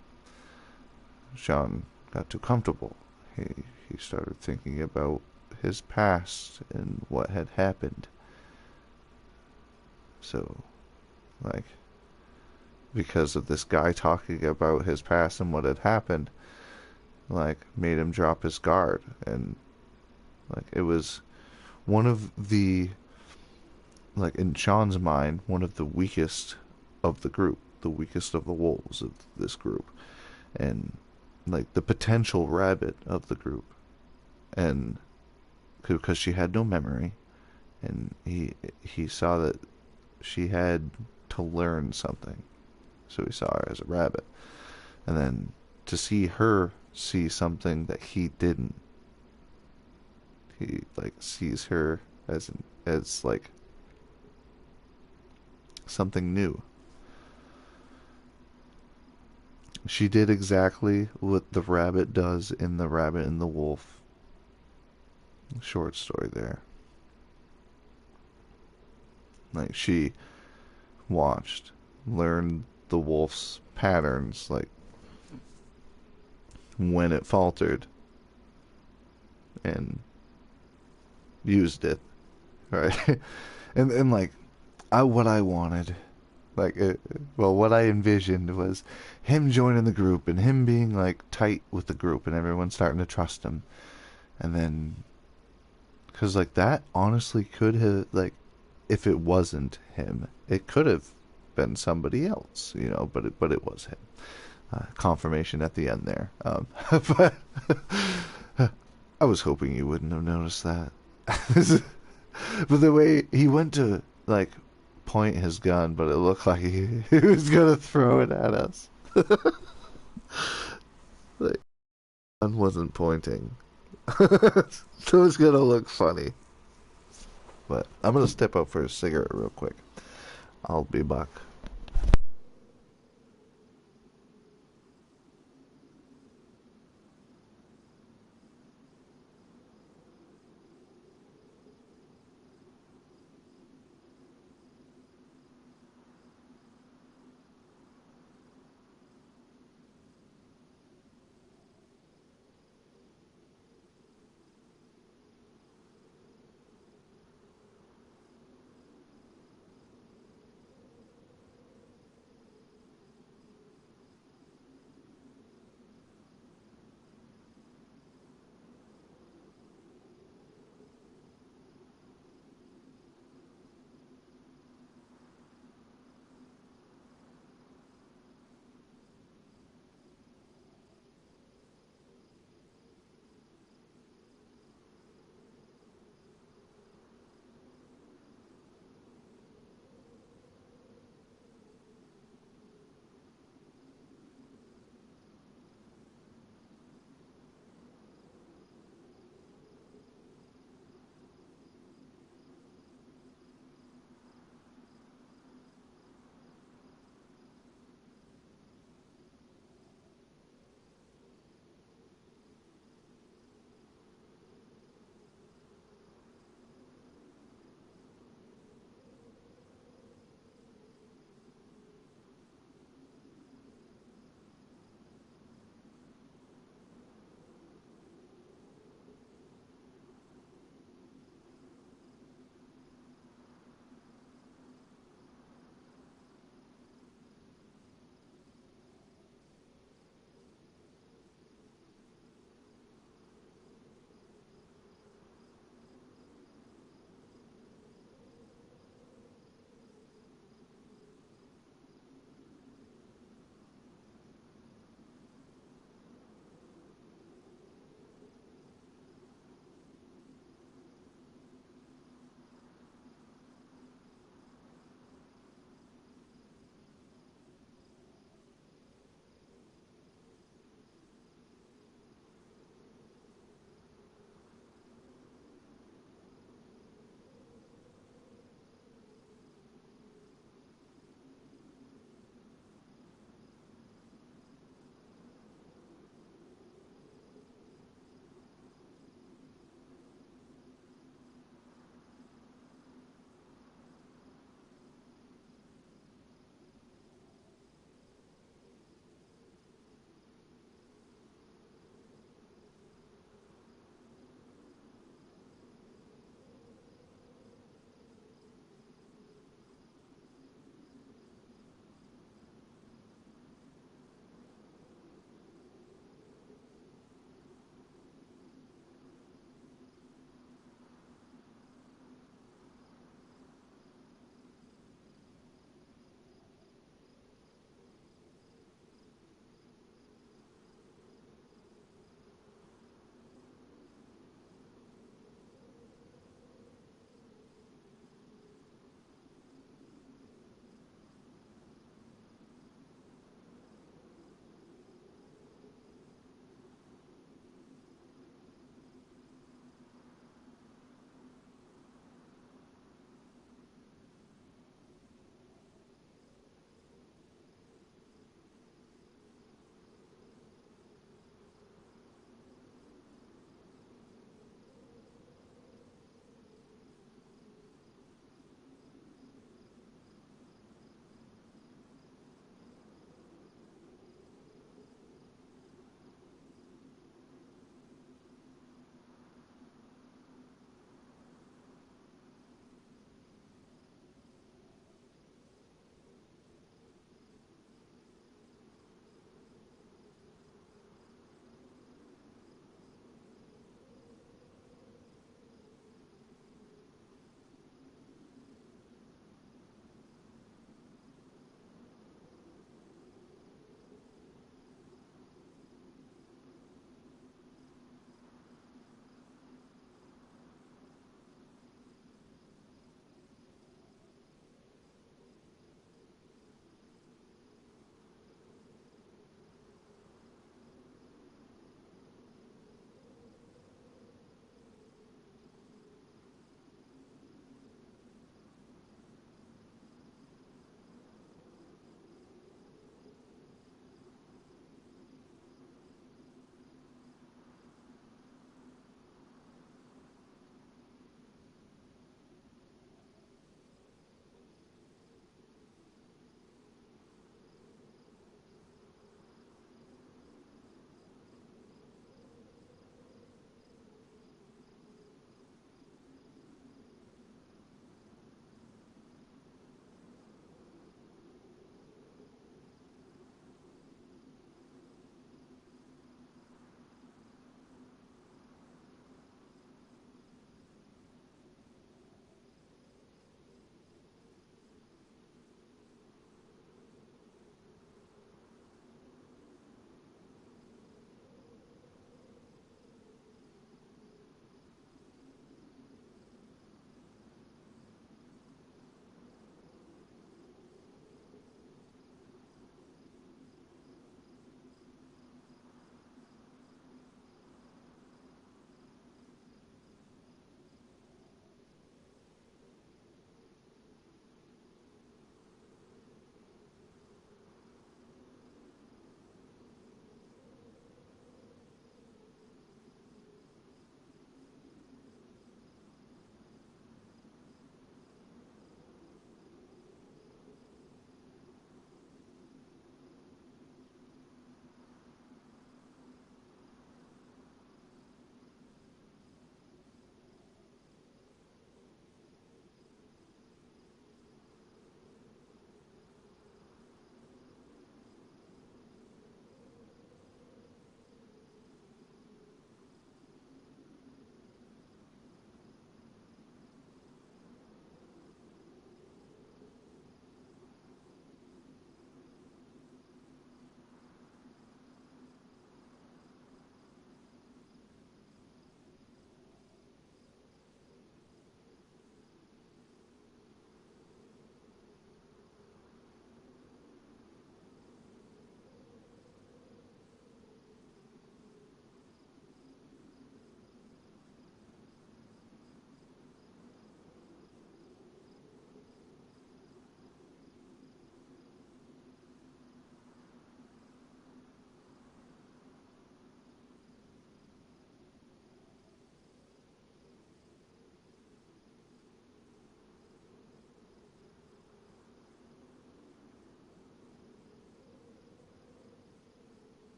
Shawn got too comfortable. He started thinking about his past and what had happened. So, like, because of this guy talking about his past and what had happened, like, made him drop his guard. And, like, it was one of the, like, in Shawn's mind, one of the weakest of the group, the weakest of the wolves of this group, and, like, the potential rabbit of the group. And because she had no memory, and he saw that she had to learn something, so he saw her as a rabbit. And then to see her see something that he didn't, he, like, sees her as like something new. She did exactly what the rabbit does in The Rabbit and the Wolf short story there. Like, she watched, learned the wolf's patterns, like, when it faltered, and used it, right? and like, what I wanted, like, what I envisioned was him joining the group and him being, like, tight with the group and everyone starting to trust him. And then, because, like, that honestly could have, like, if it wasn't him, it could have been somebody else, you know, but it was him. Confirmation at the end there. But I was hoping you wouldn't have noticed that. But the way he went to, like, point his gun, but it looked like he was gonna throw it at us. Like, gun wasn't pointing. So it's gonna look funny. But I'm gonna step out for a cigarette real quick. I'll be back.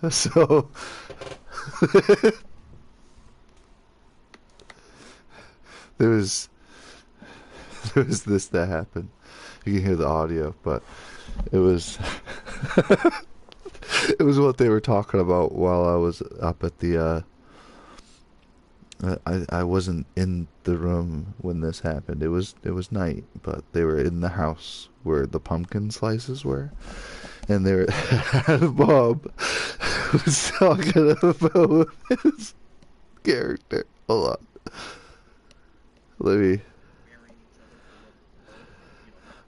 So there was this that happened. You can hear the audio, but it was it was what they were talking about while I was up at the I wasn't in the room when this happened. It was night, but they were in the house where the pumpkin slices were, and they were Bob was talking about his character. Hold on. Let me.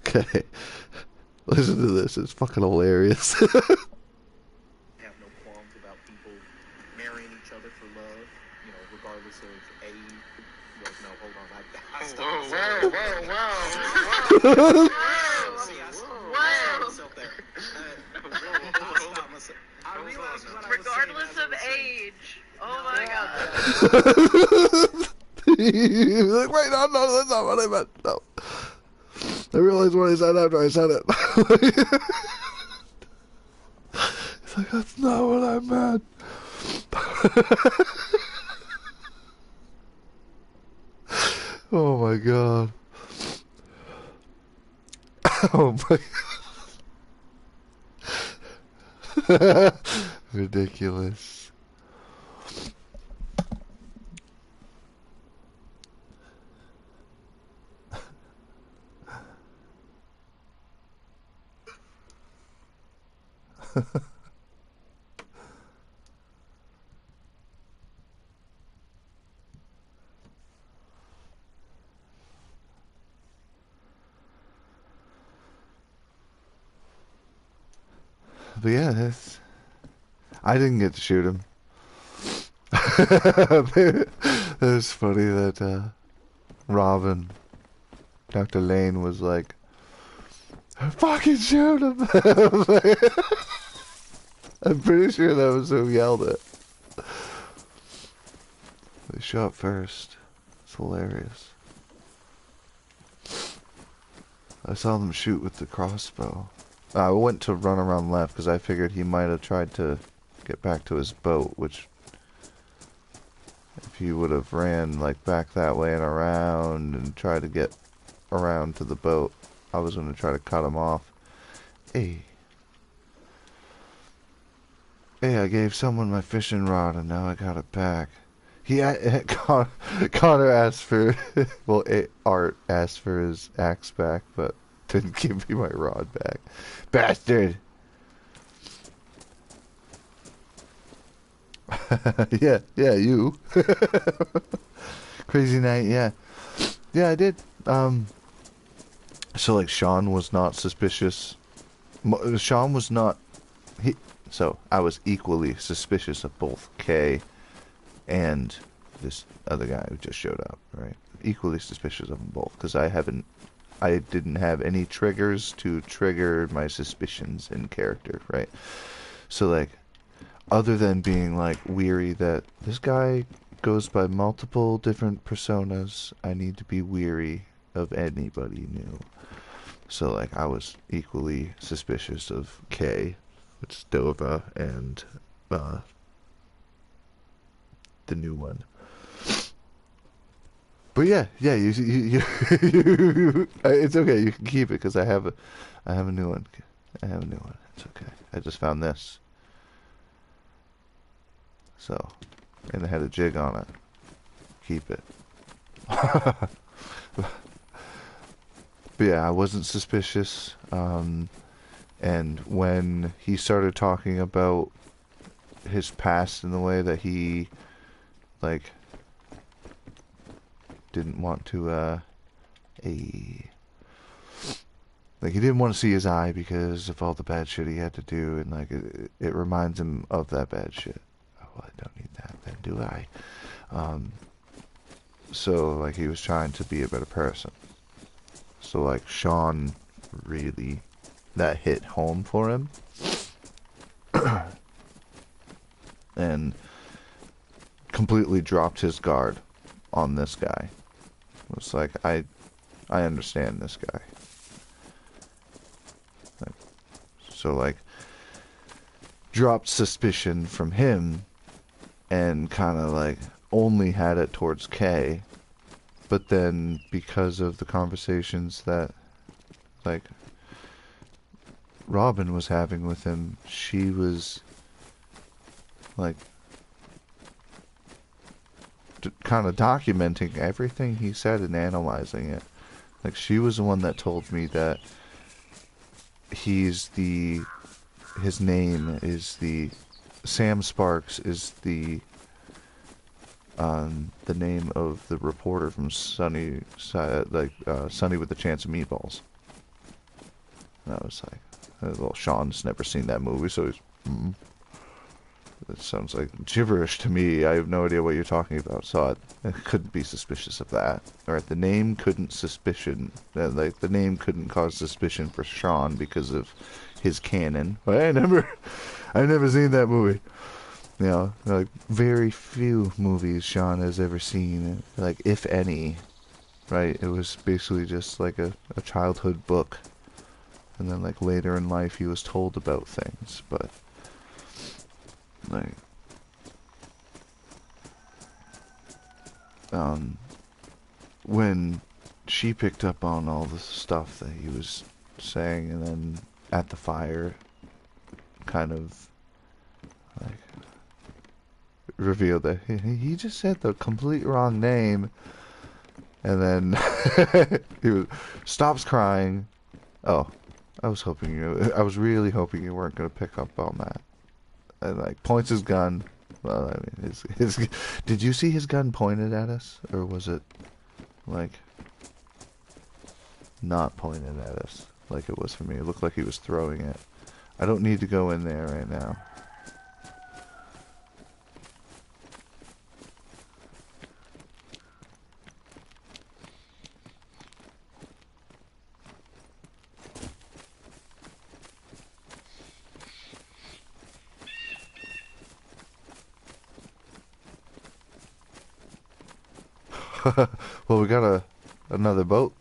Okay. Listen to this. It's fucking hilarious. Have no qualms about people marrying each other for love, you know, regardless of age. Well, no, hold on. I stopped myself there. I realized what I was regardless of age. Oh my god. He's like, wait, no, that's not what I meant. No. I realized what I said after I said it. It's like, that's not what I meant. Oh my god. Oh my god. Ridiculous. But yeah, I didn't get to shoot him. It was funny that Robin, Dr. Lane was like, fucking shoot him! I'm pretty sure that was who yelled it. They shot first. It's hilarious. I saw them shoot with the crossbow. I went to run around left because I figured he might have tried to get back to his boat, which if he would have ran like back that way and around and tried to get around to the boat, I was going to try to cut him off. Hey, I gave someone my fishing rod and now I got it back. Connor asked for, well, Art asked for his axe back, but didn't give me my rod back. Bastard! yeah, you. Crazy night, yeah. Yeah, I did. So, like, Shawn was not suspicious. Shawn was not... So, I was equally suspicious of both Kay and this other guy who just showed up, right? Equally suspicious of them both, because I didn't have any triggers to trigger my suspicions in character, right? So, like, other than being, like, weary that this guy goes by multiple different personas, I need to be weary of anybody new. So, like, I was equally suspicious of Kay, which is Dova, and, the new one. But yeah, you it's okay. You can keep it because I have a new one. It's okay. I just found this. So, and it had a jig on it. Keep it. But yeah, I wasn't suspicious. And when he started talking about his past in the way that he, like, didn't want to, like, he didn't want to see his eye because of all the bad shit he had to do, and, like, it reminds him of that bad shit. Oh, well, I don't need that, then do I? So, like, he was trying to be a better person. So, like, Shawn really, that hit home for him. And completely dropped his guard on this guy. It's like, I understand this guy. Like, so, like, dropped suspicion from him and kind of like only had it towards Kay. But then because of the conversations that like Robin was having with him, she was like kind of documenting everything he said and analyzing it. Like, she was the one that told me that his name is Sam Sparks is the name of the reporter from Sunny with a Chance of Meatballs. And I was like, well, Shawn's never seen that movie, so he's, that sounds like gibberish to me. I have no idea what you're talking about, so I couldn't be suspicious of that. Alright, the name couldn't the name couldn't cause suspicion for Shawn because of his canon. But I never seen that movie. You know, like, very few movies Shawn has ever seen, like, if any, right? It was basically just like a childhood book. And then, like, later in life he was told about things, but like, when she picked up on all the stuff that he was saying, and then at the fire kind of like revealed that he just said the complete wrong name, and then he stops crying. Oh, I was really hoping you weren't going to pick up on that. And like points his gun. Well, I mean, his did you see his gun pointed at us, or was it like not pointed at us like it was for me? It looked like he was throwing it. I don't need to go in there right now. Well, we got another boat.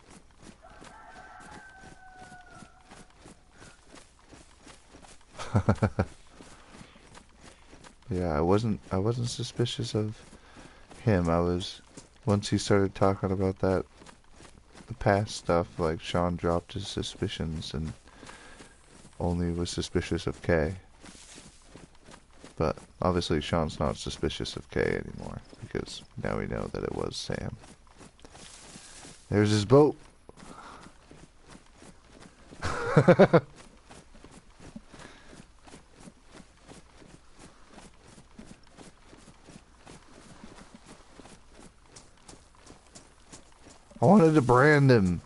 Yeah, I wasn't suspicious of him. Once he started talking about the past stuff, like, Shawn dropped his suspicions and only was suspicious of Kay. But obviously Shawn's not suspicious of Kay anymore, because now we know that it was Sam. There's his boat. I wanted to brand him.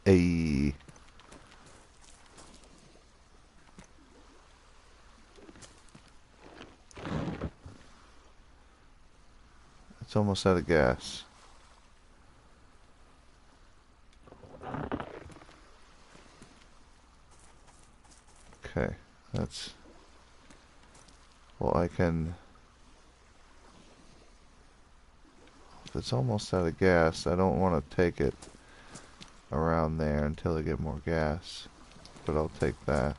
Hey. It's almost out of gas. Okay, that's... Well, I can... If it's almost out of gas, I don't want to take it around there until I get more gas. But I'll take that.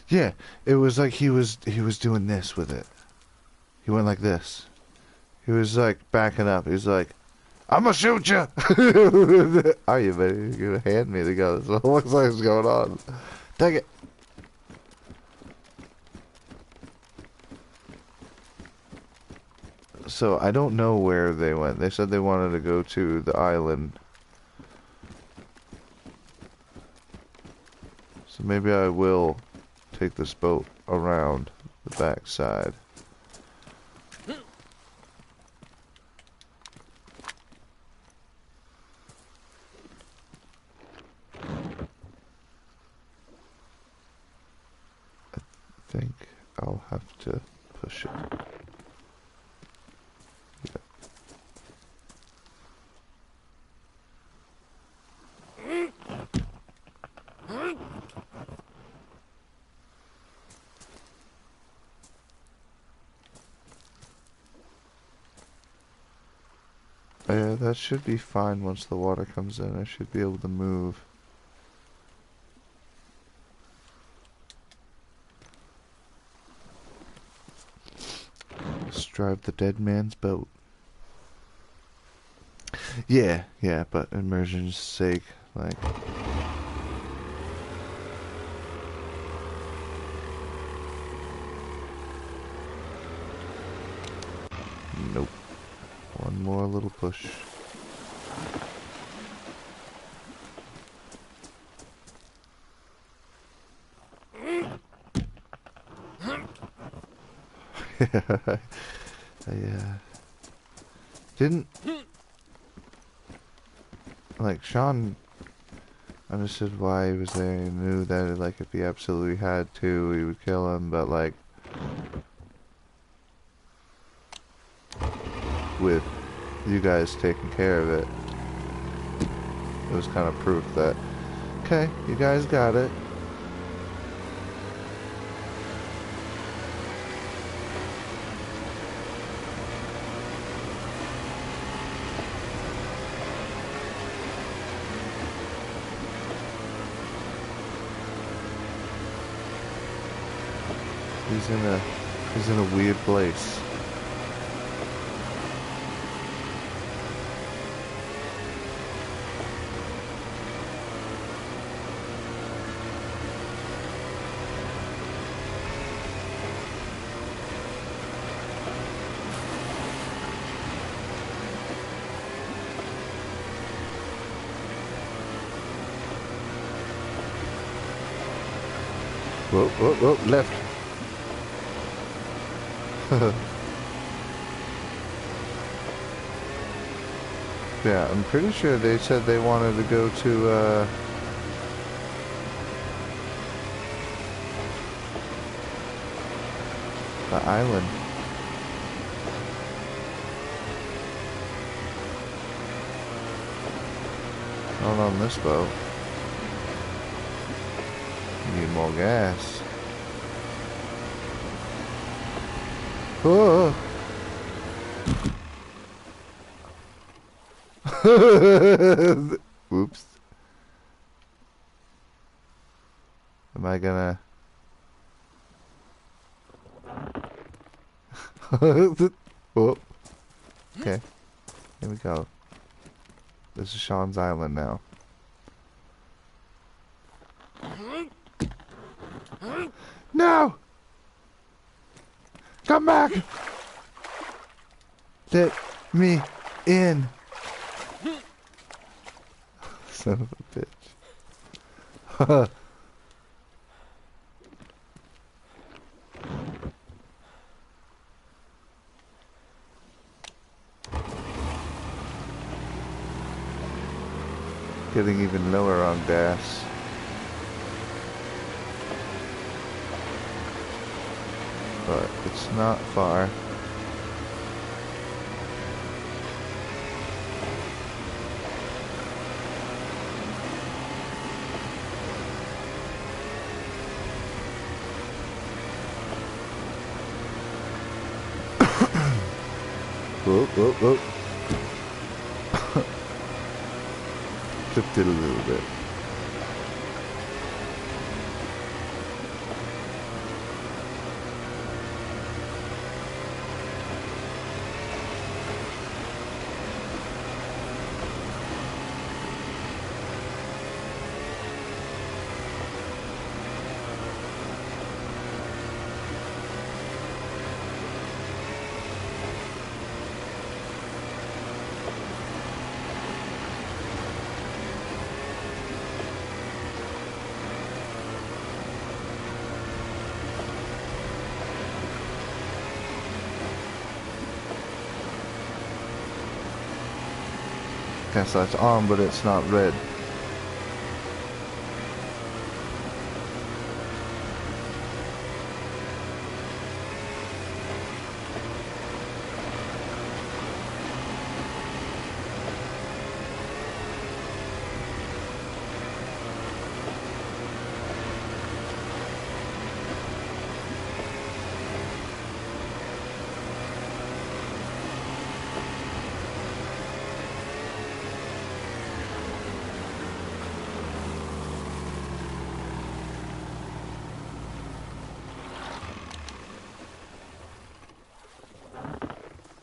Yeah, it was like he was doing this with it. He went like this. He was like backing up. He was like, "I'm gonna shoot you." Are you, buddy? You're gonna hand me the gun. That's what it looks like is going on. Take it. So I don't know where they went. They said they wanted to go to the island. So maybe I will take this boat around the backside. I think I'll have to push it. that should be fine once the water comes in. I should be able to move. Just drive the dead man's boat. Yeah, but immersion's sake, like... Nope. One more little push. I didn't... Like, Shawn understood why he was there. He knew that, like, if he absolutely had to, he would kill him, but, like... with you guys taking care of it, it was kind of proof that, okay, you guys got it. He's in a weird place. Whoa, left. Yeah, I'm pretty sure they said they wanted to go to, the island. Not on this boat. Need more gas. Oh! Oops. Am I gonna... Oh. Okay. Here we go. This is Shawn's island now. No! Come back! Let me in! Son of a bitch. Getting even lower on gas. But it's not far. Whoa. Flipped it a little bit. Okay, so it's on, but it's not red.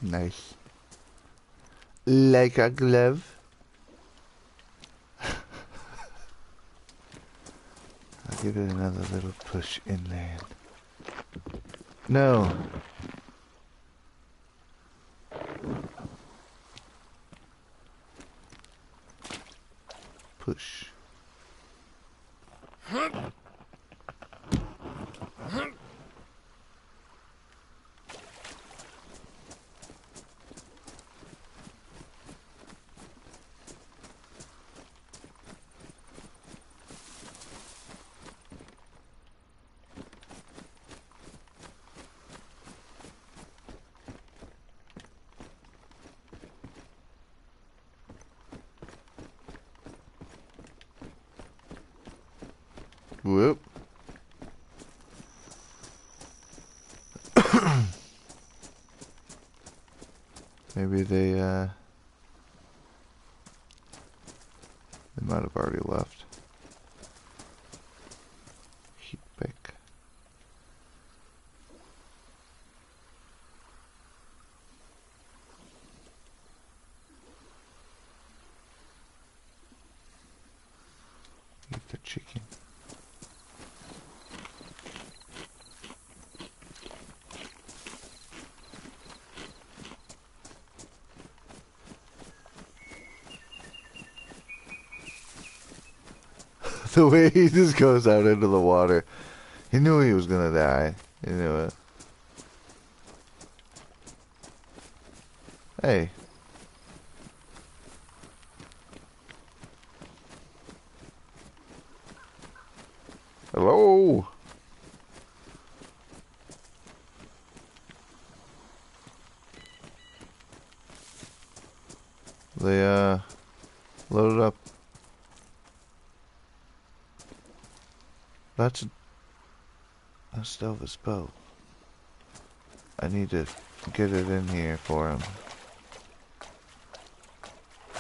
Nice. Like a glove. I'll give it another little push inland. No. Push. Whoop. Maybe they might have already left. Heat pick. Eat the chicken. The way he just goes out into the water. He knew he was gonna die. He knew it. Hey. Hello? They, loaded up. That's Elvis' boat. I need to get it in here for him.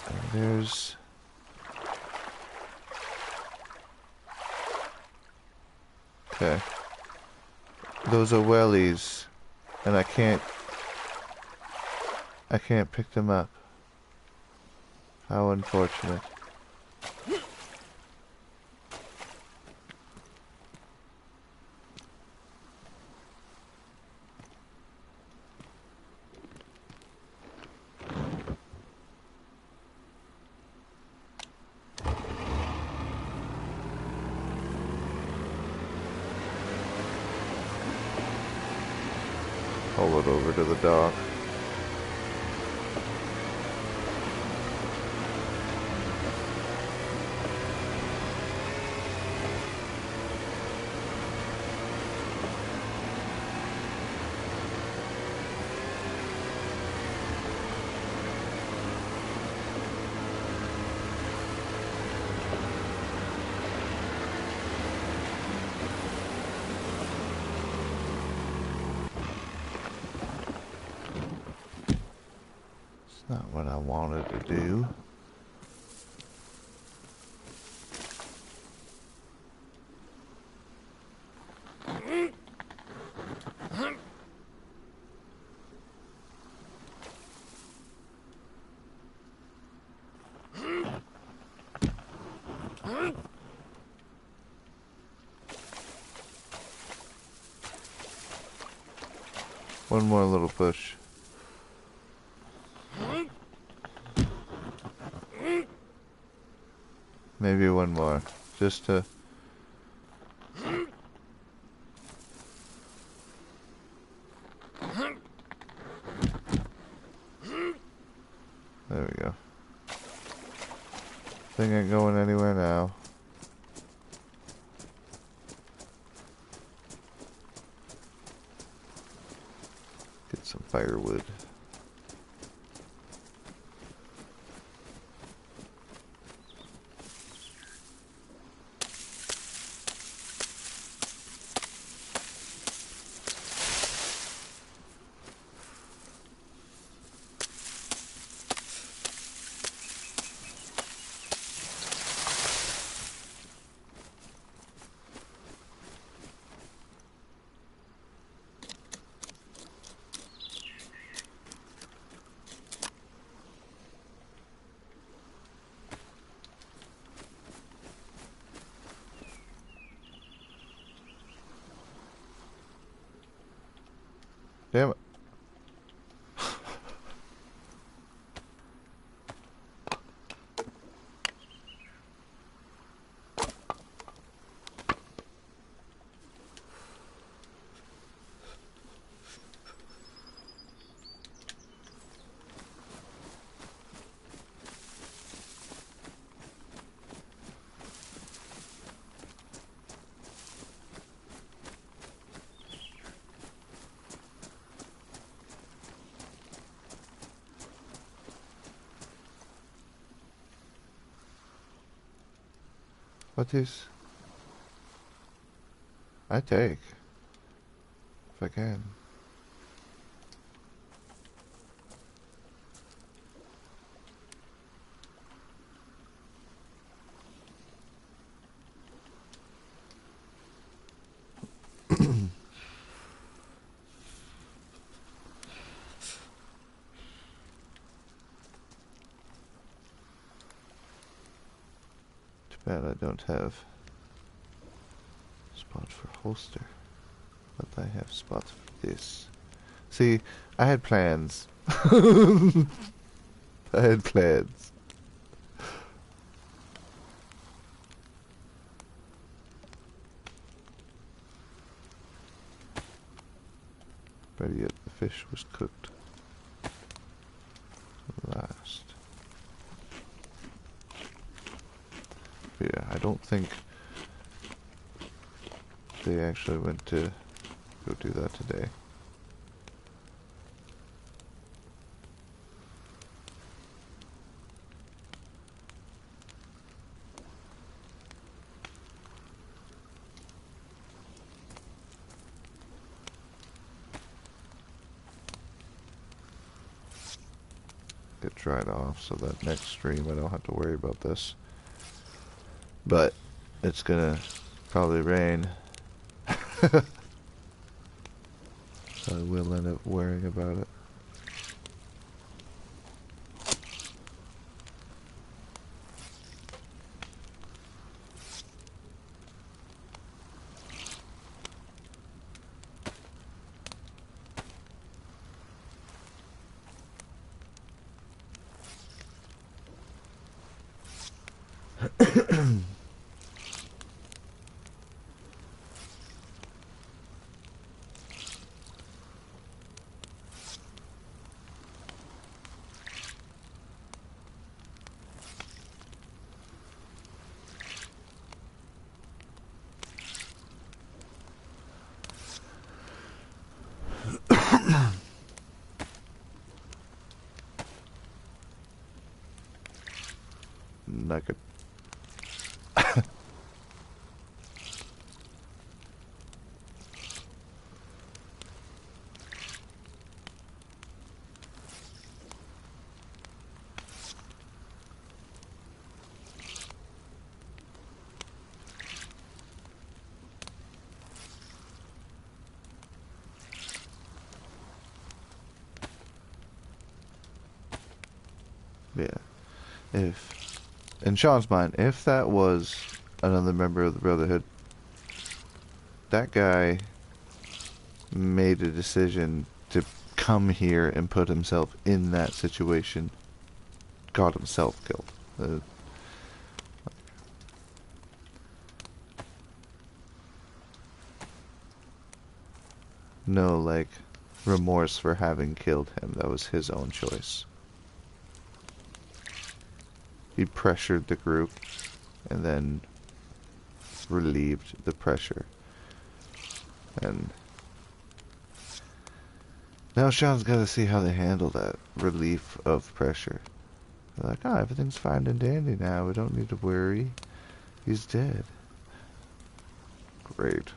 And there's... Okay. Those are wellies. And I can't pick them up. How unfortunate. Pull it over to the dock. Not what I wanted to do. One more little push. Maybe one more, just to... There we go. Thing ain't going anywhere now. Get some firewood. What is? I take. If I can. Too bad I don't have spot for holster. But I have spots for this. See, I had plans. I had plans. Better yet, the fish was cooked last. But yeah, I don't think they actually went to go do that today. Get dried off so that next stream I don't have to worry about this. But it's gonna probably rain. So I will end up worrying about it. Nugget. Yeah. If, in Shawn's mind, if that was another member of the Brotherhood, that guy made a decision to come here and put himself in that situation, got himself killed. No, like, remorse for having killed him. That was his own choice. He pressured the group and then relieved the pressure. And now Shawn's got to see how they handle that relief of pressure. They're like, oh, everything's fine and dandy now. We don't need to worry. He's dead. Great.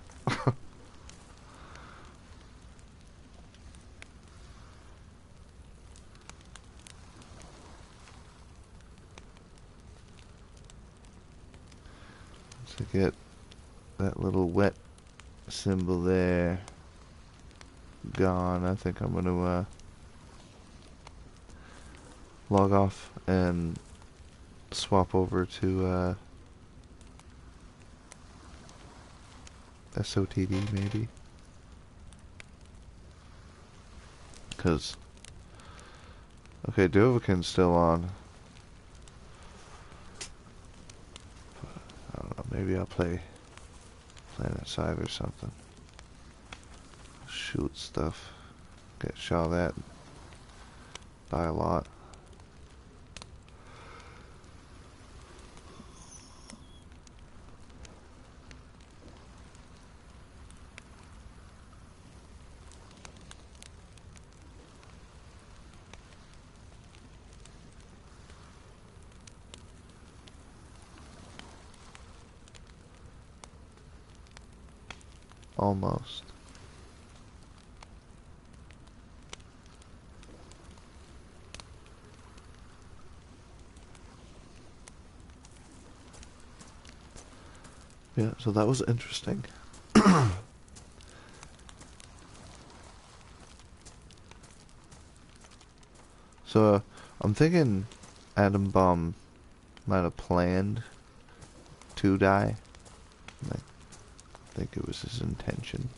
To get that little wet symbol there gone, I think I'm gonna log off and swap over to SOTD maybe, because okay, Dovahkiin's still on. I don't know, maybe I'll play Planet Side or something. Shoot stuff. Get shot at. Die a lot. Almost. Yeah, so that was interesting. So, I'm thinking Atom Bomb might have planned to die. I think it was his intention.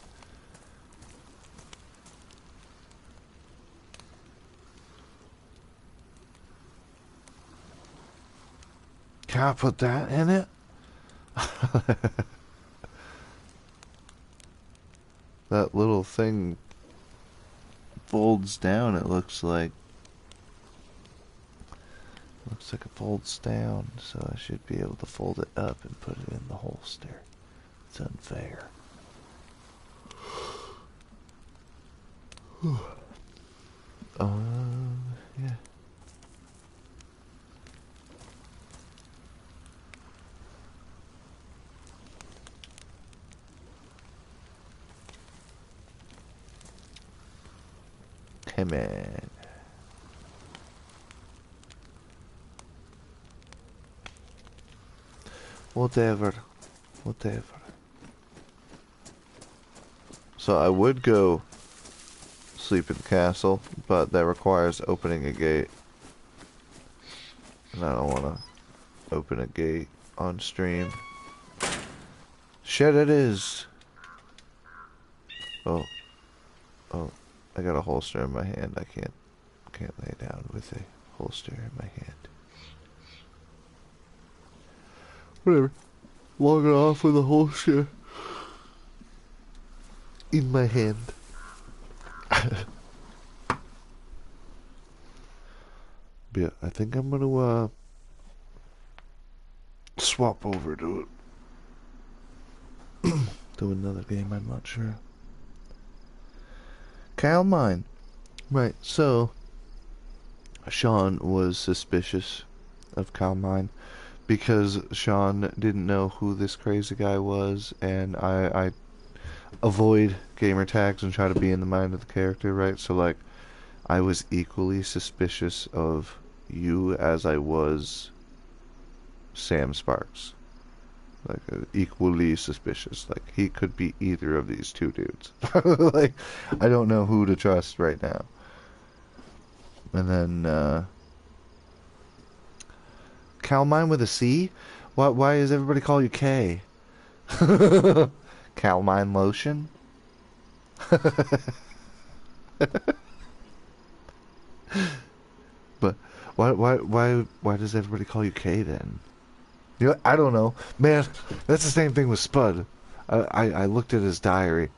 Can I put that in it? That little thing folds down, it looks like. Looks like it folds down, so I should be able to fold it up and put it in the holster. It's unfair. Yeah. Come on. Whatever. So I would go sleep in the castle, but that requires opening a gate. And I don't want to open a gate on stream. Shit, it is. Oh, I got a holster in my hand. I can't lay down with a holster in my hand. Whatever. Log it off with a holster in my hand. But yeah, I think I'm gonna swap over to it. To another game, I'm not sure. Cal Mine. Right, so Shawn was suspicious of Cal Mine because Shawn didn't know who this crazy guy was, and I avoid gamer tags and try to be in the mind of the character, right? So like I was equally suspicious of you as I was Sam Sparks. Like, equally suspicious. Like, he could be either of these two dudes. Like, I don't know who to trust right now. And then, Calmine with a C? Why does everybody call you K? Calmine lotion? But, why does everybody call you K then? You know, I don't know. Man, that's the same thing with Spud. I looked at his diary.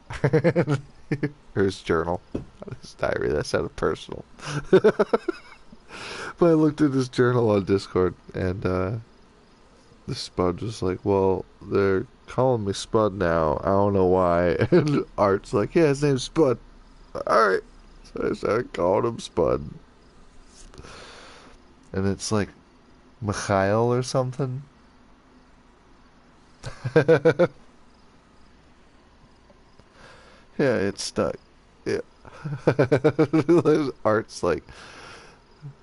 Or his journal. Not his diary, that sounded personal. But I looked at his journal on Discord, and the Spud was like, well, they're calling me Spud now. I don't know why. And Art's like, yeah, his name's Spud. Alright. So I started calling him Spud. And it's like Mikhail or something. Yeah, it's stuck. Yeah. Art's like,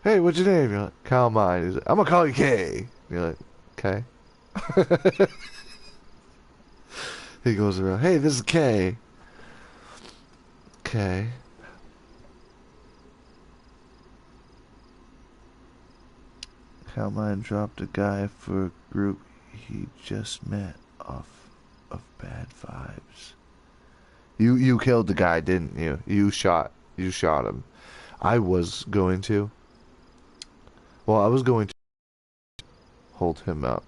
hey, what's your name? You're like, Kyle Mine. He's like, I'm gonna call you K. You're like, okay. He goes around, hey, this is K. Okay. Kyle Mine dropped a guy for a group he just met off of bad vibes. You killed the guy, didn't you? You shot him. I was going to. Well, I was going to hold him up.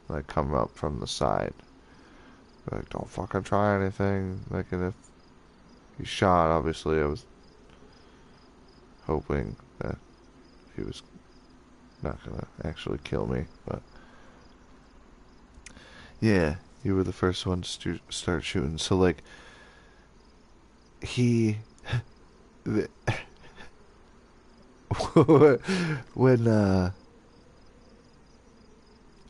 Like, come up from the side. Like, don't fucking try anything. Like, and if he shot, obviously, I was hoping that he was not gonna actually kill me, but yeah, you were the first one to start shooting. So, like, he when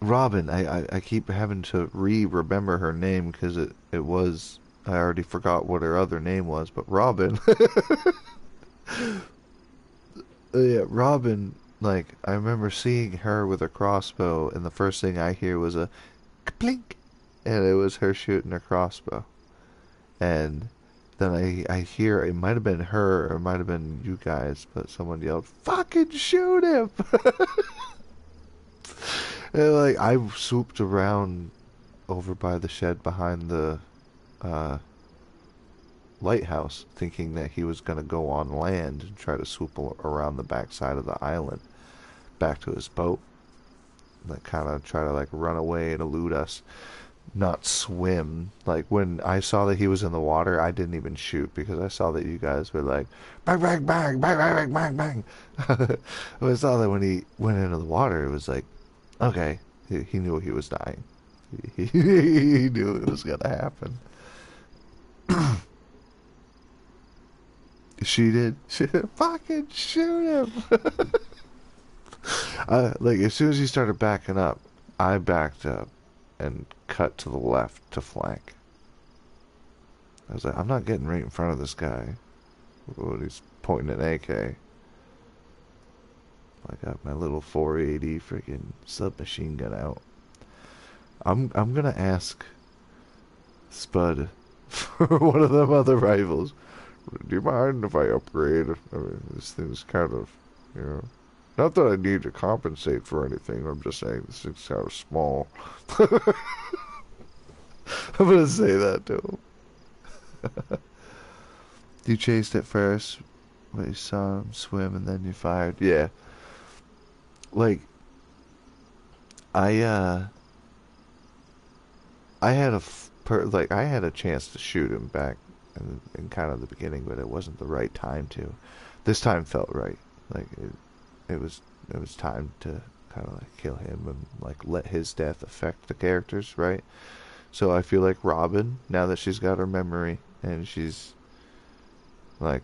Robin, I keep having to remember her name because it was I already forgot what her other name was, but Robin. Yeah, Robin, like, I remember seeing her with a crossbow, and the first thing I hear was a plink, and it was her shooting her crossbow. And then I hear, it might have been her, or it might have been you guys, but someone yelled, "Fucking shoot him!" And, like, I swooped around over by the shed behind the, lighthouse, thinking that he was going to go on land and try to swoop around the backside of the island back to his boat, like kind of try to like run away and elude us, not swim. Like when I saw that he was in the water, I didn't even shoot because I saw that you guys were like bang bang bang bang bang bang bang bang. I saw that when he went into the water, it was like, okay, he knew he was dying. He knew it was gonna happen. She did. Fucking shoot him. Like, as soon as he started backing up, I backed up and cut to the left to flank. I was like, I'm not getting right in front of this guy when he's pointing an AK. I got my little 480 freaking submachine gun out. I'm gonna ask Spud for one of them other rifles. Do you mind if I upgrade? I mean, this thing's kind of, you know, not that I need to compensate for anything. I'm just saying this thing's kind of small. I'm gonna say that to him. You chased it first, but you saw him swim and then you fired. Yeah. Like, I had I had a chance to shoot him back in kind of the beginning, but it wasn't the right time to. This time felt right. Like it was time to kind of like kill him and like let his death affect the characters, right? So I feel like Robin, now that she's got her memory and she's like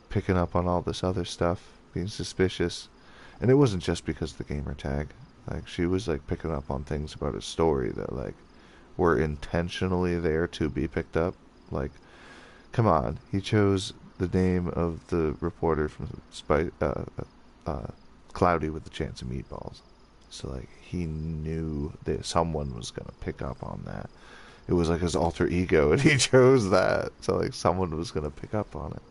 picking up on all this other stuff, being suspicious, and it wasn't just because of the gamer tag. Like she was like picking up on things about his story that like were intentionally there to be picked up. Like, come on, he chose the name of the reporter from Cloudy with a Chance of Meatballs. So, like, he knew that someone was going to pick up on that. It was like his alter ego, and he chose that. So, like, someone was going to pick up on it.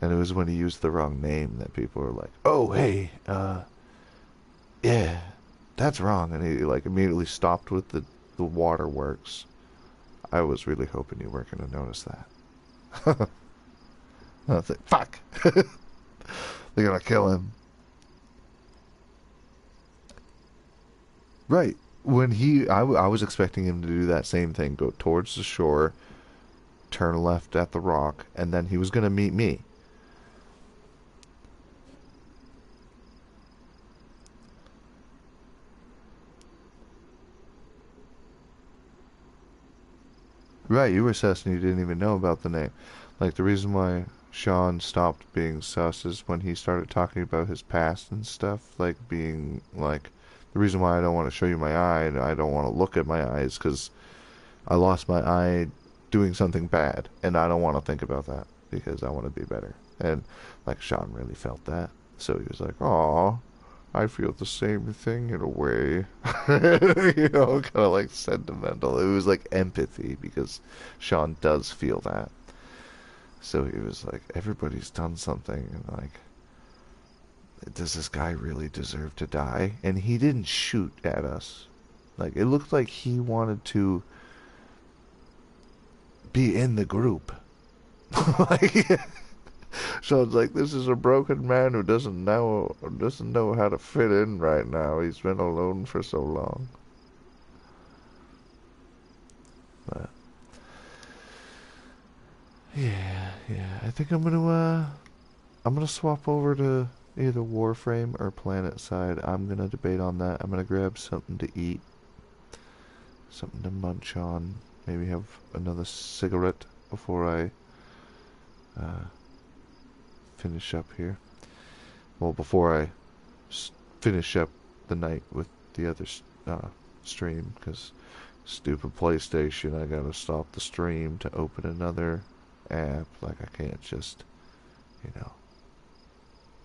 And it was when he used the wrong name that people were like, oh, hey, yeah, that's wrong. And he, like, immediately stopped with the waterworks. I was really hoping you weren't going to notice that. I was like, fuck! They're going to kill him. Right. When I was expecting him to do that same thing, go towards the shore, turn left at the rock, and then he was going to meet me. Right, you were sus and you didn't even know about the name. Like, the reason why Shawn stopped being sus is when he started talking about his past and stuff, like, being, like, the reason why I don't want to show you my eye and I don't want to look at my eyes because I lost my eye doing something bad, and I don't want to think about that because I want to be better. And, like, Shawn really felt that. So he was like, aw, I feel the same thing in a way. You know, kind of like sentimental. It was like empathy because Shawn does feel that. So he was like, everybody's done something, and like, does this guy really deserve to die? And he didn't shoot at us. Like, it looked like he wanted to be in the group. Like, Shawn's like, this is a broken man who doesn't know how to fit in right now. He's been alone for so long. But yeah, I think I'm gonna swap over to either Warframe or Planet Side. I'm gonna debate on that. I'm gonna grab something to eat, something to munch on, maybe have another cigarette before I finish up here. Well, before I finish up the night with the other stream, because Stupid PlayStation, I gotta stop the stream to open another app. Like, I can't just, you know,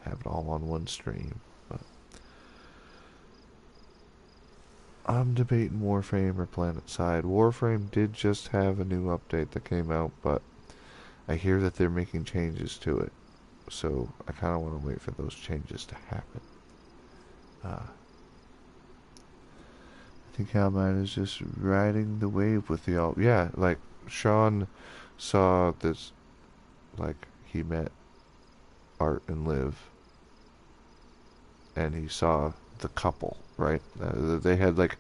have it all on one stream. But I'm debating Warframe or PlanetSide. Warframe did just have a new update that came out, but I hear that they're making changes to it. So I kind of want to wait for those changes to happen. I think Hellman is just riding the wave with the all. Yeah, like Shawn saw this, like he met Art and Liv, and he saw the couple, right? They had like,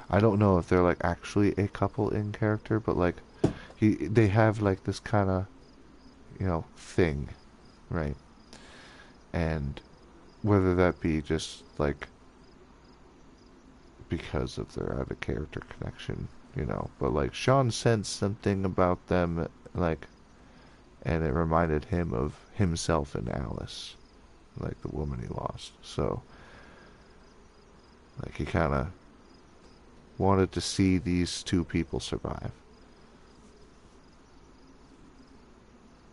I don't know if they're like actually a couple in character, but like they have like this kind of, you know, thing, right? And whether that be just like because of their out of character connection, you know, but like Shawn sensed something about them, like, and it reminded him of himself and Alice, like the woman he lost. So like he kind of wanted to see these two people survive.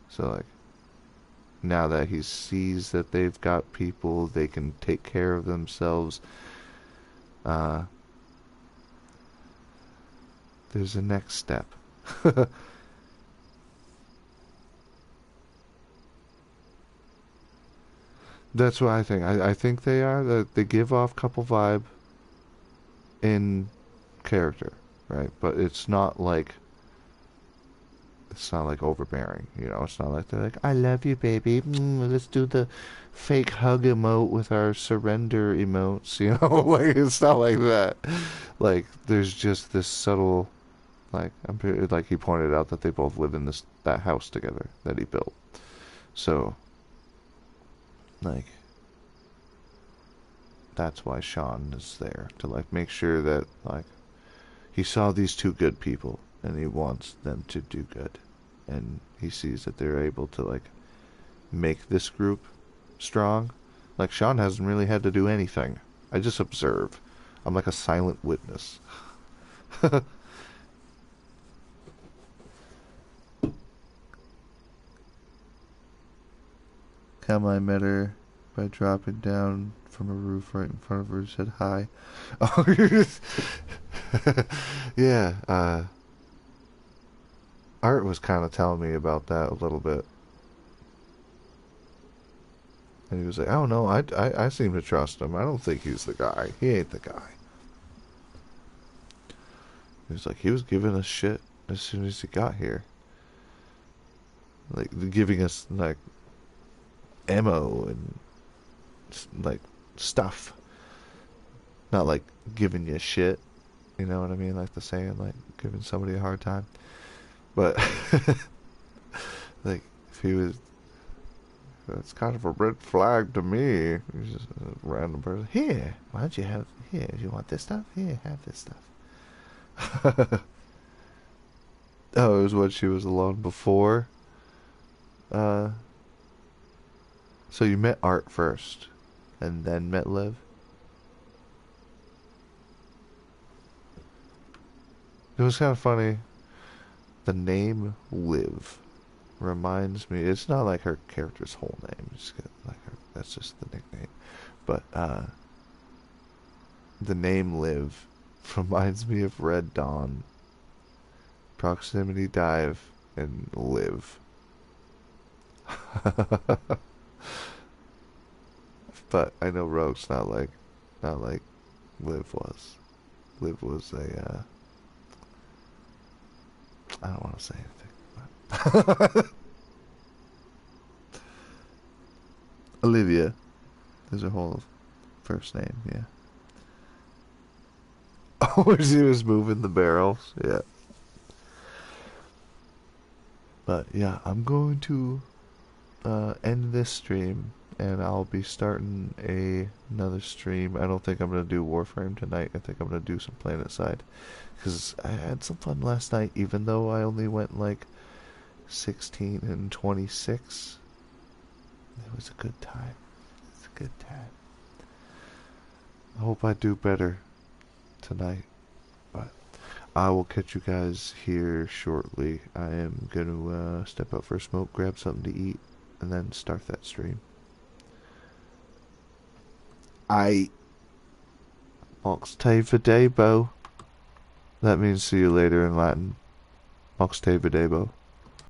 So like now that he sees that they've got people, they can take care of themselves, there's a next step. That's what I think. I think they are. That they give off couple vibe in character, right? But it's not like overbearing, you know. It's not like they're like, "I love you, baby. Let's do the fake hug emote with our surrender emotes," you know. Like it's not like that. Like there's just this subtle, like like he pointed out that they both live in that house together that he built. So like that's why Shawn is there, to like make sure that like he saw these two good people and he wants them to do good, and he sees that they're able to like make this group strong. Like Shawn hasn't really had to do anything. I just observe. I'm like a silent witness. Come, I met her by dropping down from a roof right in front of her, said hi. Oh, yeah, Art was kind of telling me about that a little bit. And he was like, I don't know, I seem to trust him. I don't think he's the guy. He ain't the guy. He was like, he was giving us shit as soon as he got here. Like, giving us, like, ammo and, like, stuff. Not, like, giving you shit. You know what I mean? Like the saying, like, giving somebody a hard time. But, like, if he was... That's kind of a red flag to me. He's just a random person. Here, why don't you have... Here, you want this stuff? Here, have this stuff. Oh, it was when she was alone before? So you met Art first, and then met Liv? It was kind of funny. The name Liv reminds me, it's not like her character's whole name, it's like her, that's just the nickname. But the name Liv reminds me of Red Dawn, Proximity Dive, and Liv. But I know Rogue's not like Liv was. Liv was a I don't want to say anything. But Olivia is her whole first name, yeah. Oh, she was moving the barrels, yeah. But yeah, I'm going to end this stream, and I'll be starting another stream. I don't think I'm going to do Warframe tonight. I think I'm going to do some PlanetSide, because I had some fun last night, even though I only went like 16 and 26. It was a good time. It's a good time. I hope I do better tonight. But I will catch you guys here shortly. I am gonna step out for a smoke, grab something to eat, and then start that stream. Mox te videbo. That means see you later in Latin. Mox te videbo.